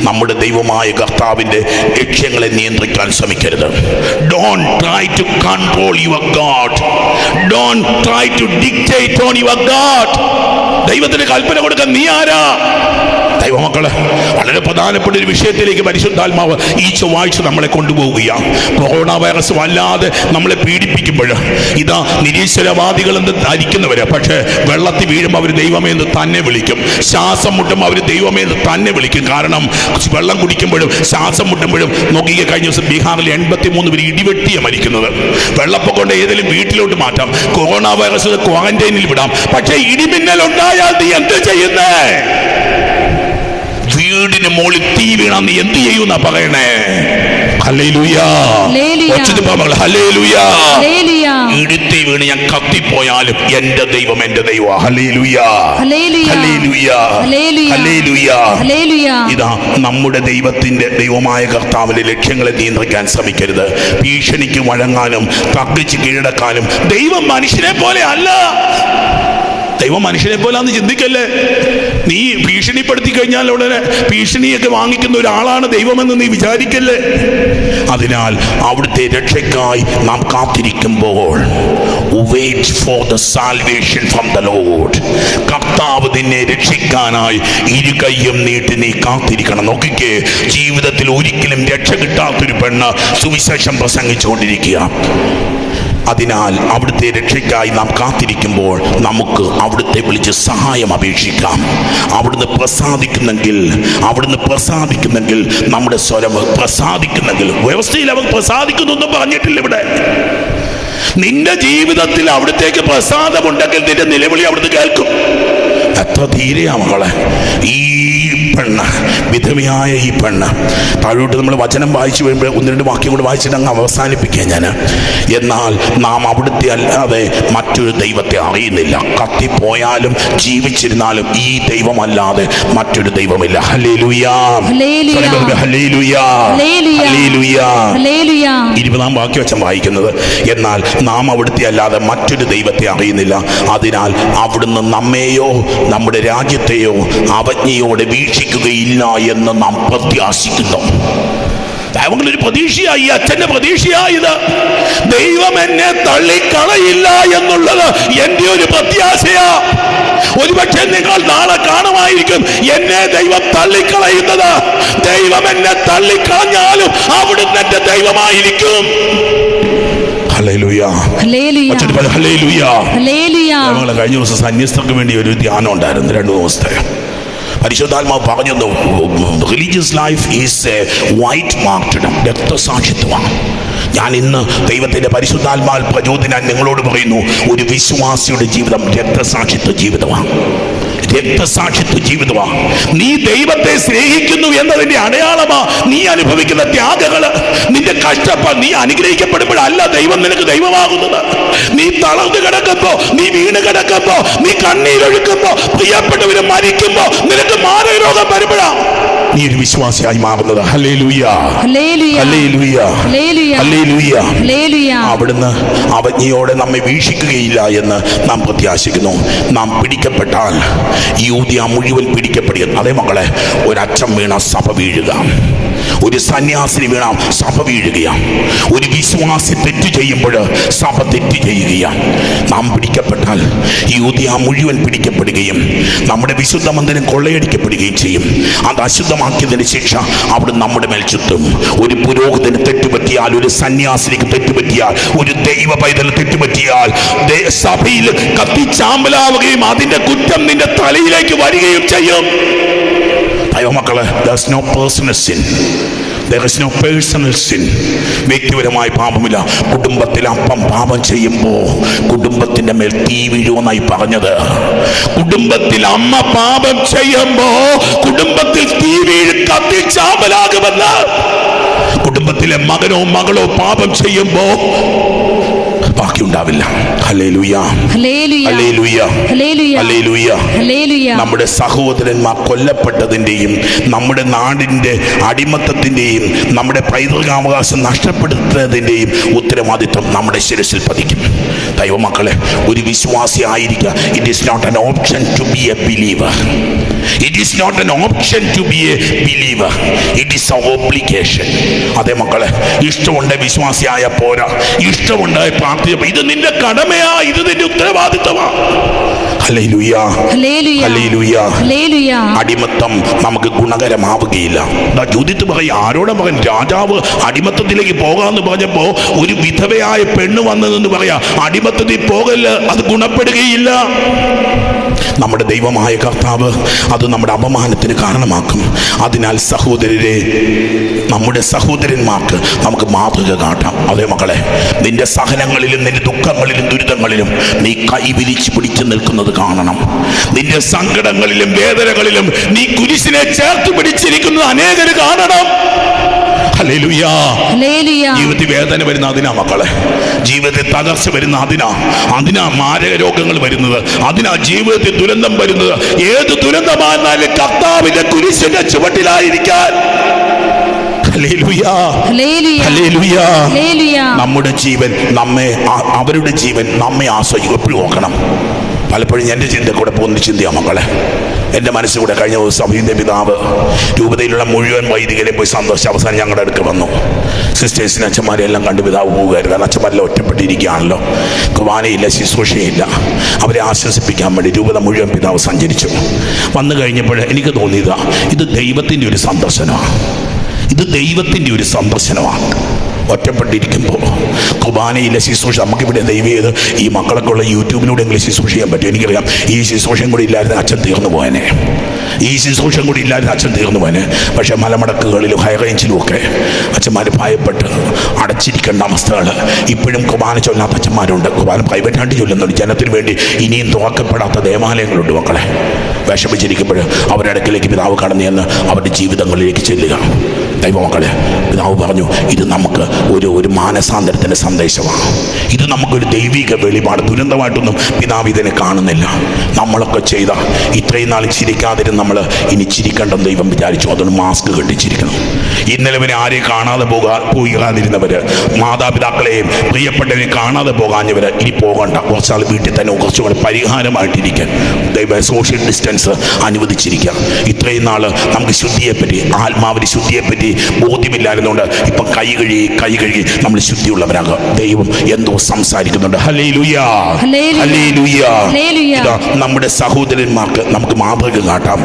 നമ്മുടെ ദൈവമായ കർത്താവിന്റെ ലക്ഷ്യങ്ങളെ നിയന്ത്രിക്കാൻ ശ്രമിക്കരുത്. Don't try to control your God. Don't try to dictate on your God. ദൈവത്തിന് കൽപ്പന കൊടുക്കാൻ നീ ആരാ? ദൈവമക്കള്, വളരെ പ്രധാനപ്പെട്ട ഒരു വിഷയത്തിലേക്ക് പരിശുദ്ധാത്മാവ് ഈ ചൊവ്വാഴ്ച നമ്മളെ കൊണ്ടുപോവുകയാണ്. കൊറോണ വൈറസ് വല്ലാതെ നമ്മളെ പീഡിപ്പിക്കുമ്പോൾ ഇതാ നിരീശ്വരവാദികളെന്ന് ധരിക്കുന്നവര്, പക്ഷേ വെള്ളത്തിൽ വീഴുമ്പോൾ അവർ ദൈവമേ എന്ന് തന്നെ വിളിക്കും. ശ്വാസം മുട്ടുമ്പോൾ അവർ ദൈവമേ എന്ന് തന്നെ വിളിക്കും. കാരണം വെള്ളം കുടിക്കുമ്പോഴും ശ്വാസം മുട്ടുമ്പോഴും നോക്കിയ കഴിഞ്ഞ ദിവസം ബീഹാറിൽ 83 പേര് ഇടിവെട്ടിയാണ് മരിക്കുന്നത്. വെള്ളപ്പൊക്കം കൊണ്ട് ഏതെങ്കിലും വീട്ടിലോട്ട് മാറ്റാം, കൊറോണ വൈറസ് ക്വാറന്റൈനിൽ വിടാം, പക്ഷേ ഇടിമിന്നൽ ഉണ്ടായാൽ നീ എന്ത് ചെയ്യുന്നേ? വീടിന് മുകളിൽ തീ വീണ നീ എന്ത് ചെയ്യുന്ന പറയണേ? ഇടുത്തി വീണ് ഞാൻ കത്തിപ്പോയാലും എന്റെ ദൈവം ഇതാ നമ്മുടെ ദൈവമായ കർത്താവിന്റെ ലക്ഷ്യങ്ങളെ നിയന്ത്രിക്കാൻ ശ്രമിക്കരുത്. ഭീഷണിക്ക് വഴങ്ങാനും തർക്കിച്ച് കീഴടക്കാനും ദൈവം മനുഷ്യനെ പോലെ അല്ല. ദൈവം മനുഷ്യനെ പോലാന്ന് ചിന്തിക്കല്ലേ. നീ ഭീഷണിപ്പെടുത്തി കഴിഞ്ഞാൽ ഉടനെ ഭീഷണിയൊക്കെ വാങ്ങിക്കുന്ന ഒരാളാണ് ദൈവമെന്ന് നീ വിചാരിക്കല്ലേ. അതിനാൽ അവിടുത്തെ രക്ഷയ്ക്കായി നാം കാത്തിരിക്കുമ്പോൾ wait for the salvation from the Lord. കർത്താവ് നിന്നെ രക്ഷിക്കാനായി ഇരുകൈയും നീട്ടി നീ കാത്തിരിക്കണം. നോക്കിക്കേ, ജീവിതത്തിൽ ഒരിക്കലും രക്ഷ കിട്ടാത്തൊരു പെണ്ണ് സുവിശേഷം പ്രസംഗിച്ചുകൊണ്ടിരിക്കുക. അതിനാൽ അവിടുത്തെ രക്ഷയ്ക്കായി നാം കാത്തിരിക്കുമ്പോൾ നമുക്ക് അവിടുത്തെ വിളിച്ച് സഹായം അപേക്ഷിക്കാം. അവിടുന്ന് പ്രസാദിക്കുന്നെങ്കിൽ നമ്മുടെ സ്വരം പ്രസാദിക്കുന്നെങ്കിൽ, വ്യവസ്ഥയിൽ അവർ പ്രസാദിക്കുന്നൊന്നും പറഞ്ഞിട്ടില്ല ഇവിടെ. നിന്റെ ജീവിതത്തിൽ അവിടത്തേക്ക് പ്രസാദമുണ്ടെങ്കിൽ നിന്റെ നിലവിളി അവിടുന്ന് കേൾക്കും. എത്ര ധീരയാ മകളെ ഈ പെണ്ണ്, വിധവയായ ഈ പെണ്ണ്. താഴോട്ട് നമ്മൾ വചനം വായിച്ചു വരുമ്പോൾ 1-2 വാക്യം കൂടെ വായിച്ചിട്ട് അങ്ങ് അവസാനിപ്പിക്കുക ഞാൻ. എന്നാൽ നാം അവിടുത്തെ അല്ലാതെ മറ്റൊരു ദൈവത്തെ അറിയുന്നില്ല. കത്തിപ്പോയാലും ജീവിച്ചിരുന്നാലും ഈ ദൈവമല്ലാതെ മറ്റൊരു ദൈവമില്ല. ഹല്ലേലൂയാ, ഹല്ലേലൂയാ, ഹല്ലേലൂയാ. 20-ാം വാക്യം വചനം വായിക്കുന്നത്, എന്നാൽ നാം അവിടുത്തെ അല്ലാതെ മറ്റൊരു ദൈവത്തെ അറിയുന്നില്ല. അതിനാൽ അവിടുന്ന് നമ്മെയോ നമ്മുടെ രാജ്യത്തെയോ അവജ്ഞയോടെ വീക്ഷിക്കുകയില്ല എന്ന് നാം പ്രത്യാശിക്കുന്നു. ഒരു പ്രതീക്ഷയായി, അച്ഛന്റെ പ്രതീക്ഷയായത് ദൈവം എന്നെ തള്ളിക്കളയില്ല എന്നുള്ളത് എന്റെ ഒരു പ്രത്യാശയാ. ഒരുപക്ഷെ നിങ്ങൾ നാളെ കാണുമായിരിക്കും എന്നെ ദൈവം തള്ളിക്കളയുന്നത്. ദൈവം എന്നെ തള്ളിക്കളഞ്ഞാലും അവിടുന്ന് എന്റെ ദൈവമായിരിക്കും. ഹല്ലേലൂയ. ഹല്ലേലൂയ. ഒച്ചത്തിൽ പറ, ഹല്ലേലൂയ. ഹല്ലേലൂയ. ഞങ്ങൾ കഴിഞ്ഞ ദിവസം സന്യസ്തർക്ക് വേണ്ടി ഒരു ധ്യാനം ഉണ്ടായിരുന്നു, 2 ദിവസത്തെ. പരിശുദ്ധാത്മാവ് പറഞ്ഞു, religious life is a white marked, രക്തസാക്ഷിത്വമാണ്. ഞാൻ ഇന്ന് ദൈവത്തിന്റെ പരിശുദ്ധാത്മാവിൽ പ്രചോദനം നിങ്ങളോട് പറയുന്നു, ഒരു വിശ്വാസിയുടെ ജീവിതം രക്തസാക്ഷിത്വ ജീവിതമാണ്. രക്തസാക്ഷിത്വ ജീവിതമാണ്. നീ ദൈവത്തെ സ്നേഹിക്കുന്നു എന്നതിന്റെ അടയാളമാ നീ അനുഭവിക്കുന്ന ത്യാഗങ്ങള്, നിന്റെ കഷ്ടപ്പാട്. നീ അനുഗ്രഹിക്കപ്പെടുമ്പോഴല്ല ദൈവം നിനക്ക് ദൈവമാകുന്നത്. നീ തളർന്നു കിടക്കുമ്പോ, നീ വീണ് കിടക്കുമ്പോ, നീ കണ്ണീരൊഴുക്കുമ്പോ, പ്രിയപ്പെട്ടവര് മരിക്കുമ്പോ, നിനക്ക് മാരകരോഗം വരുമ്പോഴാ നീ ഒരു വിശ്വാസിയായി മാറുന്നത്. Hallelujah. Hallelujah. Hallelujah. Hallelujah. Hallelujah. Hallelujah. അവിടുന്ന് അവജ്ഞയോടെ നമ്മെ വീക്ഷിക്കുകയില്ല എന്ന് നാം പ്രത്യാശിക്കുന്നു. നാം പിടിക്കപ്പെട്ടാൽ യൂദയ മുഴുവൻ പിടിക്കപ്പെടുക. അതേ മക്കളെ, ഒരച്ഛൻ വീണ സഭ വീഴുക, ഒരു സന്യാസിനി വീണ സഭ വീഴുകയാണ്. ഒരു വിശ്വാസി തെറ്റ് ചെയ്യുമ്പോൾ സഭ തെറ്റ് ചെയ്യുകയാണ്. നാം പിടിക്കപ്പെട്ടാൽ യൂദയ മുഴുവൻ പിടിക്കപ്പെടുകയും നമ്മുടെ വിശുദ്ധ മന്ദിരം കൊള്ളയടിക്കപ്പെടുകയും ചെയ്യും. അത് അശുദ്ധമാക്കിയതിന് ശിക്ഷ അവിടെ നമ്മുടെ മേൽ ചുറ്റും. ഒരു പുരോഹിതന് തെറ്റുപറ്റിയാൽ, ഒരു സന്യാസിനിക്ക് തെറ്റുപറ്റിയാൽ, ഒരു ദൈവ പൈതൽ തെറ്റുപറ്റിയാൽ സഭയിൽ കത്തിച്ചാമ്പലാവുകയും അതിന്റെ കുറ്റം നിന്റെ തലയിലേക്ക് വരികയും ചെയ്യും. ദൈവമക്കളെ, there's no personal sin. There is no personal sin. വ്യക്തിപരമായ പാപമില്ല. കുടുംബത്തിൽ അപ്പം പാപം ചെയ്യുമ്പോ കുടുംബത്തിന്റെ മേൽ തീ വീഴുമെന്നായി പറഞ്ഞത്. കുടുംബത്തിൽ അമ്മ പാപം ചെയ്യുമ്പോ കുടുംബത്തിൽ തീ വീഴ് കത്തിച്ചാമ്പലാകുമെന്ന്. കുടുംബത്തിലെ മകനോ മകളോ പാപം ചെയ്യുമ്പോ ബാക്കിയുണ്ടാവില്ല. Hallelujah. Hallelujah. Hallelujah. Hallelujah. Hallelujah. Hallelujah. നമ്മുടെ സഹോദരന്മാർ കൊല്ലപ്പെട്ടതിൻ്റെയും നമ്മുടെ നാടിൻ്റെ അടിമത്തത്തിൻ്റെയും നമ്മുടെ പൈതൃകാവകാശം നഷ്ടപ്പെടുത്തുന്നതിൻ്റെയും ഉത്തരവാദിത്വം നമ്മുടെ ശിരസിൽ പതിക്കും. ദൈവമക്കളെ, ഒരു വിശ്വാസി ആയിരിക്കുക. It is not an option to be a believer. It is not an option to be a believer. It is a obligation. അതേ മക്കളെ, ഇഷ്ടമുണ്ട് വിശ്വാസിയായ പോരാ, ഇഷ്ടമുണ്ട് പ്രാർത്ഥിച്ച, ഇത് നിന്റെ കടമയാ, ഇത് നിന്റെ ഉത്തരവാദിത്തമാ. ഹല്ലേലൂയ. ഹല്ലേലൂയ. ഹല്ലേലൂയ. ഹല്ലേലൂയ. അടിമത്തം നമുക്ക് ഗുണകരമാവുകയില്ല. ജൂദിത്ത് പറയും, ആരോടെ മകൻ രാജാവ് അടിമത്തത്തിലേക്ക് പോകാന്ന് പറഞ്ഞപ്പോ ഒരു വിധവയായ പെണ്ണ് വന്നതെന്ന് പറയാ, അടിമത്തത്തിൽ പോകല്, അത് ഗുണപ്പെടുകയില്ല. നമ്മുടെ ദൈവമായ കർത്താവ് അത് നമ്മുടെ അപമാനത്തിന് കാരണമാക്കും. അതിനാൽ സഹോദരരെ, നമ്മുടെ സഹോദരന്മാർക്ക് നമുക്ക് മാതൃക കാട്ടാം. അതേ മക്കളെ, നിന്റെ സഹനങ്ങളിലും നിന്റെ ദുഃഖങ്ങളിലും ദുരിതങ്ങളിലും നീ കൈവിരിച്ച് പിടിച്ചു നിൽക്കുന്നത് കാണണം. നിന്റെ സങ്കടങ്ങളിലും വേദനകളിലും നീ കുരിശിനെ ചേർത്ത് പിടിച്ചിരിക്കുന്നത് അനേകര് കാണണം. ഹല്ലേലൂയ. ഹല്ലേലൂയ. ജീവിതത്തിൽ വേദന വരുന്ന അതിനാ മക്കളെ, ജീവിതത്തിൽ തകർച്ച വരുന്ന അതിനാ മാരക രോഗങ്ങൾ വരുന്നത്, അതിനാ ജീവിതത്തിൽ ദുരന്തം വരുന്നത്. ഏത് ദുരന്തമായിരുന്നാലും കർത്താവിന്റെ കുരിശിന്റെ ചുവട്ടിലായിരിക്കാൻ. ഹല്ലേലൂയ. ഹല്ലേലൂയ. ഹല്ലേലൂയ. ഹല്ലേലൂയ. നമ്മുടെ ജീവൻ അവരുടെ ജീവൻ നമ്മെ ആശ്രയിക്കും. എപ്പോഴും ഓർക്കണം. പലപ്പോഴും എൻ്റെ ചിന്ത കൂടെ പോകുന്ന ചിന്തയാ മക്കളെ. എൻ്റെ മനസ്സിലൂടെ കഴിഞ്ഞ ദിവസം അഭിന്റെ പിതാവ് രൂപതയിലുള്ള മുഴുവൻ വൈദികരെ പോയി സന്തോഷിച്ച് അവസാനം ഞങ്ങളുടെ അടുക്ക് വന്നു. സിസ്റ്റേഴ്സിന് അച്ഛന്മാരെ എല്ലാം കണ്ട് പിതാവ് പോവുകയായിരുന്നു. കാരണം അച്ഛന്മാരെല്ലാം ഒറ്റപ്പെട്ടിരിക്കുകയാണല്ലോ, കുർബാനയില്ല, ശുശ്രൂഷയില്ല. അവരെ ആശ്വസിപ്പിക്കാൻ വേണ്ടി രൂപത മുഴുവൻ പിതാവ് സഞ്ചരിച്ചു. വന്നു കഴിഞ്ഞപ്പോൾ എനിക്ക് തോന്നിയതാ, ഇത് ദൈവത്തിൻ്റെ ഒരു സന്ദർശനമാണ്. ഇത് ദൈവത്തിൻ്റെ ഒരു സന്ദർശനമാണ്. ഒറ്റപ്പെട്ടിരിക്കുമ്പോൾ കുർബാനയിലെ ശുശ്രൂഷ, നമുക്കിവിടെ ദൈവം ചെയ്ത് ഈ മക്കളൊക്കെ ഉള്ള യൂട്യൂബിലൂടെ എങ്കിലും ശുശ്രൂഷ ചെയ്യാൻ പറ്റും. എനിക്കറിയാം, ഈ ശുശ്രൂഷയും കൂടി ഇല്ലായിരുന്നു അച്ഛൻ തീർന്നു പോയനെ. ഈ ശുശ്രൂഷയും കൂടി ഇല്ലായിരുന്നു അച്ഛൻ തീർന്നു പോയനെ. പക്ഷേ മലമടക്കുകളിലും ഹൈ റേഞ്ചിലും ഒക്കെ അച്ഛന്മാർ ഭയപ്പെട്ട് അടച്ചിരിക്കേണ്ട അവസ്ഥകൾ. ഇപ്പോഴും കുർബാന ചൊല്ലാത്ത അച്ഛന്മാരുണ്ട്. കുർബാന പ്രൈവറ്റായിട്ട് ചൊല്ലുന്നുണ്ട്. ജനത്തിന് വേണ്ടി ഇനിയും തുറക്കപ്പെടാത്ത ദേവാലയങ്ങളുണ്ട്. മക്കളെ, വിഷമിച്ചിരിക്കുമ്പോൾ അവരുടെ അടുക്കിലേക്ക് പിതാവ് കടന്നു ചെന്ന് അവരുടെ ജീവിതങ്ങളിലേക്ക് ചെല്ലുക. ദൈവമക്കളെ, പിതാവ് പറഞ്ഞു, ഇത് നമുക്ക് ഒരു മാനസാന്തരത്തിൻ്റെ സന്ദേശമാണ്. ഇത് നമുക്കൊരു ദൈവിക വെളിപാട്. ദുരന്തമായിട്ടൊന്നും പിതാവ് ഇതിനെ കാണുന്നില്ല. നമ്മളൊക്കെ ചെയ്ത ഇത്രയും നാൾ ചിരിക്കാതിരുന്ന നമ്മൾ ഇനി ചിരിക്കേണ്ടെന്ന് ദൈവം വിചാരിച്ചു. അതുകൊണ്ട് മാസ്ക് കെട്ടിച്ചിരിക്കണം. ഇന്നലെ വരെ ആരെയും കാണാതെ പോകാതിരുന്നവര്, മാതാപിതാക്കളെയും പ്രിയപ്പെട്ടവരെയും കാണാതെ പോകാഞ്ഞവര് ഇനി പോകണ്ട. കുറച്ചാൾ വീട്ടിൽ തന്നെ കുറച്ചുകൂടി പരിഹാരമായിട്ടിരിക്കാൻ ദൈവം സോഷ്യൽ ഡിസ്റ്റൻസ് അനുവദിച്ചിരിക്കുക. ഇത്രയും നാൾ നമുക്ക് ശുദ്ധിയെപ്പറ്റി, ആത്മാവിന് ശുദ്ധിയെപ്പറ്റി ശുദ്ധി ബോധ്യമില്ലായിരുന്നുകൊണ്ട് ഇപ്പം കൈ കഴുകി നമ്മൾ ശുദ്ധിയുള്ളവരാകുക. ദൈവം എന്തോ സംസാരിക്കുന്നുണ്ട്. Hallelujah, hallelujah. ഇതാ നമ്മുടെ സഹോദരന്മാർക്ക് നമുക്ക് മാതൃക കാട്ടാം.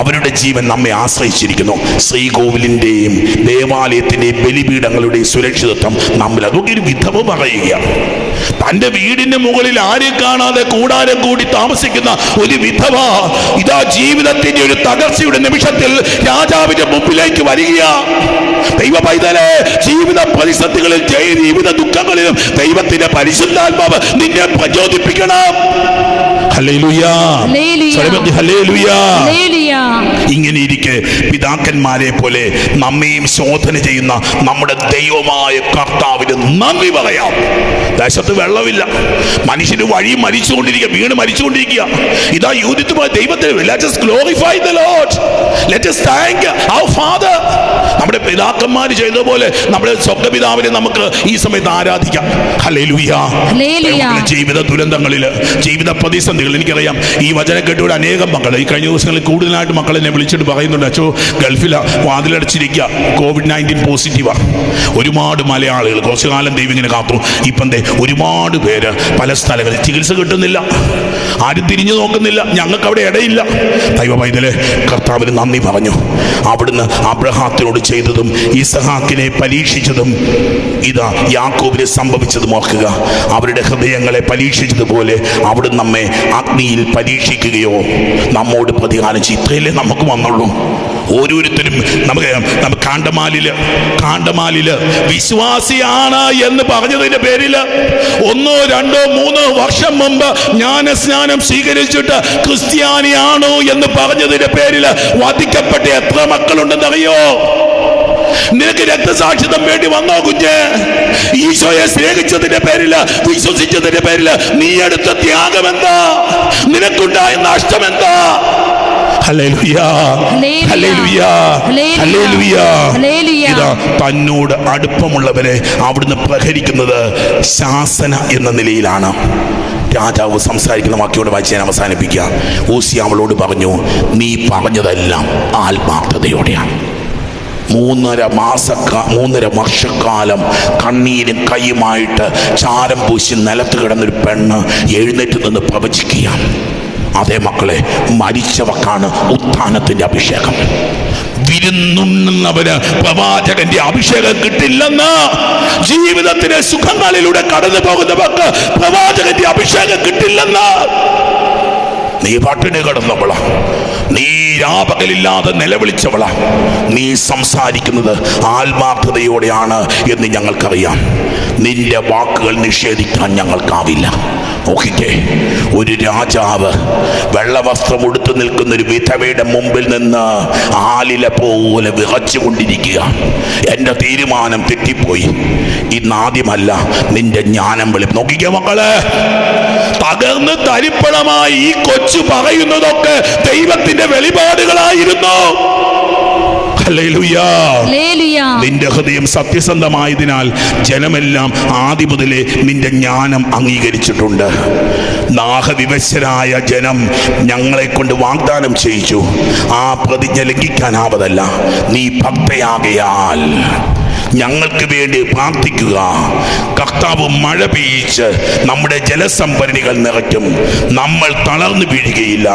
അവരുടെ ജീവൻ നമ്മെ ആശ്രയിച്ചിരിക്കുന്നു. ശ്രീകോവിലിന്റെയും ദേവാലയത്തിന്റെയും ബലിപീഠങ്ങളുടെയും സുരക്ഷിതത്വം നമ്മൾ. അതൊക്കെ ഒരു വിധവ പറയുക, തന്റെ വീടിന്റെ മുകളിൽ ആരും കാണാതെ കൂടാരം കൂടി താമസിക്കുന്ന ഒരു വിധവ ഇതാ ജീവിതത്തിന്റെ ഒരു തകർച്ചയുടെ നിമിഷത്തിൽ രാജാവിന്റെ മുമ്പിലേക്ക് വരിക. ദൈവ പൈതലേ, ജീവിത പ്രതിസന്ധികളിൽ ജീവിത ദുഃഖങ്ങളിലും ദൈവത്തിന്റെ പരിശുദ്ധാത്മാവ് നിന്നെ പ്രചോദിപ്പിക്കണം. Hallelujah, hallelujah. ഇങ്ങനെ ഇരിക്കെ പിതാക്കന്മാരെ പോലെ നമ്മയും ശോധന ചെയ്യുന്ന നമ്മുടെ ദൈവമായ കർത്താവിന് നന്ദി പറയാം. ദേശത്ത് വെള്ളമില്ല, മനുഷ്യന് വഴി മരിച്ചുകൊണ്ടിരിക്കുക, വീണ് മരിച്ചുകൊണ്ടിരിക്കുക. ഇതാ യൂതിത്വമായ ദൈവത്തിന് let us glorify the Lord, let us thank our Father. നമ്മുടെ പിതാക്കന്മാർ ചെയ്തതുപോലെ നമ്മുടെ സ്വർഗ്ഗപിതാവിനെ നമുക്ക് ഈ സമയത്ത് ആരാധിക്കാം. ഹല്ലേലൂയ. ജീവിത ദുരന്തങ്ങളിൽ, ജീവിത പ്രതിസന്ധികൾ, എനിക്കറിയാം ഈ വചനം കേട്ടുകൂടെ അനേകം മക്കൾ ഈ കഴിഞ്ഞ ദിവസങ്ങളിൽ കൂടുതലായിട്ട് മക്കൾ എന്നെ വിളിച്ചിട്ട് പറയുന്നുണ്ട്, അച്ചോ ഗൾഫില വാതിലടച്ചിരിക്കുക, COVID-19 പോസിറ്റീവാ. ഒരുപാട് മലയാളികൾ കുറച്ചു കാലം ദൈവം ഇങ്ങനെ കാത്തു. ഇപ്പം ഒരുപാട് പേര് പല സ്ഥലങ്ങളിൽ ചികിത്സ കിട്ടുന്നില്ല, ആരും തിരിഞ്ഞു നോക്കുന്നില്ല, ഞങ്ങൾക്ക് അവിടെ ഇടയില്ല. ദൈവ പൈതലേ, കർത്താവിന് നന്ദി പറഞ്ഞു. അവിടുന്ന് അബ്രഹാത്തിനോട് ചെയ്തതും ഇസഹാക്കിനെ പരീക്ഷിച്ചതും ഇതാ യാക്കോബിനെ സംഭവിച്ചതും ഓർക്കുക. അവരുടെ ഹൃദയങ്ങളെ പരീക്ഷിച്ചതുപോലെ അവിടുന്ന് നമ്മെ അഗ്നിയിൽ പരീക്ഷിക്കുകയോ നമ്മോട് പ്രതികാരം ചെയ്യും. ഇത്രയല്ലേ നമുക്ക് വന്നുള്ളൂ. ഓരോരുത്തരും നമുക്ക് കാണ്ടമാലില് വിശ്വാസിയാണ് എന്ന് പറഞ്ഞതിന്റെ പേരിൽ 1, 2, 3 വർഷം മുമ്പ് ജ്ഞാനസ്നാനം സ്വീകരിച്ചിട്ട് ക്രിസ്ത്യാനിയാണോ എന്ന് പറഞ്ഞതിന്റെ പേരിൽ വധിക്കപ്പെട്ട എത്ര മക്കളുണ്ടെന്നറിയോ? നിനക്ക് രക്തസാക്ഷിത്വം വേണ്ടി വന്നോ കുഞ്ഞ്? ഈശോയെ സ്നേഹിച്ചതിന്റെ പേരില്, വിശ്വസിച്ചതിന്റെ പേരില് നീ എടുത്ത ത്യാഗമെന്താ? നിനക്കുണ്ടായ നഷ്ടമെന്താ? Hallelujah, hallelujah, hallelujah. ഇതാ തന്നോട് അടുപ്പമുള്ളവരെ അവിടുന്ന് പ്രഹരിക്കുന്നത് ശാസന എന്ന നിലയിലാണ്. രാജാവ് സംസാരിക്കുന്ന വാക്യോട് വായിച്ച് ഞാൻ അവസാനിപ്പിക്കുക. ഓസിയ അവളോട് പറഞ്ഞു, നീ പറഞ്ഞതെല്ലാം ആത്മാർത്ഥതയോടെയാണ്. 3.5 വർഷക്കാലം കണ്ണീരും കൈയുമായിട്ട് ചാരം പൂശി നിലത്ത് കിടന്നൊരു പെണ്ണ് എഴുന്നേറ്റ് നിന്ന് പ്രവചിക്കുകയാണ്. അതേ മക്കളെ, മരിച്ചവക്കാണ് ഉത്ഥാനത്തിന്റെ അഭിഷേകം. വിരുന്നുണ്ണുന്നവന് പ്രവാചകന്റെ അഭിഷേകം കിട്ടില്ലെന്ന്, ജീവിതത്തിന്റെ സുഖങ്ങളിലൂടെ കടന്നു പോകുന്നവർക്ക് പ്രവാചകന്റെ അഭിഷേകം കിട്ടില്ലെന്ന്. നീ പട്ടിണി കിടന്നവളാ, നീ രാപകലില്ലാതെ നിലവിളിച്ചവളാ, നീ സംസാരിക്കുന്നത് ആത്മാർത്ഥതയോടെയാണ് എന്ന് ഞങ്ങൾക്കറിയാം. നിന്റെ വാക്കുകൾ നിഷേധിക്കാൻ ഞങ്ങൾക്കാവില്ല. നോക്കിക്കേ, ഒരു രാജാവ് വെള്ളവസ്ത്രം ഉടുത്തു നിൽക്കുന്ന ഒരു വിധവയുടെ മുമ്പിൽ നിന്ന് ആലില പോലെ വിറച്ചുകൊണ്ടിരിക്കുക. എൻ്റെ തീരുമാനം തെറ്റിപ്പോയി, ഇന്നാദ്യമല്ല നിന്റെ ജ്ഞാനം വെളിപ്പ്. നോക്കിക്കേ മക്കളെ, തകർന്ന് തരിപ്പണമായി ഈ കൊച്ചു പറയുന്നതൊക്കെ ദൈവത്തിന്റെ വെളിപാടുകളായിരുന്നു. നിന്റെ ഹൃദയം സത്യസന്ധമായതിനാൽ ജനമെല്ലാം ആദ്യം മുതലേ നിന്റെ ജ്ഞാനം അംഗീകരിച്ചിട്ടുണ്ട്. ദാഹവിവശരായ ജനം ഞങ്ങളെ കൊണ്ട് വാഗ്ദാനം ചെയ്യിച്ചു. ആ പ്രതിജ്ഞ ലംഘിക്കാനാവതല്ല. നീ ഭക്തയാകയാൽ ഞങ്ങൾക്ക് വേണ്ടി പ്രാർത്ഥിക്കുക. കർത്താവ് മഴ പെയ്യിച്ച് നമ്മുടെ ജലസംഭരണികൾ നിറയ്ക്കും, നമ്മൾ തളർന്നു വീഴുകയില്ല.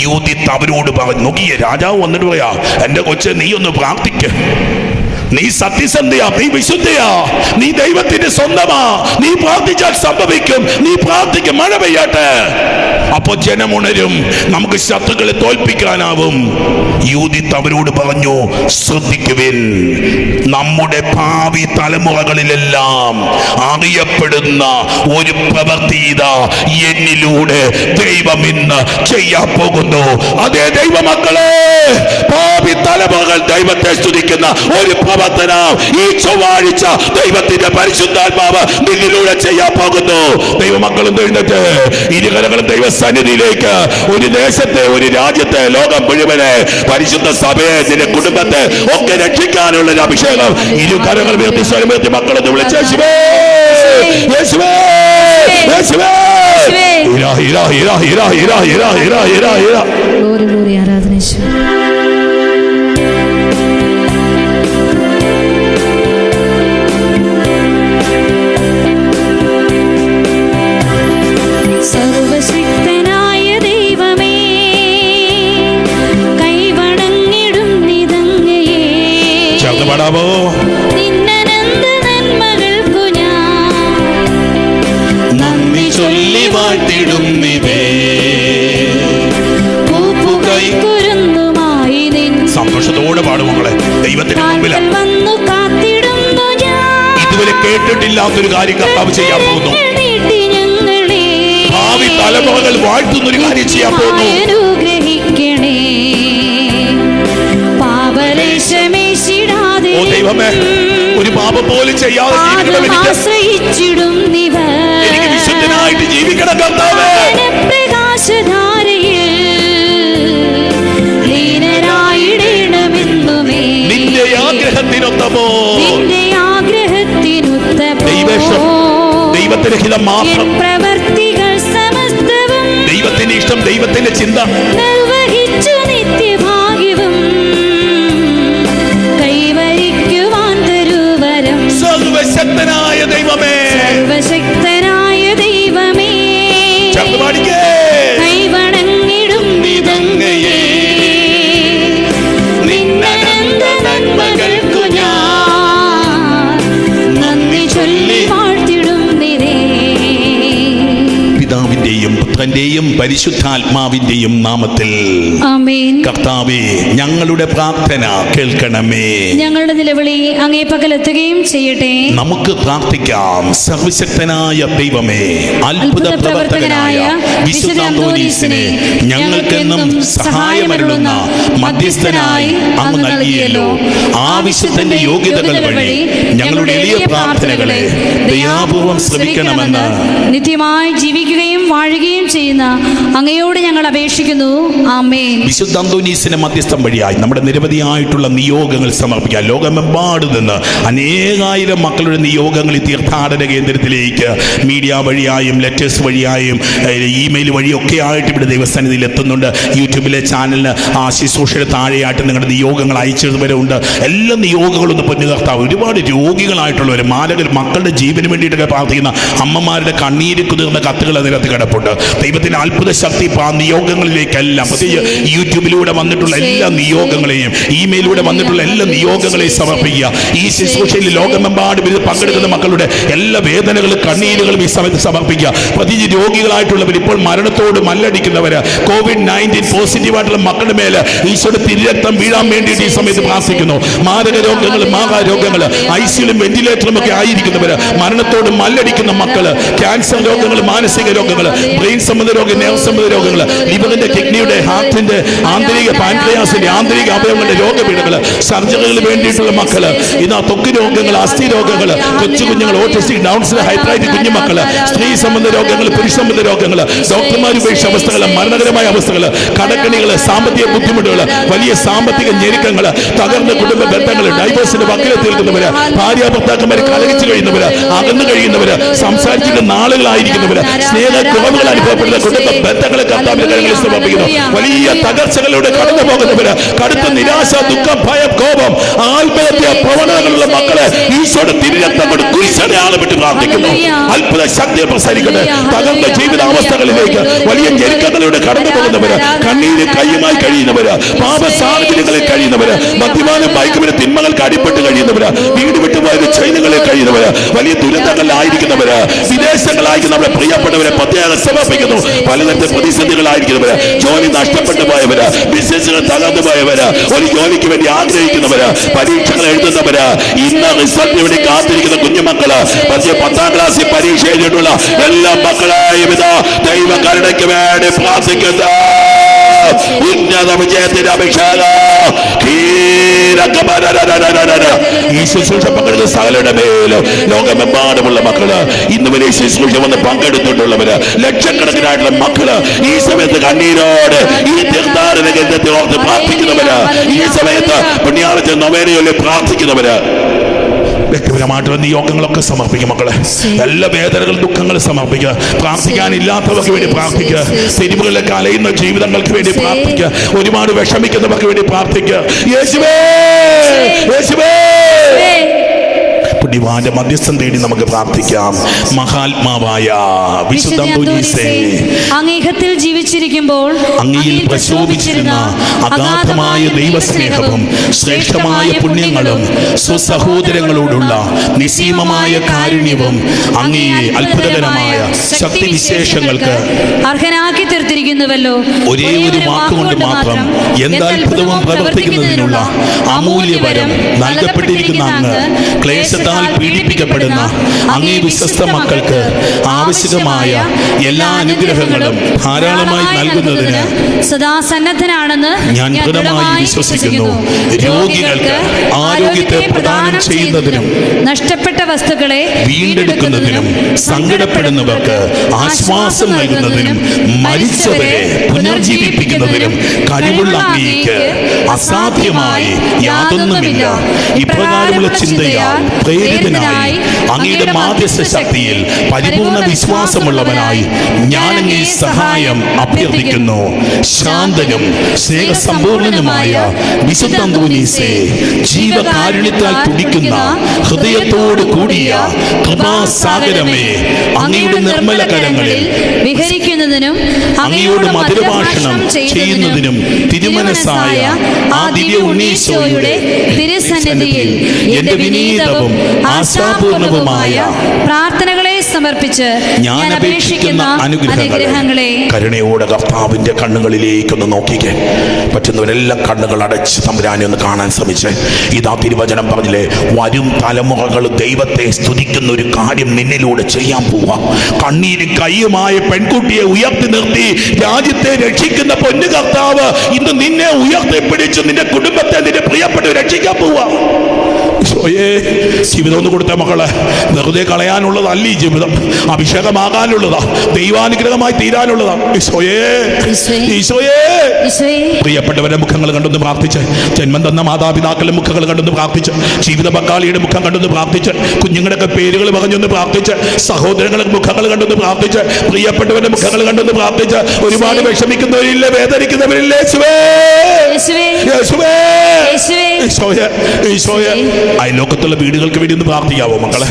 യൂദിത്ത് അവരോട് പറഞ്ഞു. നോക്കിയേ, രാജാവ് വന്നിട്ട് പറയാ, എൻ്റെ കൊച്ചെ നീ ഒന്ന് പ്രാർത്ഥിക്ക്. നീ സത്യസന്ധയാ, നീ വിശുദ്ധയാ, നീ ദൈവത്തിന്റെ സ്വന്തമാ. നീ പ്രാർത്ഥിച്ചാൽ സംഭവിക്കും. നീ പ്രാർത്ഥിക്കും, മഴ പെയ്യട്ടെ. അപ്പൊ ജനമുണരും, നമുക്ക് ശത്രുക്കളെ തോൽപ്പിക്കാനാവും. യൂദിത്ത് അവരോട് പറഞ്ഞു, ശ്രദ്ധിക്കുവിൻ, നമ്മുടെ ഭാവി തലമുറകളിലെല്ലാം അറിയപ്പെടുന്ന ഒരു പ്രവൃത്തി എന്നിലൂടെ ദൈവം ഇന്ന് ചെയ്യാൻ പോകുന്നു. അതേ ദൈവമക്കളെ, ഭാവി തലമുറകൾ ദൈവത്തെ സ്തുതിക്കുന്ന ഒരു പ്രവർത്തനം ഈ ചൊവ്വാഴ്ച ദൈവത്തിന്റെ പരിശുദ്ധാത്മാവ് നിന്നിലൂടെ ചെയ്യാൻ പോകുന്നു. ദൈവമക്കളും എഴുന്നേറ്റ് ഇരുകരകളും ദൈവസന്നിധിയിലേക്ക്, ഒരു ദേശത്തെ, ഒരു രാജ്യത്തെ, ലോകം മുഴുവനെ, പരിശുദ്ധ സഭയെ, നിന്റെ കുടുംബത്തെ ഒക്കെ രക്ഷിക്കാനുള്ള ഒരു അഭിഷേകം ഇരുകരങ്ങൾ ഉയർത്തി സ്വരമേറ്റി മക്കളെന്ന് വിളിച്ച് യേശുവേ, യേശുവേ, യേശുവേ, ഹീരാ ഹീരാ ഹീരാ ഹീരാ ഹീരാ ഹീരാ ഹീരാ ഹീരാ ഹീരാ. ഗ്ലോറി ഗ്ലോറി, ആരാധന. കർത്താവോ നിന്നനന്ത നന്മകൾക്കു ഞാൻ നന്ദി ചൊല്ലി വാഴ്ത്തിടുന്നിതേ. കൈക്കുരുന്നുമായി നിൻ സന്തോഷത്തോടെ പാടും മക്കളെ. ദൈവത്തിന് മുമ്പിൽ വന്നു കാത്തിടുന്നു ഞാൻ. ഇതുവരെ കേട്ടിട്ടില്ലാത്തൊരു കാര്യം കർത്താവ് ചെയ്യാൻ പോകുന്നു. നീട്ടി ഞങ്ങളെ ഭാവി തലമുറകൾ വാഴ്ത്തുന്നൊരു കാര്യം ചെയ്യാൻ പോകുന്നു. അനുഗ്രഹിക്കണേ പാപലേശമേശിടാതെ ഓ ദൈവമേ, ഒരു പാപം പോലും ചെയ്യാതെ ജീവിക്കണം. എനിക്ക് എനിക്ക് വിശുദ്ധനായിട്ട് ജീവിക്കണം കർത്താവേ. പ്രകാശധാരയിൽ ലീനരായിടണമെന്നുമേ നിന്റെ ആഗ്രഹത്തിനൊത്തമോ ദൈവത്തിന്റെ ഹിതം മാത്രം, പ്രവർത്തികൾ സമസ്തവും ദൈവത്തിന്റെ ഇഷ്ടം, ദൈവത്തിന്റെ ചിന്ത നിർവഹിച്ചു നിത്യഭാഗ്യവും കൈവരിക്കുവാൻ തരുവരം. സർവശക്തനായ ദൈവമേ, സർവശക്തനായ ദൈവമേ ചങ്ങപാടിക്കേ കൈവണങ്ങിടും വിധങ്ങയെ നിന്നനന്ത നന്മകൾക്കു ഞാൻ നന്ദി ചൊല്ലി വാഴ്ത്തിടും നിരേ. പിതാവിന്റെയും പുത്രന്റെയും പരിശുദ്ധാത്മാവിന്റെയും നാമത്തിൽ ആമേൻ. കർത്താവേ, ഞങ്ങളുടെ പ്രാർത്ഥന കേൾക്കണമേ. ഞങ്ങളുടെ നിലവിളി അങ്ങേ പകലെത്തുകയും ചെയ്യട്ടെ. നമുക്ക് പ്രാർത്ഥിക്കാം. സർവശക്തനായ ദൈവമേ, അത്ഭുത പ്രവർത്തകനായ വിശുദ്ധ അന്തോനീസിനെ ഞങ്ങൾക്കെന്നും സഹായമരുളുന്ന മധ്യസ്ഥനായി അങ്ങ് നൽകിയല്ലോ. ആ വിശുദ്ധന്റെ യോഗ്യതകൾ വഴി ഞങ്ങളുടെ എളിയ പ്രാർത്ഥനകളെ ദയാപൂർവം ശ്രമിക്കണമെന്ന് നിത്യമായി ജീവിക്കുകയും വാഴുകയും ചെയ്യുന്ന അങ്ങയോട് ഞങ്ങൾ അപേക്ഷിക്കുന്നു. ആമേൻ. വിശുദ്ധ അന്തോനീസിന്റെ മധ്യസ്ഥം വഴിയായി നമ്മുടെ നിരവധിയായിട്ടുള്ള നിയോഗങ്ങൾ സമർപ്പിക്കാം. ലോകമെമ്പാട് നിന്ന് അനേകായിരം മക്കളുടെ നിയോഗങ്ങൾ ഈ തീർത്ഥാടന കേന്ദ്രത്തിലേക്ക് മീഡിയ വഴിയായും ലെറ്റേഴ്സ് വഴിയായും ഇമെയിൽ വഴിയൊക്കെ ആയിട്ട് ഇവിടെ ദൈവസന്നിധിയിൽ എത്തുന്നുണ്ട്. യൂട്യൂബിലെ ചാനലിന് ആ ശുശ്രൂഷയുടെ താഴെയായിട്ട് നിങ്ങളുടെ നിയോഗങ്ങൾ അയച്ചതുവരെ എല്ലാ നിയോഗങ്ങളൊന്ന് പൊന്നു കർത്താവ്. ഒരുപാട് രോഗികളായിട്ടുള്ളവർ, മാരകർ, മക്കളുടെ ജീവന് വേണ്ടിയിട്ടൊക്കെ പ്രാർത്ഥിക്കുന്ന അമ്മമാരുടെ കണ്ണീര് കുതിർന്ന കത്തുകൾ അതിനകത്ത് കിടപ്പുണ്ട്. ദൈവത്തിന്റെ അത്ഭുത ശക്തി ആ നിയോഗങ്ങളിലേക്കെല്ലാം, പ്രത്യേകിച്ച് യൂട്യൂബിലൂടെ വന്നിട്ടുള്ള എല്ലാ നിയോഗങ്ങളെയും ഇമെയിലൂടെ വന്നിട്ടുള്ള എല്ലാ നിയോഗങ്ങളെയും സമർപ്പിക്കുക. ഈ ശുശ്രൂഷയിൽ ലോകമെമ്പാടും ഇത് പങ്കെടുക്കുന്ന മക്കളുടെ എല്ലാ വേദനകളും കണ്ണീരുകളും ഈ സമയത്ത് സമർപ്പിക്കുക. പ്രത്യേകിച്ച് രോഗികളായിട്ടുള്ളവർ, ഇപ്പോൾ മരണത്തോട് മല്ലടിക്കുന്നവര്, COVID-19 പോസിറ്റീവായിട്ടുള്ള മക്കളുടെ മേലെ ഈശോയുടെ തിരുരക്തം വീഴാൻ വേണ്ടിയിട്ട് ഈ സമയത്ത് പ്രാർത്ഥിക്കുന്നു. മാരക രോഗങ്ങൾ, മാഹാരോഗങ്ങൾ, ഐസിയിലും വെന്റിലേറ്ററിലും ഒക്കെ ആയിരിക്കുന്നവര്, മരണത്തോട് മല്ലടിക്കുന്ന മക്കള്, ക്യാൻസർ രോഗങ്ങൾ, മാനസിക രോഗങ്ങൾ, ബ്രെയിൻ സംബന്ധ രോഗം, നെർവ് സംബന്ധ രോഗങ്ങൾ, ലിവറിന്റെ, കിഡ്നിയുടെ, ഹാർട്ടിന്റെ, ആന്തരിക പാൻക്രിയാസിന്റെ, ആന്തരിക അവയവങ്ങളുടെ രോഗപീഠകൾ, സർജറികൾ വേണ്ടിയിട്ടുള്ള മക്കള്, ഇന്ന് ത്വക്ക് രോഗങ്ങൾ, അസ്ഥി രോഗങ്ങൾ, കൊച്ചു കുഞ്ഞുങ്ങൾ, ഓട്ടിസ്റ്റിക്, ഡൗൺസ്, ഹൈപ്പറൈറ്റ് കുഞ്ഞുമക്കള്, സ്ത്രീ സംബന്ധ രോഗങ്ങൾ, പുരുഷ സംബന്ധ രോഗങ്ങൾ, ഡോക്ടർമാർ ഉപേക്ഷ അവസ്ഥകൾ, മരണകരമായ അവസ്ഥകൾ, കടക്കണികൾ, സാമ്പത്തിക ബുദ്ധിമുട്ടുകൾ, വലിയ സാമ്പത്തിക ഞെരുക്കങ്ങൾ, തകർന്ന കുടുംബ ബന്ധങ്ങൾ, ഡൈവേഴ്സിന്റെ വക്കിലെ തീർക്കുന്നവര്, ഭാര്യ ഭർത്താക്കന്മാരെ കലഹിച്ചു കഴിയുന്നവര്, അകന്നു കഴിയുന്നവര്, സംസാരിച്ചിട്ട് നാളുകളായിരിക്കുന്നവര്, സ്നേഹ കുറവുകൾ അനുഭവപ്പെടുന്ന കുടുംബ ബന്ധങ്ങളെ കർത്താവിന്റെ കരങ്ങളിൽ സമർപ്പിക്കുന്നു. വലിയ തകർച്ചകളിലൂടെ കടന്നു പോകുന്നവര്, കടുത്ത നിരാശ, ദുഃഖം, ഭയം, കോപം, ആത്മഹത്യ പ്രവണതകളുള്ള മക്കളെ ഈശോയുടെ തിരുരക്തം കൊണ്ട് കുരിശടയാളപ്പെട്ട് പ്രാർത്ഥിക്കുന്നു. അത്ഭുത ശക്തി പ്രസരിക്കട്ടെ. തകർന്ന ജീവിതാവസ്ഥകളിലേക്ക് വലിയ ഞെരുക്കങ്ങളിലൂടെ കടന്നു പോകുന്നവര്, കണ്ണീര് കയ്യുമായി കഴിയുന്നവര്, പാപ സാഹചര്യങ്ങളിൽ കഴിയുന്നവര്, മദ്യപാനം, മയക്കുമരുന്ന് തിന്മകൾക്ക് അടിപ്പെട്ട് കഴിയുന്നവര്, വീട് വിട്ടുപോയത് ചെയിനുകളിൽ കഴിയുന്നവര്, വലിയ ദുരന്തങ്ങളിലായിരിക്കുന്നവര്, വിദേശങ്ങളായിരിക്കും നമ്മുടെ പ്രിയപ്പെട്ടവരെ പ്രത്യേകം സമർപ്പിക്കുന്നു. പലതരത്തെ പ്രതിസന്ധികളായിരിക്കുന്നവര്, ജോലി നഷ്ടപ്പെട്ടു പോയവര്, ബിസിനസ്സുകൾ തകർന്നു പോയവര്, ഒരു ജോലിക്ക് വേണ്ടി ആഗ്രഹിക്കുന്നവര്, പരീക്ഷകൾ എഴുതുന്നവര്, ഇന്ന് റിസൾട്ടിന് വേണ്ടി കാത്തിരിക്കുന്ന കുഞ്ഞുമക്കള്, 10ാം ക്ലാസ്സിൽ പരീക്ഷ എഴുതിയിട്ടുള്ള എല്ലാ മക്കളെയും ഇതാ ദൈവകരുണയ്ക്ക് വേണ്ടി പ്രാർത്ഥിക്കുന്നു. ഉന്നത വിജയത്തിന്റെ അഭിഷേകം ഈ ശുശ്രൂഷ പങ്കെടുത്ത സകലയുടെ മേലും ലോകമെമ്പാടുമുള്ള മക്കള്, ഇന്ന് വരെ ശുശ്രൂഷ വന്ന് പങ്കെടുത്തിട്ടുള്ളവര്, ലക്ഷക്കണക്കിനായിട്ടുള്ള മക്കള് ഈ സമയത്ത് കണ്ണീരോട് ഈ തീർത്ഥാടന കേന്ദ്രത്തെ ഓർത്ത് പ്രാർത്ഥിക്കുന്നവര്, ഈ സമയത്ത് പുണ്യാളച്ച നൊവേനയൊല്ലി പ്രാർത്ഥിക്കുന്നവര്, വ്യക്തിപരമായിട്ടുള്ള നിയോഗങ്ങളൊക്കെ സമർപ്പിക്കും മക്കളെ. എല്ലാ വേദനകളും ദുഃഖങ്ങളും സമർപ്പിക്കുക. പ്രാർത്ഥിക്കാനില്ലാത്തവർക്ക് വേണ്ടി പ്രാർത്ഥിക്കുക. തെരുവുകളിലൊക്കെ അലയുന്ന ജീവിതങ്ങൾക്ക് വേണ്ടി പ്രാർത്ഥിക്കുക. ഒരുപാട് വിഷമിക്കുന്നവർക്ക് വേണ്ടി പ്രാർത്ഥിക്കുക. യേശുവേ, യേശുവേ. പുണ്യവാന്റെ മധ്യസ്ഥം തേടി നമുക്ക് പ്രാർത്ഥിക്കാം. മഹാത്മാവായ വിശുദ്ധ അന്തോനീസേ, അങ്ങേഹത്തിൽ ജീവിച്ചിരിക്കുമ്പോൾ അങ്ങയിൽ പ്രശോഭിച്ചിരുന്ന അഗാധമായ ദൈവസ്നേഹവും ശ്രേഷ്ഠമായ പുണ്യങ്ങളും സ്വസഹോദരങ്ങളോടുള്ള നിസ്സീമമായ കാരുണ്യവും അങ്ങയെ അത്ഭുതകരമായ ശക്തിവിശേഷങ്ങൾക്ക് അർഹനാക്കി തീർത്തിരിക്കുന്നുവല്ലോ. ഒരേ ഒരു വാക്കുകൊണ്ട് മാത്രം എന്തത്ഭുതവും പ്രവർത്തിക്കുന്നതിനുള്ള അമൂല്യവരം നൽകപ്പെട്ടിരിക്കുന്ന അങ്ങ് ക്ലേശത്താൽ പീഡിപ്പിക്കപ്പെടുന്ന അങ്ങേ വിശ്വസ്ത മക്കൾക്ക് ആവശ്യമായ എല്ലാ അനുഗ്രഹങ്ങളും ധാരാളമായി നൽകുന്നതിന് സദാ സന്നദ്ധനാണെന്ന് ഞാൻ ദൃഢമായി വിശ്വസിക്കുന്നു. രോഗികൾക്ക് ആരോഗ്യത്തെ പ്രദാനം ചെയ്യുന്നതിനും നഷ്ടപ്പെട്ട വസ്തുക്കളെ വീണ്ടെടുക്കുന്നതിനും സങ്കടപ്പെടുന്നവർക്ക് ആശ്വാസം നൽകുന്നതിനും മരിച്ചവരെ പുനർജീവിപ്പിക്കുന്നതിനും കഴിവുള്ള അങ്ങേക്ക് അസാധ്യമായി യാതൊന്നുമില്ല. ഇപ്രകാരമുള്ള ചിന്തയാൽ പ്രേരിതനായി അങ്ങയുടെ മാധ്യസ്ഥ ശക്തിയിൽ പരിപൂർണ വിശ്വാസമുള്ളവനായി ഞാൻ അങ്ങേ സഹായം അഭ്യർത്ഥിക്കുന്നു. ശാന്തനും സ്നേഹസമ്പൂർണനുമായ വിശുദ്ധ അന്തോനീസേ, ജീവകാരുണ്യത്താൽ തുടിക്കുന്ന ഹൃദയത്തോട് കൂടിയ കൃപാസാഗരമേ, അങ്ങയുടെ നിർമ്മല കരങ്ങളിൽ വിഹരിക്കുന്നതിനും അങ്ങയോട് മധുരഭാഷണം ചെയ്യുന്നതിനും തിരുമനസ്സായ ആ ദിവ്യ ഉണ്ണീശോയുടെ തിരുസന്നിധിയിൽ എന്റെ വിനീതവും ആശാപൂർണവുമായ പ്രാർത്ഥനകളെ സമർപ്പിച്ച് ഞാൻ അപേക്ഷിക്കുന്ന അനുഗ്രഹങ്ങളെ കരുണയോടെ കർത്താവിന്റെ കണ്ണുകളിലേക്കൊന്ന് നോക്കിക്കേ. പറ്റുന്നവരെല്ലാം കണ്ണുകൾ അടച്ച് തമ്പുരാനെ ഒന്ന് കാണാൻ ശ്രമിച്ച്. ഇതാ തിരുവചനം പറഞ്ഞില്ലേ, വരും തലമുറകൾ ദൈവത്തെ സ്തുതിക്കുന്ന ഒരു കാര്യം നിന്നിലൂടെ ചെയ്യാൻ പോവാ. കണ്ണീരും കയ്യുമായ പെൺകുട്ടിയെ ഉയർത്തി നിർത്തി രാജ്യത്തെ രക്ഷിക്കുന്ന പൊന്നു കർത്താവ് ഇന്ന് നിന്നെ ഉയർത്തിപ്പിടിച്ച് നിന്റെ കുടുംബത്തെ, നിന്റെ പ്രിയപ്പെട്ട രക്ഷിക്കാൻ പോവാ. ജീവിതം ഒന്ന് കൊടുത്ത മക്കളെ, വെറുതെ കളയാനുള്ളതല്ല ഈ ജീവിതം, അഭിഷേകമാകാനുള്ളതാ, ദൈവാനുഗ്രഹമായി തീരാനുള്ളതാ. പ്രിയപ്പെട്ടവരുടെ മുഖങ്ങൾ കണ്ടൊന്ന് പ്രാർത്ഥിച്ച്, ജന്മം തന്ന മാതാപിതാക്കളുടെ മുഖങ്ങൾ കണ്ടൊന്ന് പ്രാർത്ഥിച്ച്, ജീവിത പങ്കാളിയുടെ മുഖം കണ്ടൊന്ന് പ്രാർത്ഥിച്ച്, കുഞ്ഞുങ്ങളുടെ പേരുകൾ പറഞ്ഞൊന്ന് പ്രാർത്ഥിച്ച്, സഹോദരങ്ങളുടെ മുഖങ്ങൾ കണ്ടൊന്ന് പ്രാർത്ഥിച്ച്, പ്രിയപ്പെട്ടവരുടെ മുഖങ്ങൾ കണ്ടൊന്ന് പ്രാർത്ഥിച്ച്. ഒരുപാട് വിഷമിക്കുന്നവരില്ലേ, വേദനിക്കുന്നവരില്ലേ? അയൽലോക്കത്തുള്ള വീടുകൾക്ക് വേണ്ടി ഒന്ന് പ്രാർത്ഥിക്കാവോ മക്കളെ?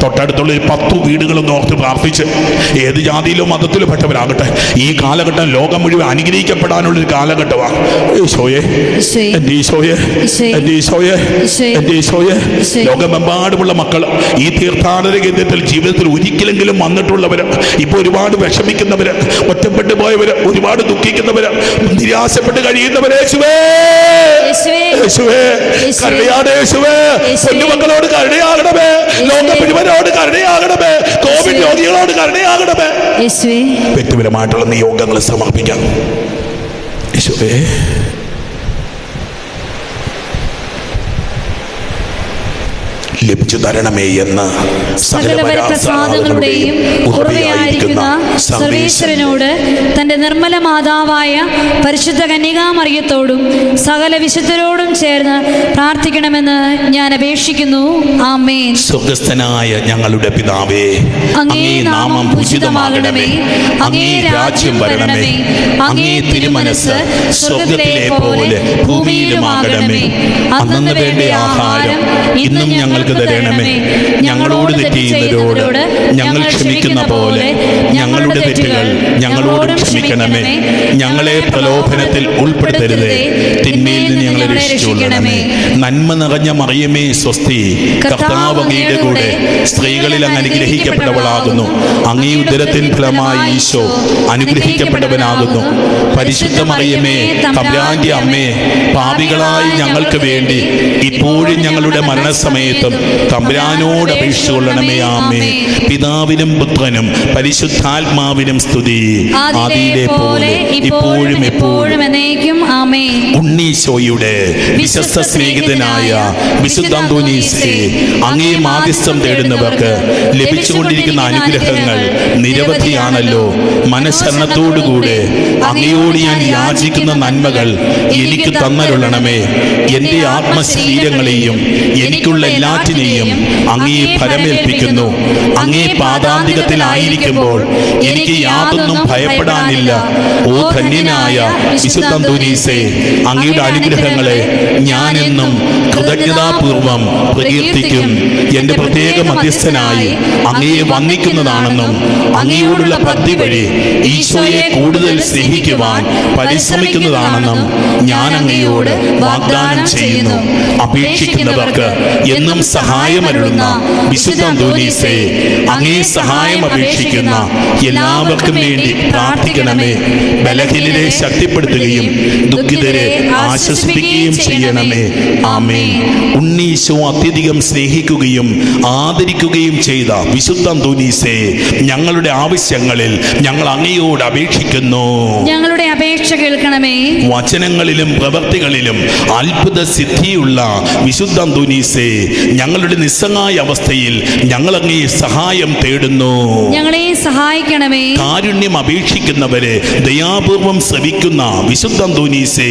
തൊട്ടടുത്തുള്ള 10 വീടുകളൊന്ന് ഓർത്ത് പ്രാർത്ഥിച്ച്, ഏത് ജാതിയിലോ മതത്തിലോ പെട്ടവരാകട്ടെ, ഈ കാലഘട്ടം ലോകം മുഴുവൻ അനുഗ്രഹിക്കപ്പെടാനുള്ളൊരു കാലഘട്ടമാണ്. ഈശോയെ, എൻ്റെ ഈശോയെ, എൻ്റെ ഈശോയെ, എൻ്റെ ഈശോയെ, ലോകമെമ്പാടുമുള്ള മക്കൾ ഈ തീർത്ഥാടന കേന്ദ്രത്തിൽ ജീവിതത്തിൽ ഒരിക്കലെങ്കിലും വന്നിട്ടുള്ളവര്, ഇപ്പൊ ഒരുപാട് വിഷമിക്കുന്നവര്, ഒറ്റപ്പെട്ടു പോയവര്, ഒരുപാട് ദുഃഖിക്കുന്നവര്, നിരാശപ്പെട്ട് കഴിയുന്നവരെ, പൊന്നുമക്കളോട് കരുണയാകണമേ, ലോക മുഴുവനോട് കരുണയാകണമേ, കോവിഡ് രോഗികളോട് കരുണയാകണമേ. വ്യക്തിപരമായിട്ടുള്ള നിയോഗങ്ങൾ സമർപ്പിക്കാം. യേശുവേ, ലഭിച്ചു തരണമേ എന്ന് സകല പ്രസാദങ്ങളുടെയും ഉറവയായിരിക്കുന്ന സർവേശ്വരനോട് തന്റെ നിർമ്മല മാതാവായ പരിശുദ്ധ കന്യകാമറിയത്തോടും സകല വിശുദ്ധരോടും ചേർന്ന് പ്രാർത്ഥിക്കണമെന്ന് ഞാൻ അപേക്ഷിക്കുന്നു. ആമേൻ. സ്വർഗ്ഗസ്ഥനായ ഞങ്ങളുടെ പിതാവേ, അങ്ങേ നാമം പൂജിതമാകണമേ, അങ്ങേ രാജ്യം വരണമേ, അങ്ങേ തിരുമനസ്സ് സ്വർഗ്ഗത്തിലെ പോലെ ഭൂമിയിലുമാകണമേ. അന്നന്ന് വേണ്ട ആഹാരം ഇന്നും ഞങ്ങൾക്ക് തരണമേ. ഞങ്ങളോട് തെറ്റ് ചെയ്യുന്നവരോട് ഞങ്ങൾ ക്ഷമിക്കുന്ന പോലെ ഞങ്ങളുടെ തെറ്റുകൾ ഞങ്ങളോട് ക്ഷമിക്കണമേ. ഞങ്ങളെ പ്രലോഭനത്തിൽ ഉൾപ്പെടുത്തരുതേ, തിന്മയിൽ നിന്ന് ഞങ്ങളെ രക്ഷിച്ചുകൊള്ളണമേ. നന്മ നിറഞ്ഞ മറിയമേ സ്വസ്തി, കർത്താവ് അങ്ങയുടെ കൂടെ സ്ത്രീകളിൽ അങ്ങ് അനുഗ്രഹിക്കപ്പെട്ടവളാകുന്നു. അങ്ങേ ഉദരത്തിൻ ഫലമായി ഈശോ അനുഗ്രഹിക്കപ്പെട്ടവനാകുന്നു. പരിശുദ്ധ മറിയമേ, തമ്പുരാന്റെ അമ്മേ, പാപികളായി ഞങ്ങൾക്ക് വേണ്ടി ഇപ്പോഴും ഞങ്ങളുടെ മരണസമയത്തും തമ്പുരാനോട് അപേക്ഷിച്ചുകൊള്ളണമേ. ആമേൻ. പിതാവിനും പുത്രനും പരിശുദ്ധാത്മാവിനും സ്തുതി, ആദിയിലെ പോലെ ഇപ്പോഴും എപ്പോഴും എന്നേക്കും. ആമേൻ. ഉണ്ണീശോയുടെ വിശ്വസ്ത സ്നേഹിതനായ വിശുദ്ധ അന്തോനീസേ, അങ്ങേ മാധ്യസ്ഥം തേടുന്നവർക്ക് ലഭിച്ചുകൊണ്ടിരിക്കുന്ന അനുഗ്രഹങ്ങൾ നിരവധിയാണല്ലോ. മനസ്സരണത്തോടുകൂടെ അങ്ങയോട് ഞാൻ യാചിക്കുന്ന നന്മകൾ എനിക്ക് തന്നരുളണമേ. എൻ്റെ ആത്മശരീരങ്ങളെയും എനിക്കുള്ള എല്ലാറ്റിനും എല്ലാറ്റിനെയും അങ്ങേ ഫലമേൽപ്പിക്കുന്നു. അങ്ങേ പാദാന്തികത്തിലായിരിക്കുമ്പോൾ എനിക്ക് യാതൊന്നും ഭയപ്പെടാനില്ല. ഓ ധന്യനായ വിശുദ്ധ അന്തോനീസേ, അങ്ങയുടെ അനുഗ്രഹങ്ങളെ ഞാനെന്നും കൃതജ്ഞതാപൂർവം പ്രകീർത്തിക്കും. എന്റെ പ്രത്യേക മധ്യസ്ഥനായി അങ്ങയെ വന്ദിക്കുന്നതാണെന്നും അങ്ങയോടുള്ള ഭക്തി വഴി ഈശോയെ കൂടുതൽ സ്നേഹിക്കുവാൻ പരിശ്രമിക്കുന്നതാണെന്നും ഞാൻ അങ്ങയോട് വാഗ്ദാനം ചെയ്യുന്നു. അപേക്ഷിക്കുന്നവർക്ക് എന്നും സഹായമരുളുന്ന വിശുദ്ധ അന്തോനീസേ, അങ്ങേ സഹായം അപേക്ഷിക്കുന്ന എല്ലാവർക്കും വേണ്ടി പ്രാർത്ഥിക്കണമേ. ബലഹീനരെ ശക്തിപ്പെടുത്തുകയും ദുഃഖിതരെ ആശ്വസിപ്പിക്കുകയും ചെയ്യണമേ. ആമേൻ. ഉണ്ണീശോ അത്യധികം സ്നേഹിക്കുകയും ആദരിക്കുകയും ചെയ്ത വിശുദ്ധ അന്തോനീസേ, ഞങ്ങളുടെ ആവശ്യങ്ങളിൽ ഞങ്ങൾ അങ്ങയോട് അപേക്ഷിക്കുന്നു. ഞങ്ങളുടെ അപേക്ഷ കേൾക്കണമേ. വചനങ്ങളിലും പ്രവൃത്തികളിലും അത്ഭുത സിദ്ധിയുള്ള വിശുദ്ധ അന്തോനീസേ, ഞങ്ങളുടെ നിസ്സഹായ അവസ്ഥയിൽ ഞങ്ങൾ അങ്ങേ സഹായം തേടുന്നു. ഞങ്ങളെ സഹായിക്കണമേ. കാരുണ്യം അപേക്ഷിക്കുന്നവരെ ദയാപൂർവം ശ്രവിക്കുന്ന വിശുദ്ധ അന്തോനീസേ,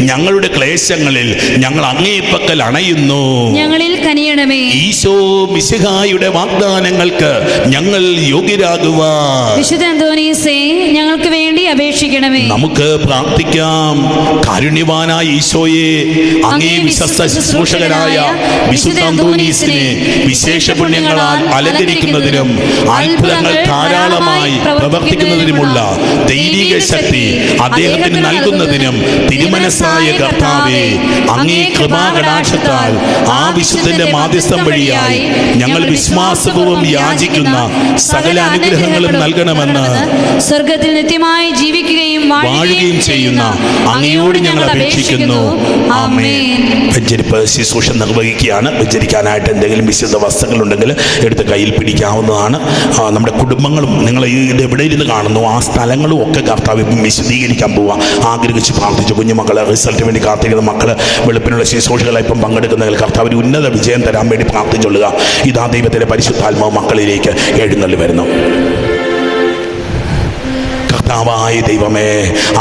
ഞങ്ങളുടെ ക്ലേശങ്ങളിൽ ഞങ്ങൾ അങ്ങേ പക്കൽ അണയുന്നു. ഞങ്ങളിൽ കനിയണമേ. ഈശോ മിശിഹായുടെ വാഗ്ദാനങ്ങൾക്ക് ഞങ്ങൾ യോഗ്യരാകുവാൻ വിശുദ്ധ അന്തോനീസേ, ഞങ്ങൾക്ക് വേണ്ടി അപേക്ഷിക്കണമേ. നമുക്ക് പ്രാർത്ഥിക്കാം. കാരുണ്യവാനായ ഈശോയെ, അങ്ങേ വിശ്വസ്ത ശുശ്രൂഷകനായ വിശുദ്ധ അന്തോനീസിനെ വിശേഷ പുണ്യങ്ങളാൽ അലങ്കരിക്കുന്നതിനും അത്ഭുതങ്ങൾ ധാരാളമായി പ്രവർത്തിക്കുന്നതിനുമുള്ള ദൈവിക ശക്തി അദ്ദേഹത്തിന് നൽകുന്നതിനും തിരുമനസ്സായ കർത്താവേ, അങ്ങേ കൃപാകടാക്ഷത്താൽ ആ വിശുദ്ധന്റെ മാധ്യസ്ഥം വഴിയായി ഞങ്ങൾ വിശ്വാസപൂർവ്വം യാചിക്കുന്ന സകല അനുഗ്രഹങ്ങളും നൽകണമെന്ന് സ്വർഗത്തിൽ നിത്യമായി ജീവിക്കുകയും വാഴുകയും ചെയ്യുന്ന അങ്ങയോട് ഞങ്ങൾ അപേക്ഷിക്കുന്നു. ആമേൻ. വെഞ്ചരിപ്പ് ശുശ്രൂഷ നിർവഹിക്കുകയാണ്. വെഞ്ചരിക്കാനായിട്ട് എന്തെങ്കിലും വിശുദ്ധ വസ്തുക്കളുണ്ടെങ്കിൽ എടുത്ത് കയ്യിൽ പിടിക്കാവുന്നതാണ്. നമ്മുടെ കുടുംബങ്ങളും നിങ്ങൾ ഇത് എവിടെ ഇരുന്ന് കാണുന്നു ആ സ്ഥലങ്ങളും ഒക്കെ കർത്താവ് വിശദീകരിക്കാൻ പോവുക. ആഗ്രഹിച്ച് പ്രാർത്ഥിച്ചു കുഞ്ഞുമക്കളെ റിസൾട്ടിന് വേണ്ടി കാത്തിരിക്കുന്ന മക്കള് വെളുപ്പിനുള്ള ശുശ്രൂഷകളെ ഇപ്പം പങ്കെടുക്കുന്നതിൽ കർത്താവിന് ഉന്നത വിജയം തരാൻ വേണ്ടി പ്രാർത്ഥിച്ചുകൊള്ളുക. ഇതാ ദൈവത്തിൻ്റെ പരിശുദ്ധാത്മാവ് മക്കളിലേക്ക് എഴുന്നള്ളി വരുന്നു. കർത്താവായ ദൈവമേ,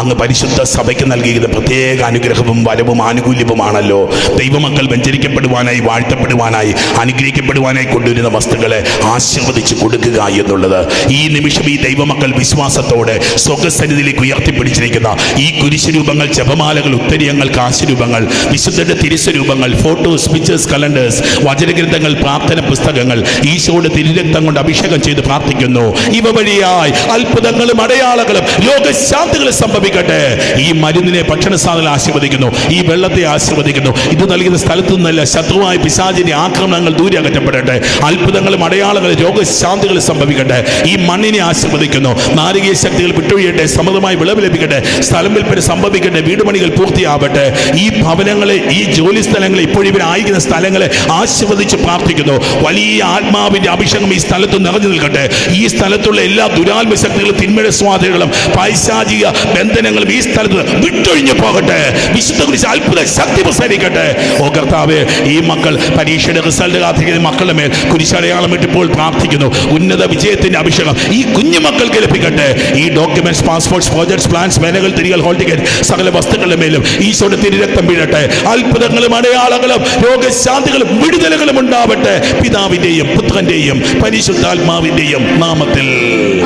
അങ്ങ് പരിശുദ്ധ സഭയ്ക്ക് നൽകിയത് പ്രത്യേക അനുഗ്രഹവും വരവും ആനുകൂല്യവുമാണല്ലോ. ദൈവമക്കൾ വെഞ്ചരിക്കപ്പെടുവാനായി, വാഴ്ത്തപ്പെടുവാനായി, അനുഗ്രഹിക്കപ്പെടുവാനായി കൊണ്ടുവരുന്ന വസ്തുക്കളെ ആശീർവദിച്ച് കൊടുക്കുക എന്നുള്ളത്. ഈ നിമിഷം ഈ ദൈവമക്കൾ വിശ്വാസത്തോടെ സ്വർഗ്ഗസന്നിധിയിലേക്ക് ഉയർത്തിപ്പിടിച്ചിരിക്കുന്ന ഈ കുരിശുരൂപങ്ങൾ, ജപമാലകൾ, ഉത്തരീയങ്ങൾ, കാശുരൂപങ്ങൾ, വിശുദ്ധരുടെ തിരുസ്വരൂപങ്ങൾ, ഫോട്ടോസ്, പിക്ചേഴ്സ്, കലണ്ടേഴ്സ്, വചനഗ്രന്ഥങ്ങൾ, പ്രാർത്ഥന പുസ്തകങ്ങൾ ഈശോയുടെ തിരുരക്തം കൊണ്ട് അഭിഷേകം ചെയ്ത് പ്രാർത്ഥിക്കുന്നു. ഇവ വഴിയായി അത്ഭുതങ്ങളും അടയാളങ്ങളും രോഗശാന്തികളും സംഭവിക്കട്ടെ. ഈ മരുന്നിനെ, ഭക്ഷണ സാധനങ്ങൾ ആശീർവദിക്കുന്നു. ഈ വെള്ളത്തെ ആശീർവദിക്കുന്നു. ഇത് നൽകുന്ന സ്ഥലത്തു നിന്നല്ല ശത്രുവായ പിശാചിന്റെ ആക്രമണങ്ങൾ ദൂരെ അകറ്റപ്പെടട്ടെ. അത്ഭുതങ്ങളും അടയാളങ്ങളും രോഗശാന്തികളും സംഭവിക്കട്ടെ. ഈ മണ്ണിനെ ആശീർവദിക്കുന്നു. നാരികീയ ശക്തികൾ വിട്ടൊഴിയട്ടെ. സമൃദ്ധമായി വിളവ് ലഭിക്കട്ടെ. സ്ഥലം വിൽപ്പന സംഭവിക്കട്ടെ. വീടുപണികൾ പൂർത്തിയാവട്ടെ. ഈ ഭവനങ്ങളെ, ഈ ജോലി സ്ഥലങ്ങളെ, ഇപ്പോഴിവരായിരിക്കുന്ന സ്ഥലങ്ങളെ ആശീർവദിച്ച് പ്രാർത്ഥിക്കുന്നു. വലിയ ആത്മാവിന്റെ അഭിഷേകം ഈ സ്ഥലത്ത് നിറഞ്ഞു നിൽക്കട്ടെ. ഈ സ്ഥലത്തുള്ള എല്ലാ ദുരാത്മ ശക്തികളും, തിന്മയുടെ സ്വാധീനങ്ങളും, പൈശാചിക ബന്ധനങ്ങളും ഈ സ്ഥലത്ത് വിട്ടൊഴിഞ്ഞു പോകട്ടെ. വിശുദ്ധ കുരിശ് അത്ഭുത ശക്തി പ്രസരിക്കട്ടെ. ഓ കർത്താവേ, ഈ മക്കൾ പരീക്ഷയുടെ റിസൾട്ട് കാത്തിരിക്കുന്ന മക്കളുടെ മേൽ കുരിശടയാളം ഇട്ടിപ്പോൾ പ്രാർത്ഥിക്കുന്നു. ഉന്നത വിജയത്തിന്റെ അഭിഷേകം ഈ കുഞ്ഞു മക്കൾക്ക് ലഭിക്കട്ടെ. ഈ ഡോക്യുമെന്റ്സ്, പാസ്പോർട്ട്സ്, പ്രോജക്ട്സ്, പ്ലാൻസ്, മേനകൾ, തിരികൾ, ഹോൾ ടിക്കറ്റ്, സകല വസ്തുക്കളുടെ മേലും ഈശോയുടെ തിരുരക്തം വീഴട്ടെ. അത്ഭുതങ്ങളും അടയാളങ്ങളും രോഗശാന്തികളും വിടുതലുകളും ഉണ്ടാവട്ടെ. പിതാവിന്റെയും പുത്രന്റെയും പരിശുദ്ധാത്മാവിന്റെയും നാമത്തിൽ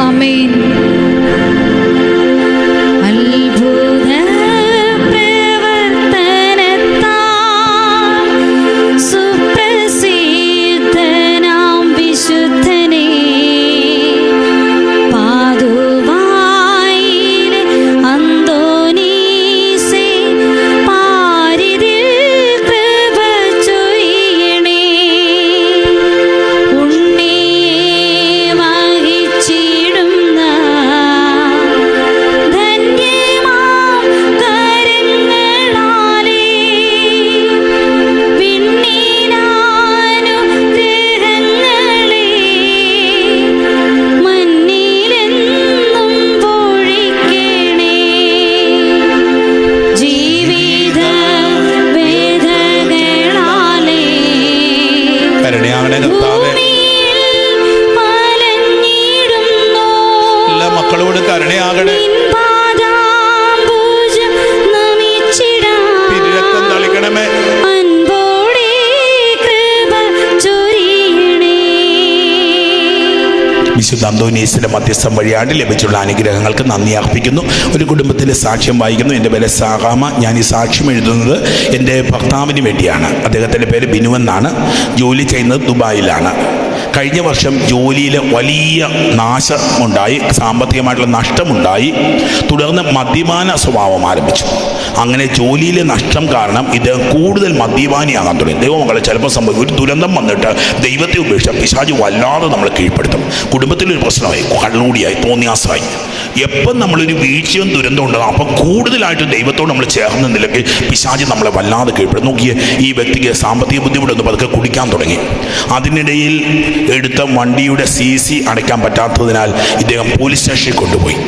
ആമേൻ. ഉണ്ണേ വഹിച്ചിടുന്ന വിശുദ്ധ അന്തോനീസിന്റെ മധ്യസ്ഥം വഴിയായിട്ട് ലഭിച്ചുള്ള അനുഗ്രഹങ്ങൾക്ക് നന്ദി അർപ്പിക്കുന്നു. ഒരു കുടുംബത്തിലെ സാക്ഷ്യം വായിക്കുന്നു. എൻ്റെ പേര് സാഹാമ. ഞാൻ ഈ സാക്ഷ്യം എഴുതുന്നത് എൻ്റെ ഭർത്താവിന് വേണ്ടിയാണ്. അദ്ദേഹത്തിൻ്റെ പേര് ബിനു എന്നാണ്. ജോലി ചെയ്യുന്നത് ദുബായിലാണ്. കഴിഞ്ഞ വർഷം ജോലിയിൽ വലിയ നാശമുണ്ടായി, സാമ്പത്തികമായിട്ടുള്ള നഷ്ടമുണ്ടായി. തുടർന്ന് മദ്യപാന സ്വഭാവം ആരംഭിച്ചു. അങ്ങനെ ജോലിയിലെ നഷ്ടം കാരണം ഇത് കൂടുതൽ മദ്യപാനിയാകാൻ തുടങ്ങി. ദൈവമക്കളെ, ചിലപ്പോൾ സംഭവിക്കും ഒരു ദുരന്തം വന്നിട്ട് ദൈവത്തെ ഉപേക്ഷിച്ച പിശാച് വല്ലാതെ നമ്മളെ കീഴ്പ്പെടുത്തും. കുടുംബത്തിലൊരു പ്രശ്നമായി, കള്ളുകൂടിയായി, തോന്നിയാസമായി. എപ്പം നമ്മളൊരു വീഴ്ചയും ദുരന്തം ഉണ്ടാകും, അപ്പം കൂടുതലായിട്ട് ദൈവത്തോട് നമ്മൾ ചേർന്ന് നിലയ്ക്ക് പിശാച് നമ്മളെ വല്ലാതെ കീഴ്പ്പെടും. നോക്കിയേ, ഈ വ്യക്തിക്ക് സാമ്പത്തിക ബുദ്ധിമുട്ടൊന്ന് പതുക്കെ കുടിക്കാൻ തുടങ്ങി. അതിനിടയിൽ എടുത്ത വണ്ടിയുടെ CC അടയ്ക്കാൻ പറ്റാത്തതിനാൽ ഇദ്ദേഹം പോലീസ് സ്റ്റേഷനിൽ കൊണ്ടുപോയി.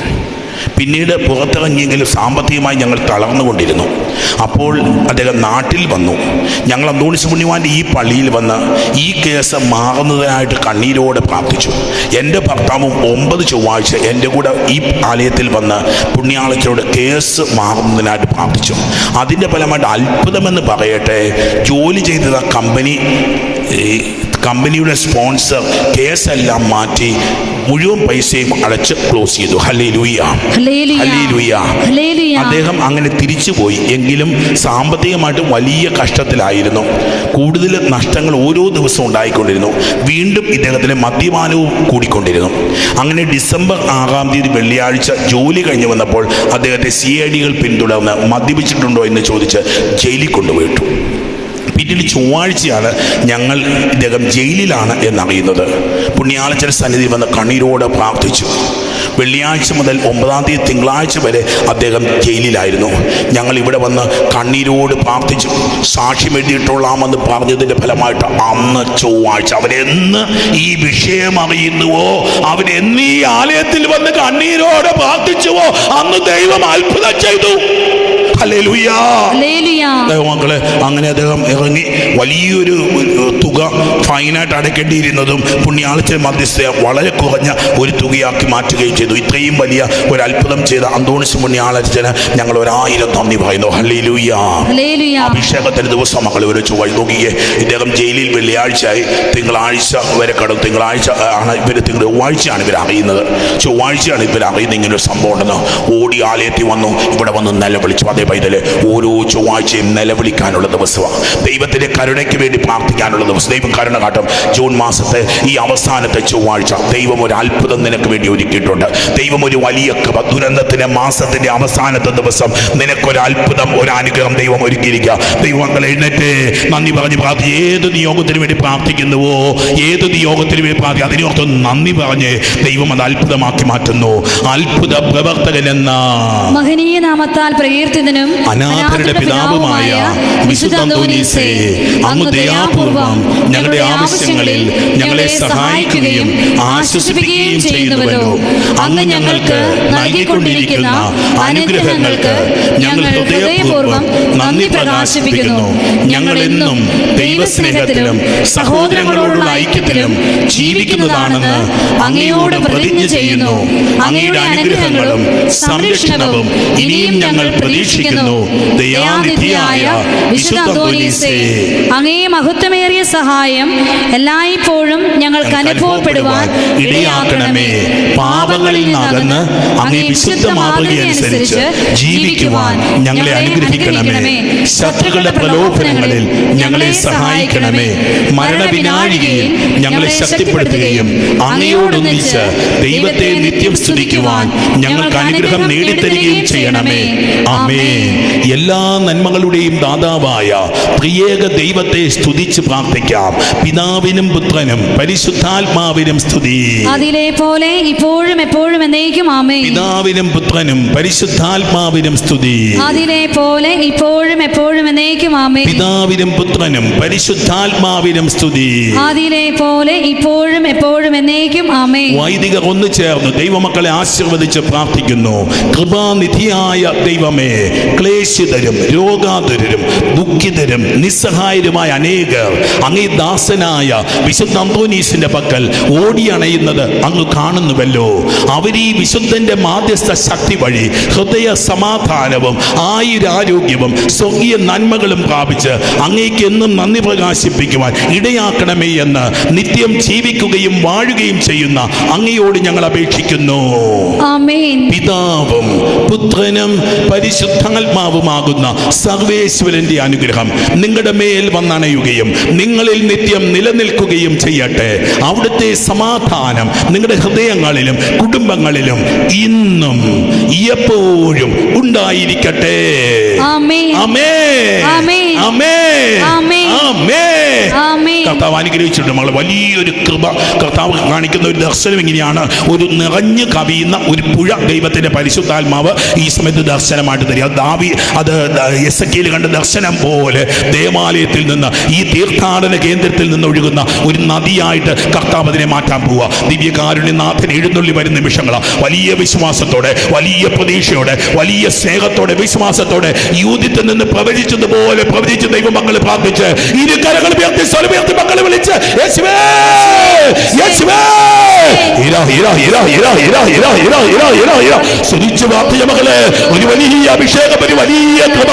പിന്നീട് പുറത്തിറങ്ങിയെങ്കിലും സാമ്പത്തികമായി ഞങ്ങൾ തളർന്നുകൊണ്ടിരുന്നു. അപ്പോൾ അദ്ദേഹം നാട്ടിൽ വന്നു. ഞങ്ങൾ അന്തോണീസ് പുണ്യവാൻ്റെ ഈ പള്ളിയിൽ വന്ന് ഈ കേസ് മാറുന്നതിനായിട്ട് കണ്ണീരോടെ പ്രാർത്ഥിച്ചു. എൻ്റെ ഭർത്താവും 9 ചൊവ്വാഴ്ച എൻ്റെ കൂടെ ഈ ആലയത്തിൽ വന്ന് പുണ്യാളച്ചയോട് കേസ് മാറുന്നതിനായിട്ട് പ്രാർത്ഥിച്ചു. അതിൻ്റെ ഫലമായിട്ട് അത്ഭുതമെന്ന് പറയട്ടെ, ജോലി ചെയ്ത കമ്പനിയുടെ സ്പോൺസർ കേസെല്ലാം മാറ്റി മുഴുവൻ പൈസയും അടച്ച് ക്ലോസ് ചെയ്തു. Hallelujah, hallelujah. അദ്ദേഹം അങ്ങനെ തിരിച്ചുപോയി. എങ്കിലും സാമ്പത്തികമായിട്ട് വലിയ കഷ്ടത്തിലായിരുന്നു. കൂടുതൽ നഷ്ടങ്ങൾ ഓരോ ദിവസവും ഉണ്ടായിക്കൊണ്ടിരുന്നു. വീണ്ടും ഇദ്ദേഹത്തിന് മദ്യപാനവും കൂടിക്കൊണ്ടിരുന്നു. അങ്ങനെ ഡിസംബർ 6-ാം തീയതി വെള്ളിയാഴ്ച ജോലി കഴിഞ്ഞ് വന്നപ്പോൾ അദ്ദേഹത്തെ CIDകൾ പിന്തുടർന്ന് മദ്യപിച്ചിട്ടുണ്ടോ എന്ന് ചോദിച്ച് ജയിലിൽ കൊണ്ടുപോയിട്ടു. പിന്നീട് ചൊവ്വാഴ്ചയാണ് ഞങ്ങൾ ഇദ്ദേഹം ജയിലിലാണ് എന്നറിയുന്നത്. പുണ്യാളച്ചൻ സന്നിധി വന്ന് കണ്ണീരോടെ പ്രാർത്ഥിച്ചു. വെള്ളിയാഴ്ച മുതൽ 9-ാം തീയതി തിങ്കളാഴ്ച വരെ അദ്ദേഹം ജയിലിലായിരുന്നു. ഞങ്ങൾ ഇവിടെ വന്ന് കണ്ണീരോട് പ്രാർത്ഥിച്ചു. സാക്ഷ്യം എഴുതിയിട്ടുള്ളാമെന്ന് പറഞ്ഞതിൻ്റെ ഫലമായിട്ട് അന്ന് ചൊവ്വാഴ്ച അവരെന്ന് ഈ വിഷയം അറിയുന്നുവോ, അവരെന്ന് ഈ ആലയത്തിൽ വന്ന് കണ്ണീരോടെ പ്രാർത്ഥിച്ചുവോ, അന്ന് ദൈവം അത്ഭുതം ചെയ്തു. ഹല്ലേലൂയ. ദൈവമക്കളെ, അങ്ങനെ അദ്ദേഹം ഇറങ്ങി. വലിയൊരു തുക ഫൈനായിട്ട് അടയ്ക്കേണ്ടിയിരുന്നതും പുണ്യാളച്ചൻ മധ്യസ്ഥ വളരെ കുറഞ്ഞ ഒരു തുകയാക്കി മാറ്റുകയും ചെയ്തു. ഇത്രയും വലിയ ഒരു അത്ഭുതം ചെയ്ത അന്തോണീസ് പുണ്യാളച്ചന് ഞങ്ങൾ 1000 നന്ദി പറയുന്നു. ഹല്ലേലൂയ. അഭിഷേകത്തിന് ദിവസം മക്കളെ ഒരു നോക്കിയേ, ഇദ്ദേഹം ജയിലിൽ വെള്ളിയാഴ്ചയായി, തിങ്കളാഴ്ച വരെ കടന്നു. തിങ്കളാഴ്ച ആണ് ചൊവ്വാഴ്ചയാണ് ഇവർ അറിയുന്നത്. ചൊവ്വാഴ്ചയാണ് ഇവർ അറിയുന്നത് ഇങ്ങനൊരു സംഭവം ഉണ്ടെന്ന്. ഓടി ആലയത്തിൽ വന്നു. ഇവിടെ വന്ന് നിലവിളിച്ചു. അതേ പൈതല്, ഓരോ ചൊവ്വാഴ്ചയും നിലവിളിക്കാനുള്ള ദിവസമാണ്. ദൈവത്തിന്റെ കരുണയ്ക്ക് വേണ്ടി പ്രാർത്ഥിക്കാനുള്ള ദിവസം. ദൈവം കരുണ കാട്ടും. ജൂൺ മാസത്തെ ഈ അവസാനത്തെ ചൊവ്വാഴ്ച ദൈവം ഒരു അത്ഭുതം നിനക്ക് വേണ്ടി ഒരുക്കിയിട്ടുണ്ട്. ദൈവം ഒരു വലിയ ദുരന്തത്തിന്റെ മാസത്തിന്റെ അവസാനത്തെ ദിവസം നിനക്കൊരു അത്ഭുതം, ഒരു അനുഗ്രഹം ദൈവം ഒരുക്കിയിരിക്കുക. ദൈവങ്ങൾ എഴുന്നേറ്റ് നന്ദി പറഞ്ഞ് പ്രാർത്ഥി. ഏത് നിയോഗത്തിന് വേണ്ടി പ്രാർത്ഥിക്കുന്നുവോ, ഏത് നിയോഗത്തിന് വേണ്ടി പ്രാർത്ഥിക്കുക, അതിനോർത്ത് നന്ദി പറഞ്ഞ് ദൈവം അത് അത്ഭുതമാക്കി മാറ്റുന്നു. അത്ഭുത പ്രവർത്തകൻ എന്ന മഹനീയ നാമത്താൽ പ്രകീർത്തിതനും അനാഥരുടെ പിതാവുമായ വിശുദ്ധ അന്തോനീസേ, അങ്ങ് ദയാപൂർവം ഞങ്ങളുടെ ആവശ്യങ്ങളിൽ ഞങ്ങളെ സഹായിക്കുകയും ആശ്വസിപ്പിക്കുകയും ചെയ്യുന്നുവല്ലോ. അങ്ങ് ഞങ്ങൾക്ക് നൽകിക്കൊണ്ടിരിക്കുന്ന അനുഗ്രഹങ്ങൾക്ക് ഞങ്ങൾ ഹൃദയപൂർവ്വം നന്ദി പ്രകാശിപ്പിക്കുന്നു. ഞങ്ങൾ എന്നും ദൈവസ്നേഹത്തിലും സഹോദരങ്ങളോടുള്ള ഐക്യത്തിലും ജീവിക്കുന്നതാണെന്ന് അങ്ങയോട് പ്രതിജ്ഞ ചെയ്യുന്നു. അങ്ങയുടെ അനുഗ്രഹങ്ങളും സംരക്ഷണവും ഇനിയും ഞങ്ങൾ പ്രതീക്ഷിക്കുന്നു. ദയാനിധിയായ വിശുദ്ധ അന്തോനീസേ, അങ്ങേ മഹത്വമേറിയ സഹായം എല്ലായ്പ്പോഴും ഞങ്ങൾക്ക് അനുഭവപ്പെടുവാൻ ഇടയാക്കണമേ. പാപങ്ങളിൽ നിന്നകന്ന് അങ്ങേ വിശുദ്ധ മാതൃകയനുസരിച്ച് ജീവിക്കുവാൻ ഞങ്ങളെ അനുഗ്രഹിക്കണമേ. ശത്രുക്കളുടെ പ്രലോഭനങ്ങളിൽ ഞങ്ങളെ സഹായിക്കണമേ. മരണവിനാഴികയിൽ ഞങ്ങളെ ശക്തിപ്പെടുത്തുകയും അങ്ങയോടൊന്നിച്ച് ദൈവത്തെ നിത്യം സ്തുതിക്കുവാൻ ഞങ്ങൾക്ക് അനുഗ്രഹം നേടിത്തരികയും ചെയ്യണമേ. ആമേൻ. എല്ലാ നന്മകളുടെയും ദാതാവായ ത്രിയേക ദൈവത്തെ സ്തുതിച്ച് പ്രാർത്ഥിക്കാം. പിതാവിനും പുത്രനും പരിശുദ്ധാത്മാവിനും സ്തുതി. അതിലെ പോലെ ഇപ്പോഴും എപ്പോഴും എന്നേക്കും ആമേൻ. പിതാവിനും പുത്രനും പരിശുദ്ധാത്മാവിനും സ്തുതി. അതിലെ പോലെ ഇപ്പോഴും എപ്പോഴും എന്നേക്കും ആമേൻ. പിതാവിനും പുത്രനും പരിശുദ്ധാത്മാവിനും സ്തുതി. അതിലെ പോലെ ഇപ്പോഴും എപ്പോഴും എന്നേക്കും ആമേൻ. വൈദികർ ഒന്നു ചേർന്ന് ദൈവമക്കളെ ആശീർവദിച്ച് പ്രാർത്ഥിക്കുന്നു. കൃപാനിധിയായ ദൈവമേ, ക്ലേശിതരും രോഗാതുരരും ദുഃഖിതരും നിസ്സഹായരുമായ അനേകർ അങ്ങേ ദാസനായ വിശുദ്ധ അന്തോനീസിന്റെ പക്കൽ ഓടിയണയുന്നത് അങ്ങ് കാണുന്നുവല്ലോ. അവർ ഈ വിശുദ്ധന്റെ മാധ്യസ്ഥ ശക്തി വഴി ഹൃദയ സമാധാനവും ആയുരാരോഗ്യവും സ്വർഗീയ നന്മകളും പ്രാപിച്ച് അങ്ങേക്ക് എന്നും നന്ദി പ്രകാശിപ്പിക്കുവാൻ ഇടയാക്കണമേ എന്ന് നിത്യം ജീവിക്കുകയും വാഴുകയും ചെയ്യുന്ന അങ്ങയോട് ഞങ്ങൾ അപേക്ഷിക്കുന്നു. ആമേൻ. പിതാവും പുത്രനും പരിശുദ്ധാത്മാവുമാകുന്ന സർവേശ്വരന്റെ അനുഗ്രഹം നിങ്ങളുടെ മേൽ വന്നണയുകയും നിങ്ങളിൽ നിത്യം നിലനിൽക്കുകയും ചെയ്യട്ടെ. അവിടുത്തെ സമാധാനം നിങ്ങളുടെ ഹൃദയങ്ങളിലും കുടുംബങ്ങളിലും ഇന്നും എപ്പോഴും ഉണ്ടായിരിക്കട്ടെ. ആമേൻ. ആമേൻ. ആമേൻ. ആമേൻ. ആമേൻ. ആമേൻ. ആമേൻ. കർത്താവ് അനുഗ്രഹിച്ചിട്ടുണ്ട് മകളെ. വലിയൊരു കൃപ കർത്താവ് കാണിക്കുന്ന ഒരു ദർശനം ഇങ്ങനെയാണ്. ഒരു നിറഞ്ഞു കവിയുന്ന ഒരു പുഴ ദൈവത്തിന്റെ പരിശുദ്ധാത്മാവ് ഈ സമയത്ത് ദർശനമായിട്ട് തരിക. അത് എസെക്കിയേൽ കണ്ട ദർശനം പോലെ ദേവാലയത്തിൽ നിന്ന് ഈ തീർത്ഥാടന കേന്ദ്രത്തിൽ നിന്ന് ഒഴുകുന്ന ഒരു നദിയായിട്ട് കർത്താവ് അതിനെ മാറ്റാൻ പോവുക. ദിവ്യകാരുണ്യനാഥൻ എഴുന്നള്ളി വരുന്ന നിമിഷങ്ങളാണ്. വലിയ വിശ്വാസത്തോടെ, വലിയ പ്രതീക്ഷയോടെ, വലിയ സ്നേഹത്തോടെ, വിശ്വാസത്തോടെ യൂതിത്തിൽ നിന്ന് പ്രവചിച്ചതുപോലെ പ്രവചിച്ച് ദൈവമക്കളെ പ്രാർത്ഥിച്ച് ഇരു കരങ്ങൾ ഉയർത്തി സ്വരമുയർത്തി മക്കളെ വിളിച്ച് യേശുവേ യേശുവേ ഇരാ ഇരാ ഇരാ ഇരാ ഇരാ ഇരാ ഇരാ ഇരാ ഇരാ ഇരാ സ്തുതിച്ചു പ്രാർത്ഥിച്ച മകളെ. ഒരു വലിയ അഭിഷേകം, ഒരു വലിയ കൃപ.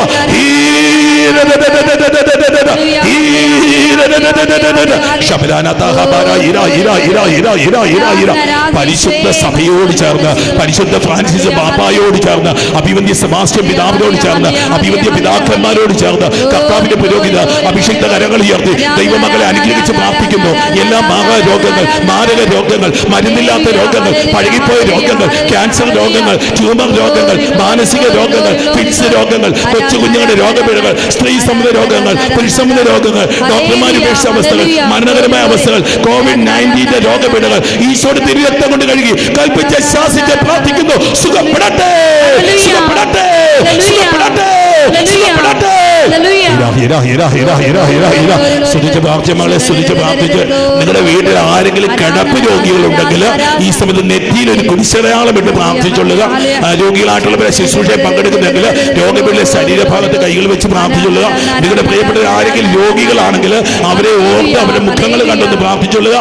പരിശുദ്ധ സഭയോട് ചേർന്ന്, പരിശുദ്ധ ഫ്രാൻസിസ് പാപ്പായോട് ചേർന്ന്, അഭിവന്ദ്യ സെബാസ്റ്റ്യൻ പിതാവിനോട് ചേർന്ന്, അഭിവന്ദ്യ പിതാക്കന്മാരോട് ചേർന്ന് കർത്താവിന്റെ പുരോഹിത അഭിഷിക്ത കരങ്ങൾ ഉയർത്തി ദൈവമക്കളെ അനുഗ്രഹിച്ച് പ്രാർത്ഥിക്കുന്നു. എല്ലാ മാരക രോഗങ്ങൾ, മരുന്നില്ലാത്ത രോഗങ്ങൾ, പഴകിപ്പോയ രോഗങ്ങൾ, ക്യാൻസർ രോഗങ്ങൾ, ട്യൂമർ രോഗങ്ങൾ, മാനസിക രോഗങ്ങൾ, ഫിറ്റ്സ് രോഗങ്ങൾ, കൊച്ചു കുഞ്ഞുങ്ങളുടെ രോഗപീഠകൾ, സ്ത്രീ സംബന്ധ രോഗങ്ങൾ, പുരുഷ സംബന്ധ രോഗങ്ങൾ, ഡോക്ടർമാരുപേക്ഷ അവസ്ഥകൾ, മരണകരമായ അവസ്ഥകൾ, കോവിഡ്-19 രോഗപീഠകൾ ഈശോയുടെ തിരുരക്തം കൊണ്ട് കഴുകി കൽപ്പിച്ച് ശാസിച്ച് പ്രാർത്ഥിക്കുന്നു. സുഖപ്പെടട്ടെ, സുഖപ്പെടട്ടെ, സുഖപ്പെടട്ടെ, സുഖപ്പെടട്ടെ. സ്തുതിച്ച് പ്രാർത്ഥിച്ചമകളെ, സ്തുതിച്ച് പ്രാർത്ഥിച്ച് നിങ്ങളുടെ വീട്ടിൽ ആരെങ്കിലും കിടപ്പ് രോഗികളുണ്ടെങ്കിൽ ഈ സമയത്ത് നെറ്റിയിൽ ഒരു കുരിശടയാളം ഇട്ട് പ്രാർത്ഥിച്ചുള്ളുക. രോഗികളായിട്ടുള്ളവരെ ശുശ്രൂഷയിൽ പങ്കെടുക്കുന്നെങ്കിൽ രോഗികളുടെ ശരീരഭാഗത്ത് കൈകൾ വെച്ച് പ്രാർത്ഥിച്ചുള്ളുക. നിങ്ങളുടെ പ്രിയപ്പെട്ട ആരെങ്കിലും രോഗികളാണെങ്കിൽ അവരെ ഓർത്ത് അവരുടെ മുഖങ്ങൾ കണ്ടൊന്ന് പ്രാർത്ഥിച്ചുള്ളുക.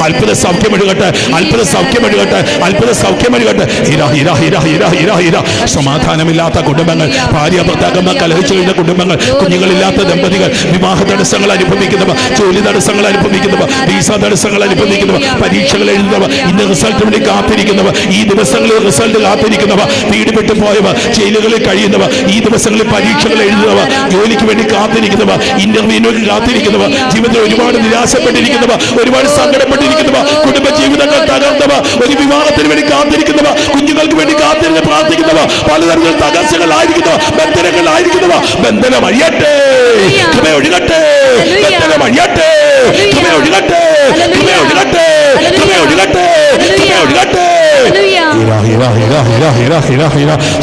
അത്ഭുത സൗഖ്യമൊഴുകട്ടെ, അത്ഭുത സൗഖ്യമൊഴുകട്ടെ, അത്ഭുത സൗഖ്യമൊഴുകട്ടെ. സമാധാനമില്ലാത്ത കുടുംബങ്ങൾ, ഭാര്യ ഭർത്താക്കന്മാർ കലഹിച്ചു കഴിഞ്ഞ കുടുംബങ്ങൾ, കുഞ്ഞുങ്ങളില്ലാത്ത ദമ്പതികൾ, വിവാഹ തടസ്സങ്ങൾ അനുഭവിക്കുന്നവർ, ജോലി തടസ്സങ്ങൾ അനുഭവിക്കുന്നവർ, വീസ തടസ്സങ്ങൾ അനുഭവിക്കുന്നവർ, പരീക്ഷകൾ എഴുതുന്നവർ, ഇന്ന് റിസൾട്ട് വേണ്ടി കാത്തിരിക്കുന്നവർ, ഈ ദിവസങ്ങളിൽ റിസൾട്ട് കാത്തിരിക്കുന്നവർ, വീട് വിട്ടു പോയവർ, ജയിലുകളിൽ കഴിയുന്നവർ, ഈ ദിവസങ്ങളിൽ പരീക്ഷകൾ എഴുതുന്നവർ, ജോലിക്ക് വേണ്ടി കാത്തിരിക്കുന്നവർ, ഇന്റർവ്യൂവിന് കാത്തിരിക്കുന്നവർ, ജീവിതത്തിൽ ഒരുപാട് നിരാശപ്പെട്ടിരിക്കുന്നവർ, ഒരുപാട് സങ്കടപ്പെട്ടിരിക്കുന്നവർ, കുടുംബ ജീവിതങ്ങൾ തകർന്നവർ, ഒരു വിവാഹത്തിന് വേണ്ടി കാത്തിരിക്കുന്നവർ, കുഞ്ഞുങ്ങൾക്ക് വേണ്ടി കാത്തിരുന്ന് പ്രാർത്ഥിക്കുന്നവർ, പലതരത്തിൽ തകർച്ചകളായിരിക്കുന്നവർ, ബന്ധനങ്ങളായിരിക്കുന്നവർ, ബന്ധനം അഴിയട്ടെ, കൃപ ഒഴുകട്ടെ, ബന്ധനം അഴിയട്ടെ, കൃപ ഒഴുകട്ടെ, കൃപ ഒഴുകട്ടെ, കൃപ ഒഴുകട്ടെ, കൃപ ഒഴുകട്ടെ.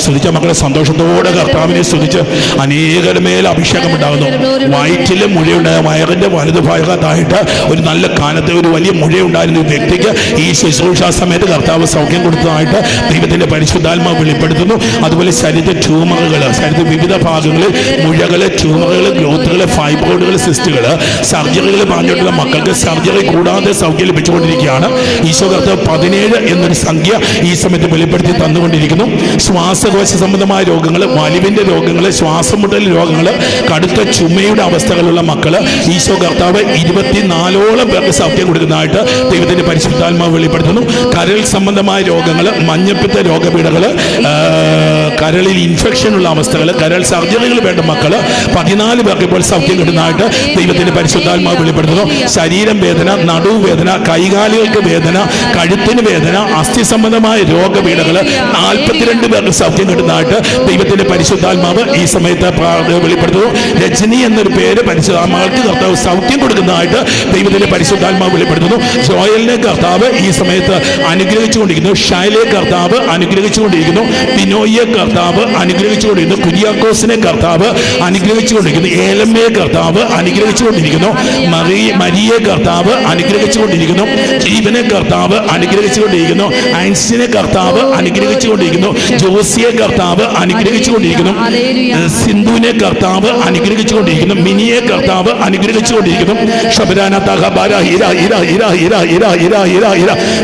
സ്തുതിച്ച മക്കളെ സന്തോഷത്തോടെ കർത്താവിനെ സ്തുതിച്ച് അനേകരുടെ മേൽ അഭിഷേകം ഉണ്ടാകുന്നു. വയറ്റിലെ മുഴയുണ്ടായ വയറിന്റെ വലതു ഭാഗത്തായിട്ട് ഒരു നല്ല കാലത്ത് ഒരു വലിയ മുഴയുണ്ടായിരുന്ന ഒരു വ്യക്തിക്ക് ഈ ശുശ്രൂഷ സമയത്ത് കർത്താവ് സൗഖ്യം കൊടുത്തതായിട്ട് ദൈവത്തിന്റെ പരിശുദ്ധാത്മാവ് വെളിപ്പെടുത്തുന്നു. അതുപോലെ ശരീര ട്യൂമറുകൾ, ശരീര വിവിധ ഭാഗങ്ങളിൽ മുഴകൾ, ട്യൂമറുകൾ, ഗ്രോത്തുകൾ, ഫൈബ്രോയിഡുകൾ, സിസ്റ്റുകൾ, സർജറികൾ പറഞ്ഞിട്ടുള്ള മക്കൾക്ക് സർജറി കൂടാതെ സൗഖ്യം ലഭിച്ചുകൊണ്ടിരിക്കുകയാണ്. ഈശോ കർത്താവ് 17 എന്നൊരു സംഖ്യ ഈ സമയത്ത് വെളിപ്പെടുത്തി തന്നുകൊണ്ടിരിക്കുന്നു. ശ്വാസകോശ സംബന്ധമായ രോഗങ്ങൾ, വലിവിന്റെ രോഗങ്ങൾ, ശ്വാസം മുട്ടൽ രോഗങ്ങൾ, കടുത്ത ചുമയുടെ അവസ്ഥകളുള്ള മക്കള് ഈശോ കർത്താവ് 24ഓളം പേർക്ക് സൗഖ്യം കൊടുക്കുന്നതായിട്ട് ദൈവത്തിന്റെ പരിശുദ്ധാത്മാവ് വെളിപ്പെടുത്തുന്നു. കരൾ സംബന്ധമായ രോഗങ്ങൾ, മഞ്ഞപ്പിത്ത രോഗപീഠകൾ, കരളിൽ ഇൻഫെക്ഷൻ ഉള്ള അവസ്ഥകൾ, കരൾ സർജറികൾ വേണ്ട മക്കള് 14 പേർക്ക് ഇപ്പോൾ സൗഖ്യം കിട്ടുന്നതായിട്ട് ദൈവത്തിന്റെ പരിശുദ്ധാത്മാവ് വെളിപ്പെടുത്തുന്നു. ശരീരം വേദന, നടുവേദന, കൈകാലുകൾക്ക് വേദന, കഴുത്തിന് വേദന, അസ്ഥി സംബന്ധമായ രോഗപീഠകൾ 42 പേർക്ക് സൗഖ്യം കിട്ടുന്നതായിട്ട് ദൈവത്തിന്റെ പരിശുദ്ധാത്മാവ് ഈ സമയത്ത് വെളിപ്പെടുത്തുന്നു. രജനി എന്നൊരു പേര് പരിശുദ്ധാത്മാക്കൾക്ക് കർത്താവ് സൗഖ്യം കൊടുക്കുന്നതായിട്ട് ദൈവത്തിന്റെ പരിശുദ്ധാത്മാവ് വെളിപ്പെടുത്തുന്നു. ജോയലിനെ കർത്താവ് ഈ സമയത്ത് അനുഗ്രഹിച്ചുകൊണ്ടിരിക്കുന്നു. ഷൈലെ കർത്താവ് അനുഗ്രഹിച്ചുകൊണ്ടിരിക്കുന്നു. ബിനോയെ കർത്താവ് അനുഗ്രഹിച്ചുകൊണ്ടിരിക്കുന്നു. കുര്യാക്കോസിനെ കർത്താവ് അനുഗ്രഹിച്ചുകൊണ്ടിരിക്കുന്നു. ഏലമ്മയെ കർത്താവ് അനുഗ്രഹിച്ചുകൊണ്ടിരിക്കുന്നു. മരിയെ കർത്താവ് അനുഗ്രഹിച്ചുകൊണ്ടിരിക്കുന്നു. ജീവനെ കർത്താവ് അനുഗ്രഹിച്ചുകൊണ്ടിരിക്കുന്നു. ഐൻസിനെ കർത്താവ് അനുഗ്രഹിച്ചുകൊണ്ടിരിക്കുന്നു. ജോസിയെ കർത്താവ് അനുഗ്രഹിച്ചുകൊണ്ടിരിക്കുന്നു. സിന്ധുവിനെ കർത്താവ് അനുഗ്രഹിച്ചുകൊണ്ടിരിക്കുന്നു. മിനിയെ കർത്താവ് അനുഗ്രഹിച്ചുകൊണ്ടിരിക്കുന്നു.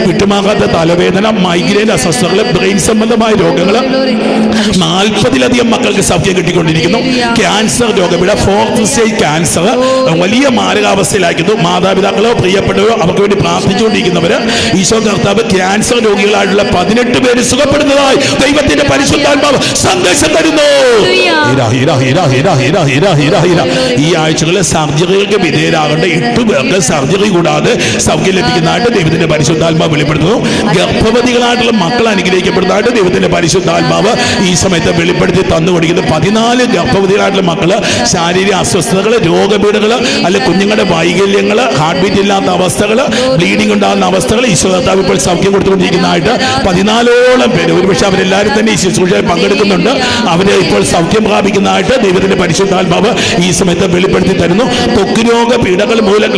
വിട്ടുമാകാത്ത തലവേദന, മൈഗ്രെയിൻ അസ്വസ്ഥതകൾ, ബ്രെയിൻ സംബന്ധമായ രോഗങ്ങൾ 40-ലധികം മക്കൾക്ക് സൗഖ്യം കിട്ടിക്കൊണ്ടിരിക്കുന്നു. ക്യാൻസർ രോഗപീഠ, 4th സ്റ്റേജ് ക്യാൻസർ വലിയ മാരകാവസ്ഥയിലാക്കുന്നു. മാതാപിതാക്കളോ പ്രിയപ്പെട്ടവരോ അവർക്ക് വേണ്ടി പ്രാർത്ഥിച്ചുകൊണ്ടിരിക്കുന്നവര് ഈശോ കർത്താവ് ക്യാൻസർ രോഗികളായിട്ടുള്ള 18 പേര് സുഖപ്പെടുന്നതായി ദൈവത്തിന്റെ പരിശുദ്ധാത്മാവ് സന്ദേശം തരുന്നു. ഈ ആഴ്ചകളിൽ സർജറികൾക്ക് വിധേയരാകേണ്ട 8 പേർക്ക് സർജറി കൂടാതെ സൗഖ്യം ലഭിക്കുന്നതായിട്ട് ദൈവത്തിന്റെ പരിശുദ്ധാത്മാവ് വെളിപ്പെടുത്തുന്നു. ഗർഭവതികളായിട്ടുള്ള മക്കൾ അനുഗ്രഹിക്കപ്പെടുന്നതായിട്ട് ദൈവത്തിന്റെ പരിശുദ്ധാത്മാവ് ഈ സമയത്ത് വെളിപ്പെടുത്തി തന്നുകൊണ്ടിരിക്കുന്നു. 14 ഗർഭവതികളായിട്ടുള്ള മക്കള് ശാരീരിക അസ്വസ്ഥതകൾ, രോഗപീഠകൾ, അല്ലെ കുഞ്ഞുങ്ങളുടെ വൈകല്യങ്ങൾ, ഹാർട്ട് ബീറ്റ് ഇല്ലാത്ത അവസ്ഥകൾ, ബ്ലീഡിംഗ് ഉണ്ടാകുന്ന അവസ്ഥകൾ ഈശോ കർത്താവ് ഇപ്പോൾ സൗഖ്യം കൊടുത്തുകൊണ്ടിരിക്കുന്നതായിട്ട് 14ഓളം പേര്, ഒരുപക്ഷെ അവരെല്ലാവരും തന്നെ ഈ ശുശ്രൂഷയിൽ പങ്കെടുക്കുന്നുണ്ട്. അവര് ഇപ്പോൾ സൗഖ്യം പ്രാപിക്കുന്നതായിട്ട് ദൈവത്തിന്റെ പരിശുദ്ധാത്മാവ് ഈ സമയത്ത് വെളിപ്പെടുത്തി തരുന്നു. ത്വക്ക് രോഗ പീഡകൾ മൂലം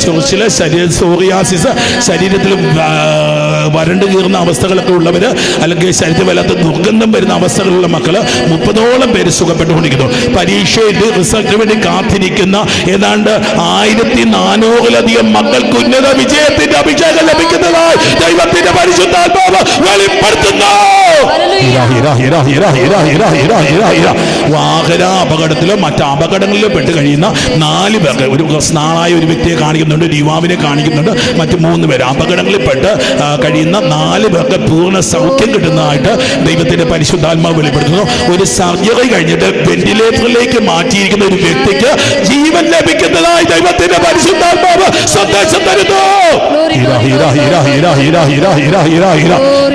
ചൊറിച്ചില്, സോറിയാസിസ്, ശരീരത്തിൽ വരണ്ടു കീറുന്ന അവസ്ഥകളൊക്കെ ഉള്ളവര്, അല്ലെങ്കിൽ ശരീരത്തിൽ വല്ലാത്ത ദുർഗന്ധം വരുന്ന അവസ്ഥകളുള്ള മക്കള് 30ഓളം പേര് സുഖപ്പെട്ടുകൊണ്ടിരിക്കുന്നു. പരീക്ഷയുടെ റിസൾട്ടിന് വേണ്ടി കാത്തിരിക്കുന്ന ഏതാണ്ട് 1400-ലധികം മക്കൾക്ക് ഉന്നത വിജയത്തിന്റെ അഭിഷേകം ലഭിക്കുന്നതായി ദൈവത്തിന്റെ പരിശുദ്ധാത്മാവ് വെളിപ്പെടുത്തുന്നു. വാഹന അപകടത്തിലോ മറ്റ് അപകടങ്ങളിലോ പെട്ട് കഴിയുന്ന 4 പേർക്ക്, ഒരു നാളായ ഒരു വ്യക്തിയെ കാണിക്കുന്നുണ്ട്, ഒരു യുവാവിനെ കാണിക്കുന്നുണ്ട്, മറ്റ് 3 പേര് അപകടങ്ങളിൽ പെട്ട് കഴിയുന്ന 4 പേർക്ക് പൂർണ്ണ സൗഖ്യം കിട്ടുന്നതായിട്ട് ദൈവത്തിന്റെ പരിശുദ്ധാത്മാവ് വെളിപ്പെടുത്തുന്നു. ഒരു സർജറി കഴിഞ്ഞിട്ട് വെന്റിലേറ്ററിലേക്ക് മാറ്റിയിരിക്കുന്ന ഒരു വ്യക്തിക്ക് ജീവൻ ലഭിക്കുന്നതായി ദൈവത്തിന്റെ പരിശുദ്ധാത്മാവ് സന്ദേശം തരുന്നു.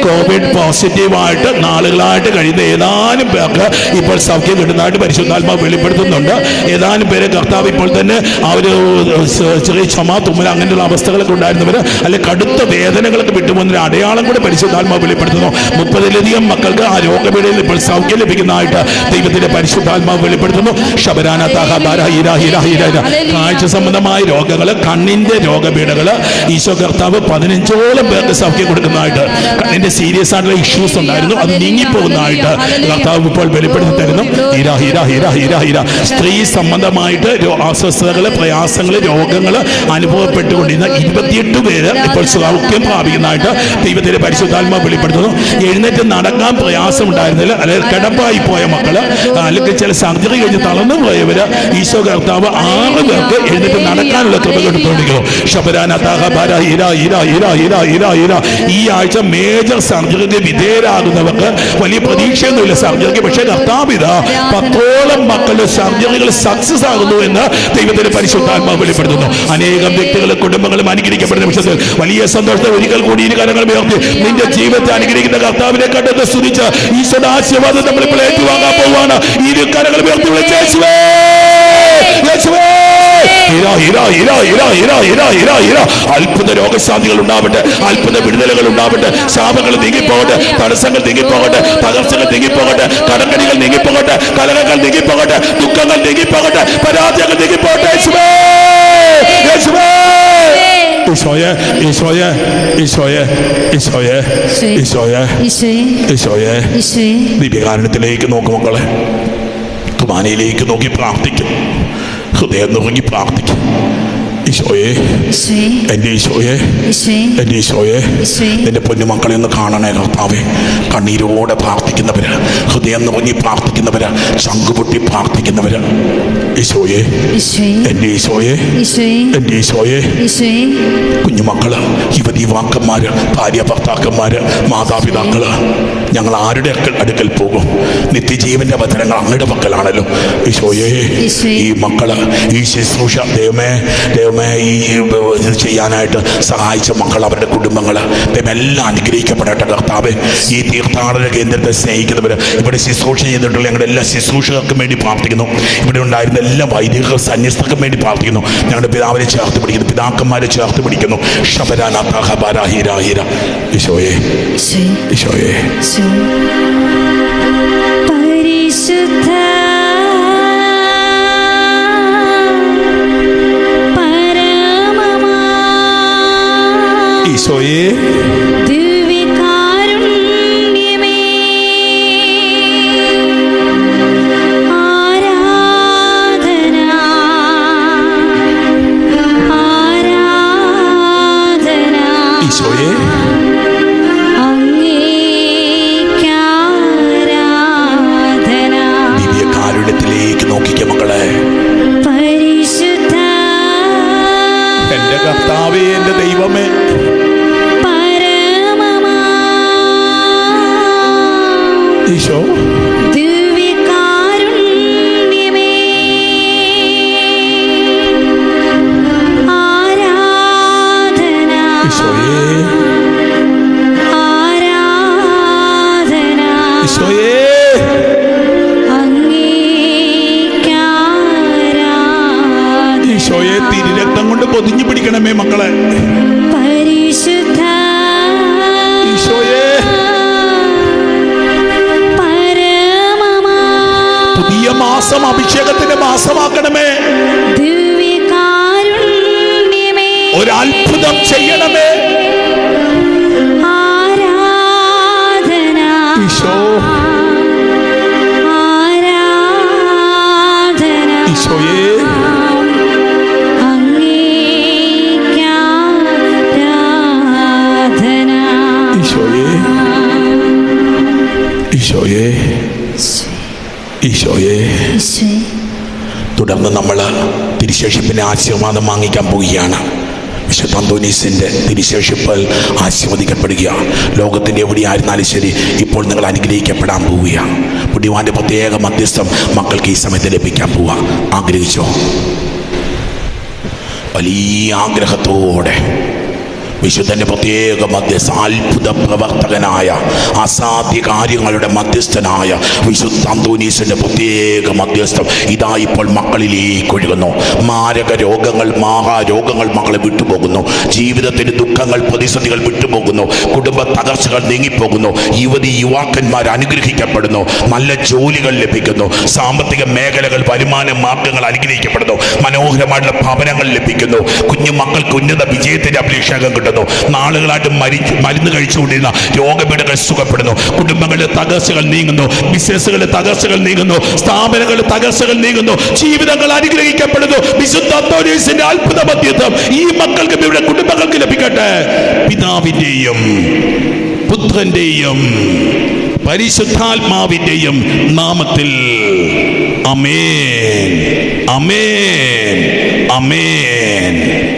കോവിഡ് പോസിറ്റീവായിട്ട് നാളുകളായിട്ട് കഴിയുന്ന ഏതാനും പേർക്ക് ഇപ്പോൾ സൗഖ്യം കിട്ടുന്നതായിട്ട് പരിശുദ്ധാത്മാവ് വെളിപ്പെടുത്തുന്നുണ്ട്. ഏതാനും പേര് കർത്താവ് ഇപ്പോൾ തന്നെ ആ ഒരു ചെറിയ ചുമ, തുമ്മൽ അങ്ങനെയുള്ള അവസ്ഥകളൊക്കെ ഉണ്ടായിരുന്നവര്, അല്ലെ കടുത്ത വേദനകളൊക്കെ വിട്ടുപോകുന്ന അടയാളം കൂടെ പരിശുദ്ധാത്മാവ് വെളിപ്പെടുത്തുന്നു. 30-ലധികം മക്കൾക്ക് ആ രോഗപീഠയിൽ ഇപ്പോൾ സൗഖ്യം ലഭിക്കുന്നതായിട്ട് ദൈവത്തിന്റെ പരിശുദ്ധാത്മാവ് വെളിപ്പെടുത്തുന്നു. കാഴ്ച സംബന്ധമായ രോഗങ്ങള്, കണ്ണിന്റെ രോഗപീഠകള് ഈശോ കർത്താവ് 15ഓളം പേർക്ക് സൗഖ്യം കൊടുക്കുന്നതായിട്ട്, കണ്ണിന്റെ സീരിയസ് ആയിട്ടുള്ള ഇഷ്യൂസ് ഉണ്ടായിരുന്നു, അത് നീങ്ങിപ്പോകുന്നതായിട്ട് കർത്താവ് ഇപ്പോൾ വെളിപ്പെടുത്തി തരുന്നു. സ്ത്രീ സംബന്ധമായിട്ട് അസ്വസ്ഥതകള്, പ്രയാസങ്ങള്, രോഗങ്ങള് അനുഭവപ്പെട്ടുകൊണ്ടിരുന്ന 28 പേര് ഇപ്പോൾ സൗഖ്യം പ്രാപിക്കുന്നതായിട്ട് ദൈവത്തിന്റെ പരിശുദ്ധാത്മാവ് വെളിപ്പെടുത്തുന്നു. എഴുന്നേറ്റ് നടക്കാൻ പ്രയാസം ഉണ്ടായിരുന്നില്ല, അല്ലെങ്കിൽ കിടപ്പായി പോയ മക്കള്, അല്ലെങ്കിൽ ചില സർജറി കഴിഞ്ഞ് തളർന്നു പോയവര് ഈശോ കർത്താവ് 6 പേർക്ക് എഴുന്നേറ്റ് നടക്കാനുള്ള കൃപ കൊടുത്തുകൊണ്ടിരിക്കുന്നു. ഈ ആഴ്ച മേജർ സർജറിക്ക് വിധേയരാകുന്നവർക്ക് വലിയ പ്രതീക്ഷയൊന്നുമില്ല സർജറിക്ക്, പക്ഷേ കർത്താവ് ഇതാ 10ഓളം മക്കളുടെ സർജറികൾ സക്സസ് ആകുന്നു എന്ന് ദൈവത്തിന്റെ പരിശുദ്ധാത്മാവ് വെളിപ്പെടുത്തുന്നു. അനേകം വ്യക്തികളും കുടുംബങ്ങളും അനുഗ്രഹിക്കപ്പെടുന്ന വിഷയത്തിൽ വലിയ സന്തോഷത്തെ ഒരിക്കൽ കൂടി ഈ കരങ്ങൾ ഉയർത്തി നിന്റെ ജീവിതത്തെ അനുഗ്രഹിക്കുന്ന കർത്താവിനെ കണ്ടെന്ന് സ്തുതിച്ച് ഈശോയുടെ ആശീർവാദം നമ്മളിപ്പോൾ ഏറ്റുവാങ്ങാൻ പോവുകയാണ്. ഈ കരങ്ങൾ ഉയർത്തി വിളിച്ച് യേശുവേ, യേശുവേ, അത്ഭുത രോഗശാന്തികൾ ഉണ്ടാവട്ടെ, അത്ഭുത വിടുതലുകൾ ഉണ്ടാവട്ടെ, ശാപങ്ങൾ നീങ്ങിപ്പോകട്ടെ, തടസ്സങ്ങൾ നീങ്ങിപ്പോകട്ടെ, തകർച്ചകൾ നീങ്ങിപ്പോകട്ടെ, കടങ്കണികൾ നീങ്ങിപ്പോകട്ടെ, കലഹങ്ങൾ നീങ്ങിപ്പോകട്ടെ, ദുഃഖങ്ങൾ നീങ്ങിപ്പോകട്ടെ, പരാജയങ്ങൾ നീങ്ങിപ്പോകട്ടെ. ഈശോയെ, ഈശോയെ, ഈശോയെ, ഈശോയെ, ഈശോയെ, ഈശോയെ, ഈശോയെ, ദിവ്യകാരുണ്യത്തിലേക്ക് നോക്കും മക്കളെ, കുർബാനയിലേക്ക് നോക്കി പ്രാർത്ഥിക്കും, ഹൃദയം നുറുങ്ങി പ്രാർത്ഥിക്കും. ഈശോയെ, എൻ്റെ ഈശോയെ, എൻ്റെ ഈശോയെ, എൻ്റെ പൊന്നുമക്കളെ ഒന്ന് കാണണേ കർത്താവേ. കണ്ണീരോടെ പ്രാർത്ഥിക്കുന്നവര്, ഹൃദയം നിറങ്ങി പ്രാർത്ഥിക്കുന്നവര്, ശംഖുപൊട്ടി പ്രാർത്ഥിക്കുന്നവര്, ഈശോയെ, എൻ്റെ ഈശോയെ, എൻ്റെ ഈശോയെ, കുഞ്ഞുമക്കള്, യുവതീവാക്കന്മാര്, ഭാര്യ ഭർത്താക്കന്മാര്, മാതാപിതാക്കള്, ഞങ്ങൾ ആരുടെ അടുക്കൽ പോകും? നിത്യജീവന്റെ വചനങ്ങൾ അങ്ങയുടെ പക്കലാണല്ലോ. ഈശോയെ, ഈ മക്കള്, ഈ ശുശ്രൂഷ ദൈവമേ, ദൈവമേ, ഈ ചെയ്യാനായിട്ട് സഹായിച്ച മക്കൾ, അവരുടെ കുടുംബങ്ങള് എല്ലാം അനുഗ്രഹിക്കപ്പെടട്ടെ കർത്താവേ. ഈ തീർത്ഥാടന കേന്ദ്രത്തെ സ്നേഹിക്കുന്നവര്, ഇവിടെ ശുശ്രൂഷ ചെയ്തിട്ടുള്ള ഞങ്ങളുടെ എല്ലാ ശുശ്രൂഷകൾക്കും വേണ്ടി പ്രാർത്ഥിക്കുന്നു. ഇവിടെ ഉണ്ടായിരുന്ന എല്ലാ വൈദിക സന്യസ്തർക്കും വേണ്ടി പ്രാർത്ഥിക്കുന്നു. ഞങ്ങളുടെ പിതാവിനെ ചേർത്ത് പിടിക്കുന്നു, പിതാക്കന്മാരെ ചേർത്ത് പിടിക്കുന്നു. ഈശോയെ, ഈശോയെ. ദിവ്യകാരുണ്യമേ ആരാധന ഈശോയേ ആരാധന ഈശോയേ ഈശോയെ തിരുരക്തം കൊണ്ട് പൊതിഞ്ഞു പിടിക്കണമേ മക്കളെ. പരിശുദ്ധ ഈശോയെ പരമമാ പുതിയ മാസം അഭിഷേകത്തിന്റെ മാസമാക്കണമേ. ദിവ്യകാരുണ്യമേ ഒരത്ഭുതം ചെയ്യണമേ. ആരാധന ഈശോ ആരാധന ഈശോയെ ഈശോയെ ഈശോയെ ഈശോയെ. തുടർന്ന് നമ്മൾ തിരുശേഷിപ്പിന്റെ ആശീർവാദം വാങ്ങിക്കാൻ പോവുകയാണ്. വിശുദ്ധ അന്തോനീസിന്റെ തിരുശേഷിപ്പ് ആശീർവദിക്കപ്പെടുക. ലോകത്തിന്റെ എവിടെയായിരുന്നാലും ശരി, ഇപ്പോൾ നിങ്ങൾ അനുഗ്രഹിക്കപ്പെടാൻ പോവുകയാണ്. പുണ്യവാന്റെ പ്രത്യേക മധ്യസ്ഥം മക്കൾക്ക് ഈ സമയത്ത് ലഭിക്കാൻ പോവുക. ആഗ്രഹിച്ചോ? വലിയ ആഗ്രഹത്തോടെ വിശുദ്ധന്റെ പ്രത്യേക മധ്യസ്ഥ, അത്ഭുത പ്രവർത്തകനായ, അസാധ്യ കാര്യങ്ങളുടെ മധ്യസ്ഥനായ വിശുദ്ധ അന്തോനീസിന്റെ പ്രത്യേക മധ്യസ്ഥം ഇതാ ഇപ്പോൾ മക്കളിലേക്ക് ഒഴുകുന്നു. മാരക രോഗങ്ങൾ, മഹാരോഗങ്ങൾ മക്കളെ വിട്ടുപോകുന്നു. ജീവിതത്തിന്റെ ദുഃഖങ്ങൾ, പ്രതിസന്ധികൾ വിട്ടുപോകുന്നു. കുടുംബ തകർച്ചകൾ നീങ്ങിപ്പോകുന്നു. യുവതി യുവാക്കന്മാർ അനുഗ്രഹിക്കപ്പെടുന്നു. നല്ല ജോലികൾ ലഭിക്കുന്നു. സാമ്പത്തിക മേഖലകൾ, വരുമാന മാർഗങ്ങൾ അനുഗ്രഹിക്കപ്പെടുന്നു. മനോഹരമായിട്ടുള്ള ഭവനങ്ങൾ ലഭിക്കുന്നു. കുഞ്ഞു മക്കൾക്ക് ഉന്നത വിജയത്തിന്റെ അഭിഷേകം കിട്ടുന്നു. നാളുകളായിട്ട് മരുന്ന് കഴിച്ചുകൊണ്ടിരുന്ന രോഗപീഠകൾ സുഖപ്പെടുന്നു. കുടുംബങ്ങളിലെ തകർച്ചകൾ നീങ്ങുന്നു. ബിസിനസ്സുകളിലെ തകർച്ചകൾ നീങ്ങുന്നു. സ്ഥാപനങ്ങളിലെ തകർച്ചകൾ നീങ്ങുന്നു. ജീവിതങ്ങൾ അനുഗ്രഹിക്കപ്പെടുന്നു. വിശുദ്ധ അന്തോനീസിന്റെ അത്ഭുത മധ്യസ്ഥം ഈ മക്കൾക്ക്, ഇവരുടെ കുടുംബങ്ങൾക്ക് ലഭിക്കട്ടെ. പിതാവിന്റെയും പുത്രന്റെയും പരിശുദ്ധാത്മാവിന്റെയും നാമത്തിൽ ആമേൻ, ആമേൻ, ആമേൻ.